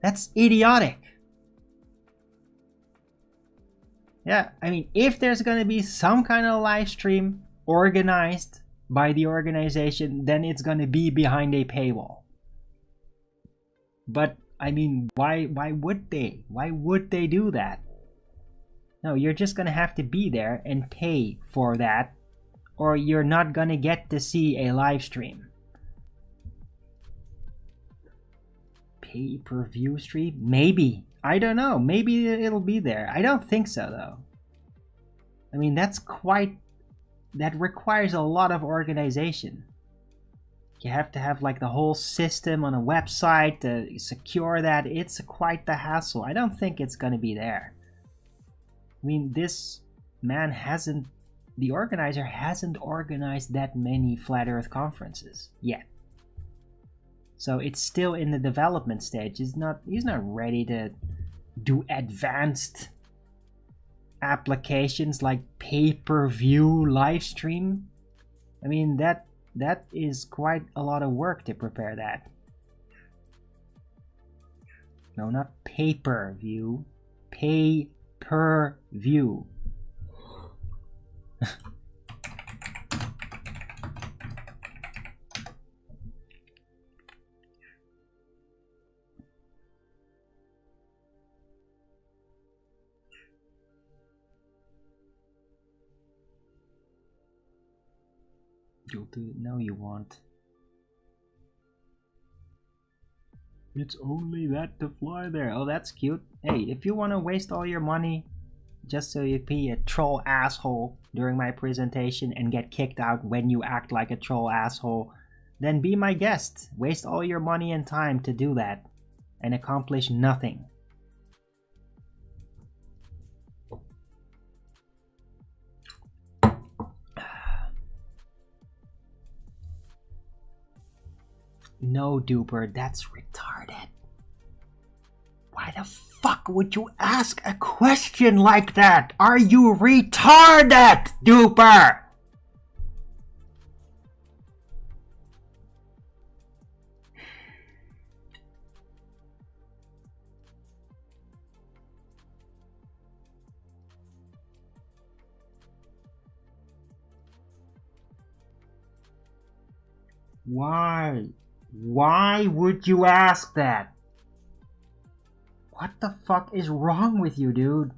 That's idiotic. Yeah, I mean, if there's gonna be some kind of live stream organized by the organization, then it's gonna be behind a paywall. But I mean, why would they? Why would they do that? No, you're just gonna have to be there and pay for that, or you're not gonna get to see a live stream. Pay-per-view stream? Maybe. I don't know. Maybe it'll be there. I don't think so, though. I mean, that requires a lot of organization. You have to have like the whole system on a website to secure that. It's quite the hassle. I don't think it's gonna be there. I mean, this man the organizer hasn't organized that many Flat Earth conferences yet. So it's still in the development stage. He's not ready to do advanced applications like pay-per-view live stream. I mean, that is quite a lot of work to prepare that. No, not pay-per-view. Pay-per-view. You'll do it. No, you won't. It's only that to fly there. Oh, that's cute. Hey, if you want to waste all your money just so you be a troll asshole during my presentation and get kicked out when you act like a troll asshole, then be my guest. Waste all your money and time to do that and accomplish nothing. No, Duper, that's retarded. Why the fuck would you ask a question like that? Are you retarded, Duper? Why? Why would you ask that? What the fuck is wrong with you, dude?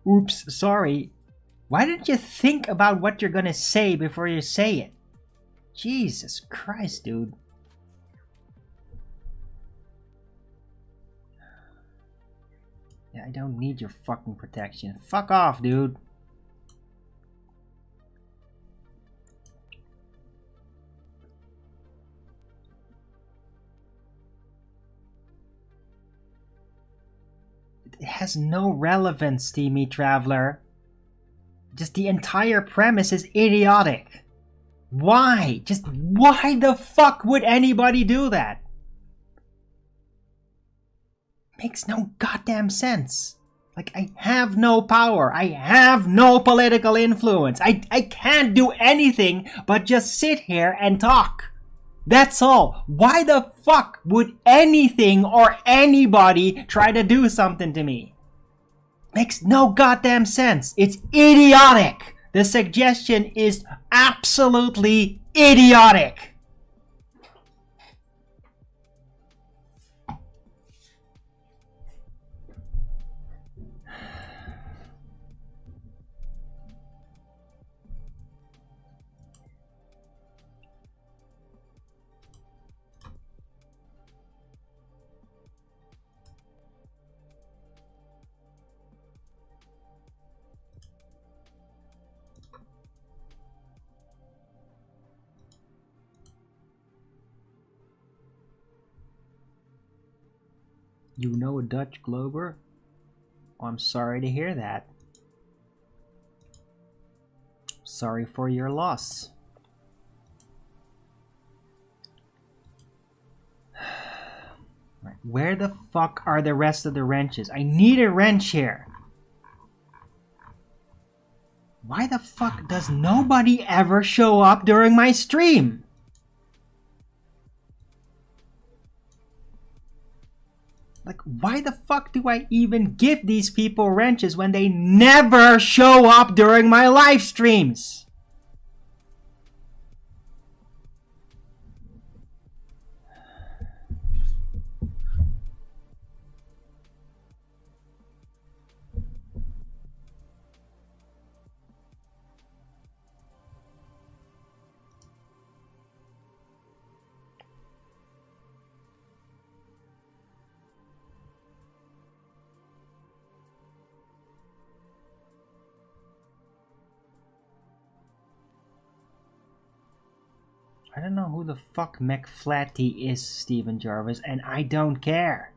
Oops, sorry. Why didn't you think about what you're gonna say before you say it? Jesus Christ, dude. I don't need your fucking protection. Fuck off, dude. It has no relevance, Steamy Traveler. Just the entire premise is idiotic. Why? Just why the fuck would anybody do that? Makes no goddamn sense. Like, I have no power. I have no political influence. I can't do anything but just sit here and talk. That's all. Why the fuck would anything or anybody try to do something to me? Makes no goddamn sense. It's idiotic. The suggestion is absolutely idiotic. You know a Dutch Glober? Oh, I'm sorry to hear that. Sorry for your loss. Right. Where the fuck are the rest of the wrenches? I need a wrench here. Why the fuck does nobody ever show up during my stream? Like, why the fuck do I even give these people wrenches when they never show up during my live streams? I don't know who the fuck McFlatty is, Stephen Jarvis, and I don't care.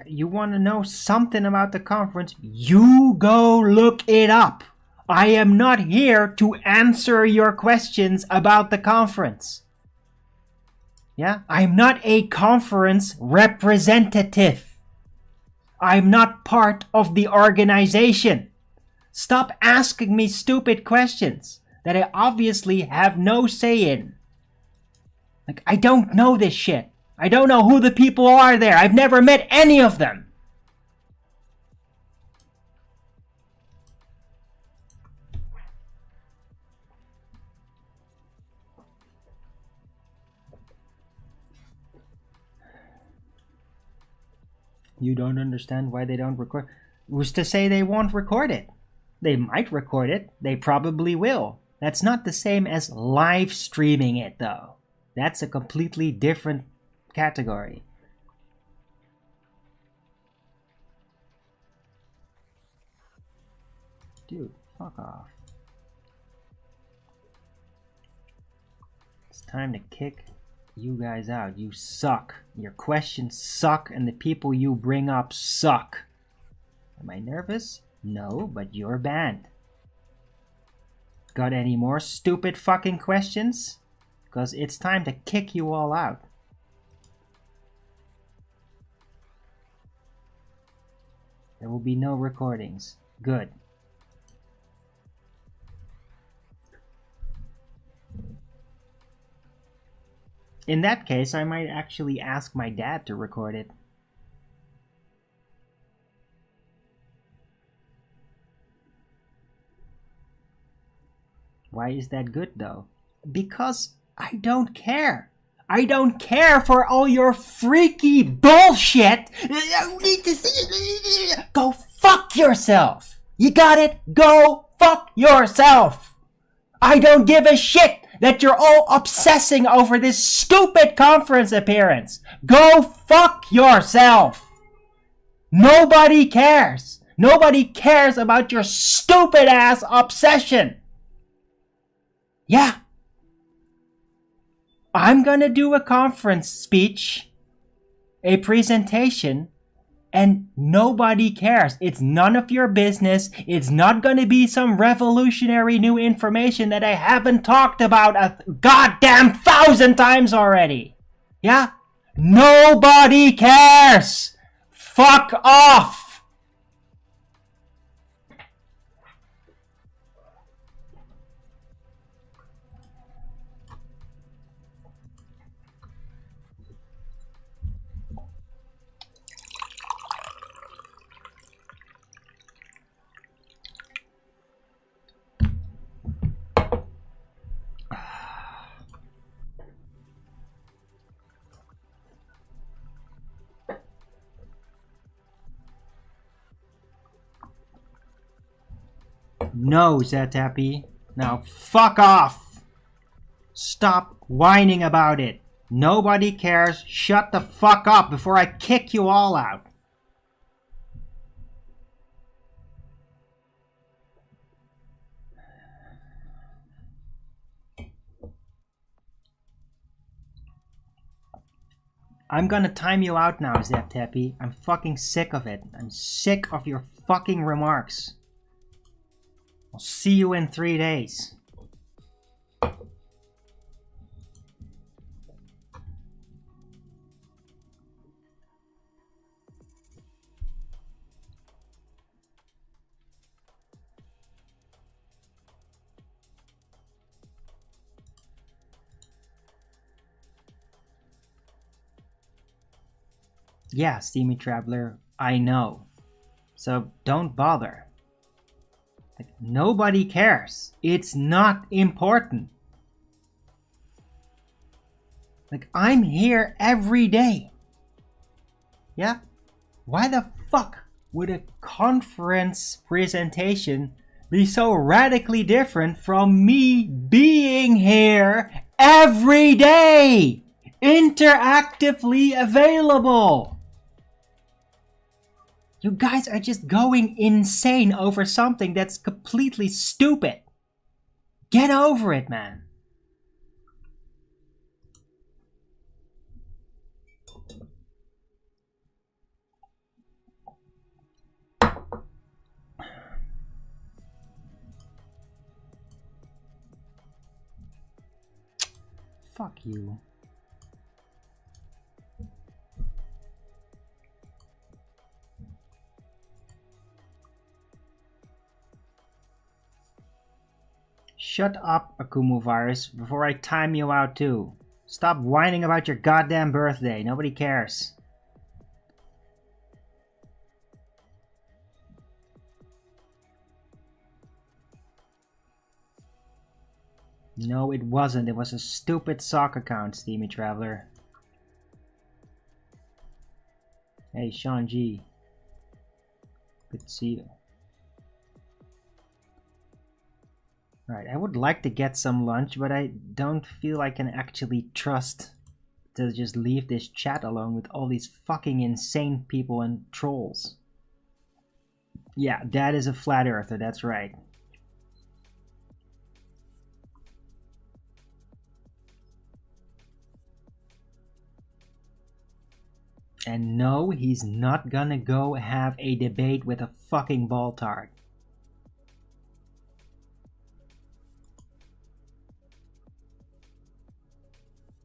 You want to know something about the conference? You go look it up. I am not here to answer your questions about the conference. Yeah? I'm not a conference representative. I'm not part of the organization. Stop asking me stupid questions that I obviously have no say in. Like, I don't know this shit. I don't know who the people are there. I've never met any of them. You don't understand why they don't record? Who's to say they won't record it? They might record it. They probably will. That's not the same as live streaming it, though. That's a completely different category. Dude, fuck off. It's time to kick you guys out. You suck. Your questions suck, and the people you bring up suck. Am I nervous? No, but you're banned. Got any more stupid fucking questions? Because it's time to kick you all out. There will be no recordings. Good. In that case, I might actually ask my dad to record it. Why is that good, though? Because I don't care. I don't care for all your freaky bullshit. I need to see it. Go fuck yourself. You got it? Go fuck yourself. I don't give a shit that you're all obsessing over this stupid conference appearance. Go fuck yourself. Nobody cares. Nobody cares about your stupid ass obsession. Yeah. I'm gonna do a conference speech, a presentation, and nobody cares. It's none of your business. It's not gonna be some revolutionary new information that I haven't talked about a goddamn 1,000 times already. Yeah? Nobody cares. Fuck off. No, Derpy. Now fuck off. Stop whining about it. Nobody cares. Shut the fuck up before I kick you all out. I'm gonna time you out now, Derpy. I'm fucking sick of it. I'm sick of your fucking remarks. I'll see you in 3 days. Yeah, Steamy Traveler, I know. So don't bother. Like, nobody cares. It's not important. Like, I'm here every day. Yeah? Why the fuck would a conference presentation be so radically different from me being here every day? Interactively available. You guys are just going insane over something that's completely stupid. Get over it, man. Fuck you. Shut up, Akumu Virus, before I time you out too. Stop whining about your goddamn birthday. Nobody cares. No, it wasn't. It was a stupid sock account, Steamy Traveler. Hey, Sean G. Good to see you. Right, I would like to get some lunch, but I don't feel I can actually trust to just leave this chat alone with all these fucking insane people and trolls. Yeah, that is a flat earther, that's right. And no, he's not gonna go have a debate with a fucking ball-tard.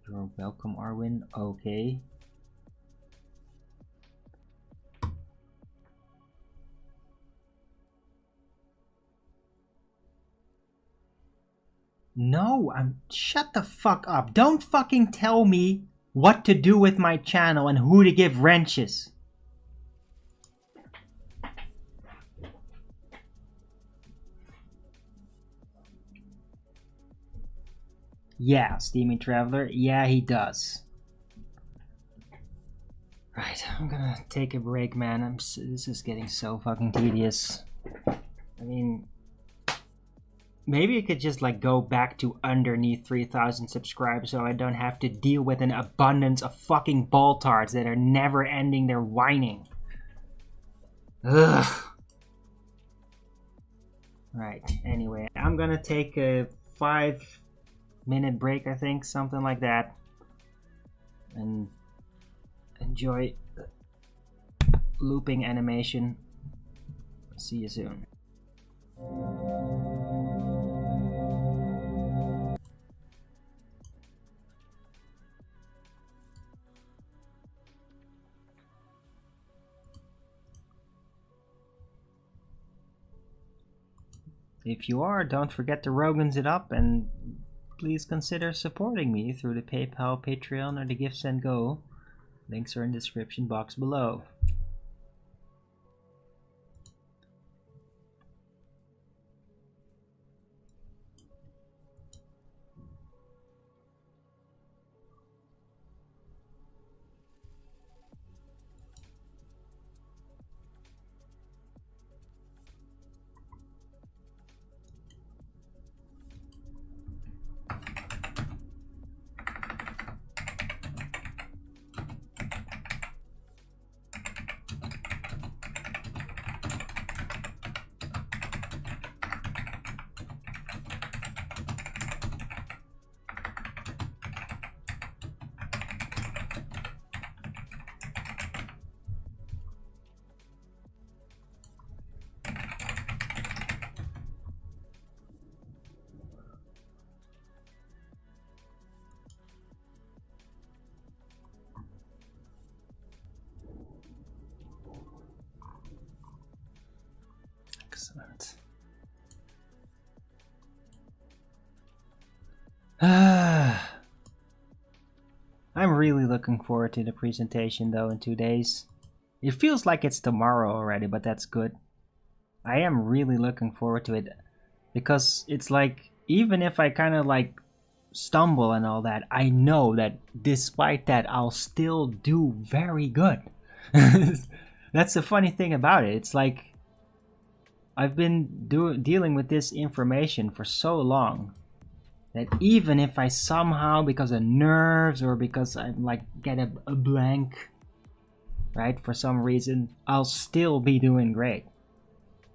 You're welcome, Arwin. Okay. No, shut the fuck up. Don't fucking tell me what to do with my channel and who to give wrenches. Yeah, Steamy Traveler. Yeah, he does. Right, I'm gonna take a break, man. This is getting so fucking tedious. I mean, maybe it could just like go back to underneath 3,000 subscribers so I don't have to deal with an abundance of fucking baltards that are never ending their whining. Ugh. Right, anyway, I'm gonna take a 5-minute break, I think, something like that, and enjoy looping animation. See you soon. If you are, don't forget to Rogan's it up, and please consider supporting me through the PayPal, Patreon, or the Give Send Go. Links are in the description box below. Excellent. I'm really looking forward to the presentation though in 2 days. It feels like it's tomorrow already, but that's good. I am really looking forward to it because it's like, even if I kind of like stumble and all that, I know that despite that I'll still do very good. That's the funny thing about it. It's like I've been dealing with this information for so long that even if I somehow, because of nerves or because I like get a blank, right, for some reason, I'll still be doing great.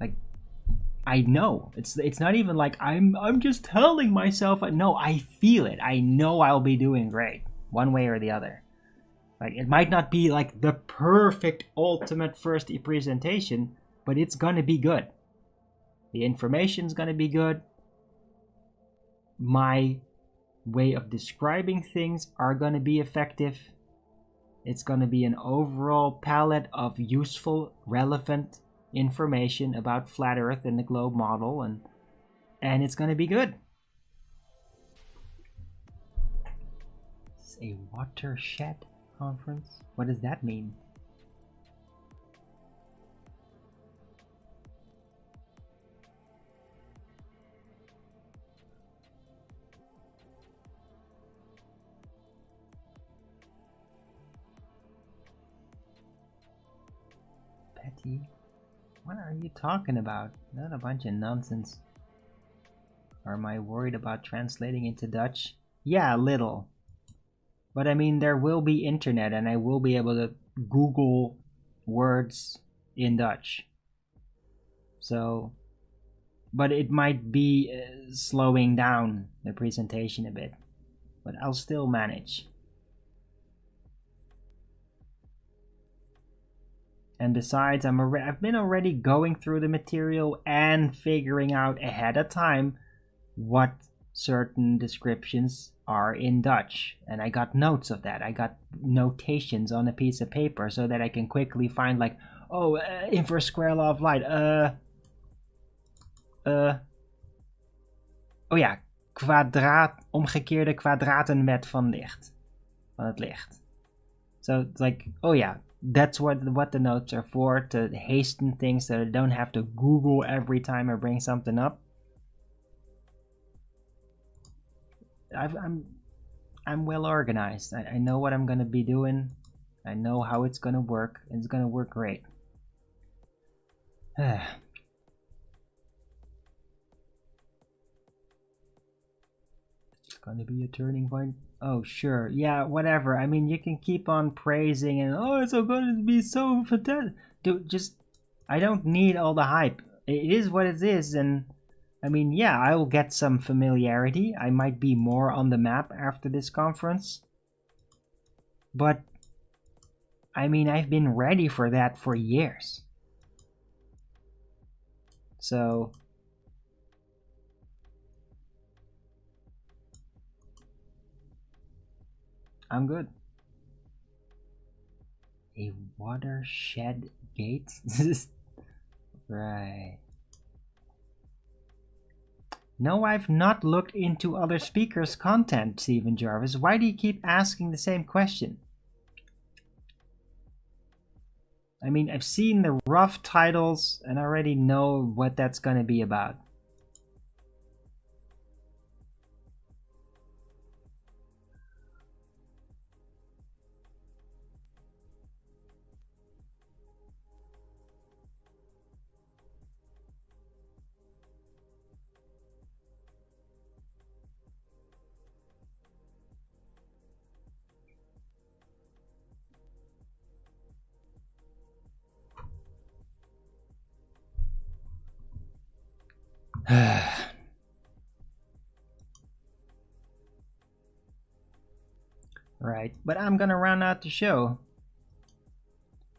Like, I know it's not even like I'm just telling myself. No, I feel it. I know I'll be doing great one way or the other. Like, it might not be like the perfect ultimate first presentation, but it's gonna be good. The information's gonna be good. My way of describing things are gonna be effective. It's gonna be an overall palette of useful, relevant information about flat Earth and the globe model, and it's gonna be good. It's a watershed conference. What does that mean? Petty? What are you talking about? Not a bunch of nonsense. Or am I worried about translating into Dutch? Yeah, a little. But I mean, there will be internet and I will be able to Google words in Dutch. So, but it might be slowing down the presentation a bit. But I'll still manage. And besides, I've been already going through the material and figuring out ahead of time what certain descriptions are in Dutch. And I got notes of that. I got notations on a piece of paper so that I can quickly find, like, oh, inverse square law of light. Oh ja, omgekeerde kwadratenwet van licht. Van het licht. So it's like, oh yeah, that's what the notes are for, to hasten things so I don't have to Google every time I bring something up. I'm well organized. I know what I'm gonna be doing. I know how it's gonna work. It's gonna work great. gonna be a turning point. Oh, sure. Yeah, whatever. I mean, you can keep on praising and, oh, it's so gonna be so fantastic. Dude, just, I don't need all the hype. It is what it is, and I mean, yeah, I will get some familiarity. I might be more on the map after this conference. But, I mean, I've been ready for that for years. So, I'm good. A watershed gate? Right. No, I've not looked into other speakers' content, Stephen Jarvis. Why do you keep asking the same question? I mean, I've seen the rough titles and I already know what that's gonna be about. Right, but I'm gonna round out the show.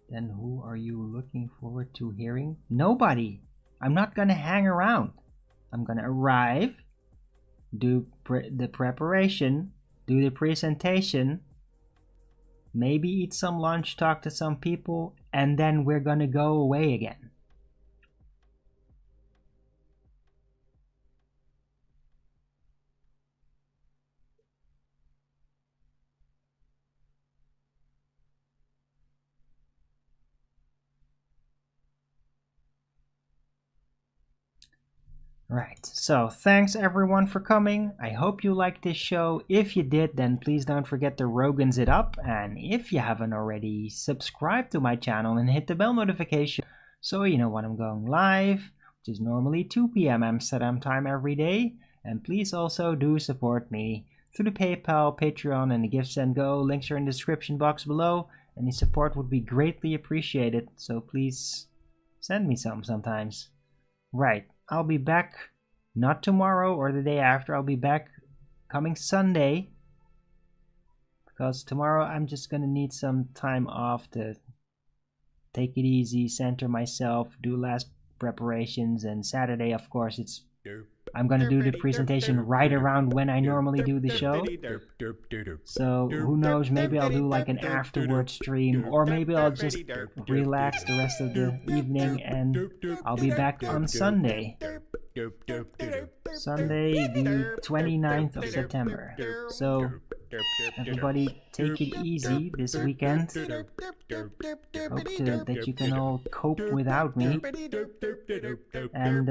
Then who are you looking forward to hearing? Nobody. I'm not gonna hang around. I'm gonna arrive, do the preparation, do the presentation, maybe eat some lunch, talk to some people, and then we're gonna go away again. Right, so thanks everyone for coming. I hope you liked this show. If you did, then please don't forget to Rogan's it up. And if you haven't already, subscribe to my channel and hit the bell notification so you know when I'm going live, which is normally 2 p.m. Amsterdam time every day. And please also do support me through the PayPal, Patreon, and the Give Send Go. Links are in the description box below. Any support would be greatly appreciated, so please send me some sometimes. Right. I'll be back not tomorrow or the day after. I'll be back coming Sunday, because tomorrow I'm just gonna need some time off to take it easy, center myself, do last preparations, and Saturday, of course, I'm gonna do the presentation right around when I normally do the show. So who knows, maybe I'll do like an afterward stream, or maybe I'll just relax the rest of the evening, and I'll be back on Sunday. Sunday the 29th of September. So everybody take it easy this weekend. Hope that you can all cope without me. And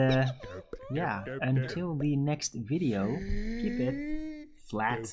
yeah, until the next video, keep it flat.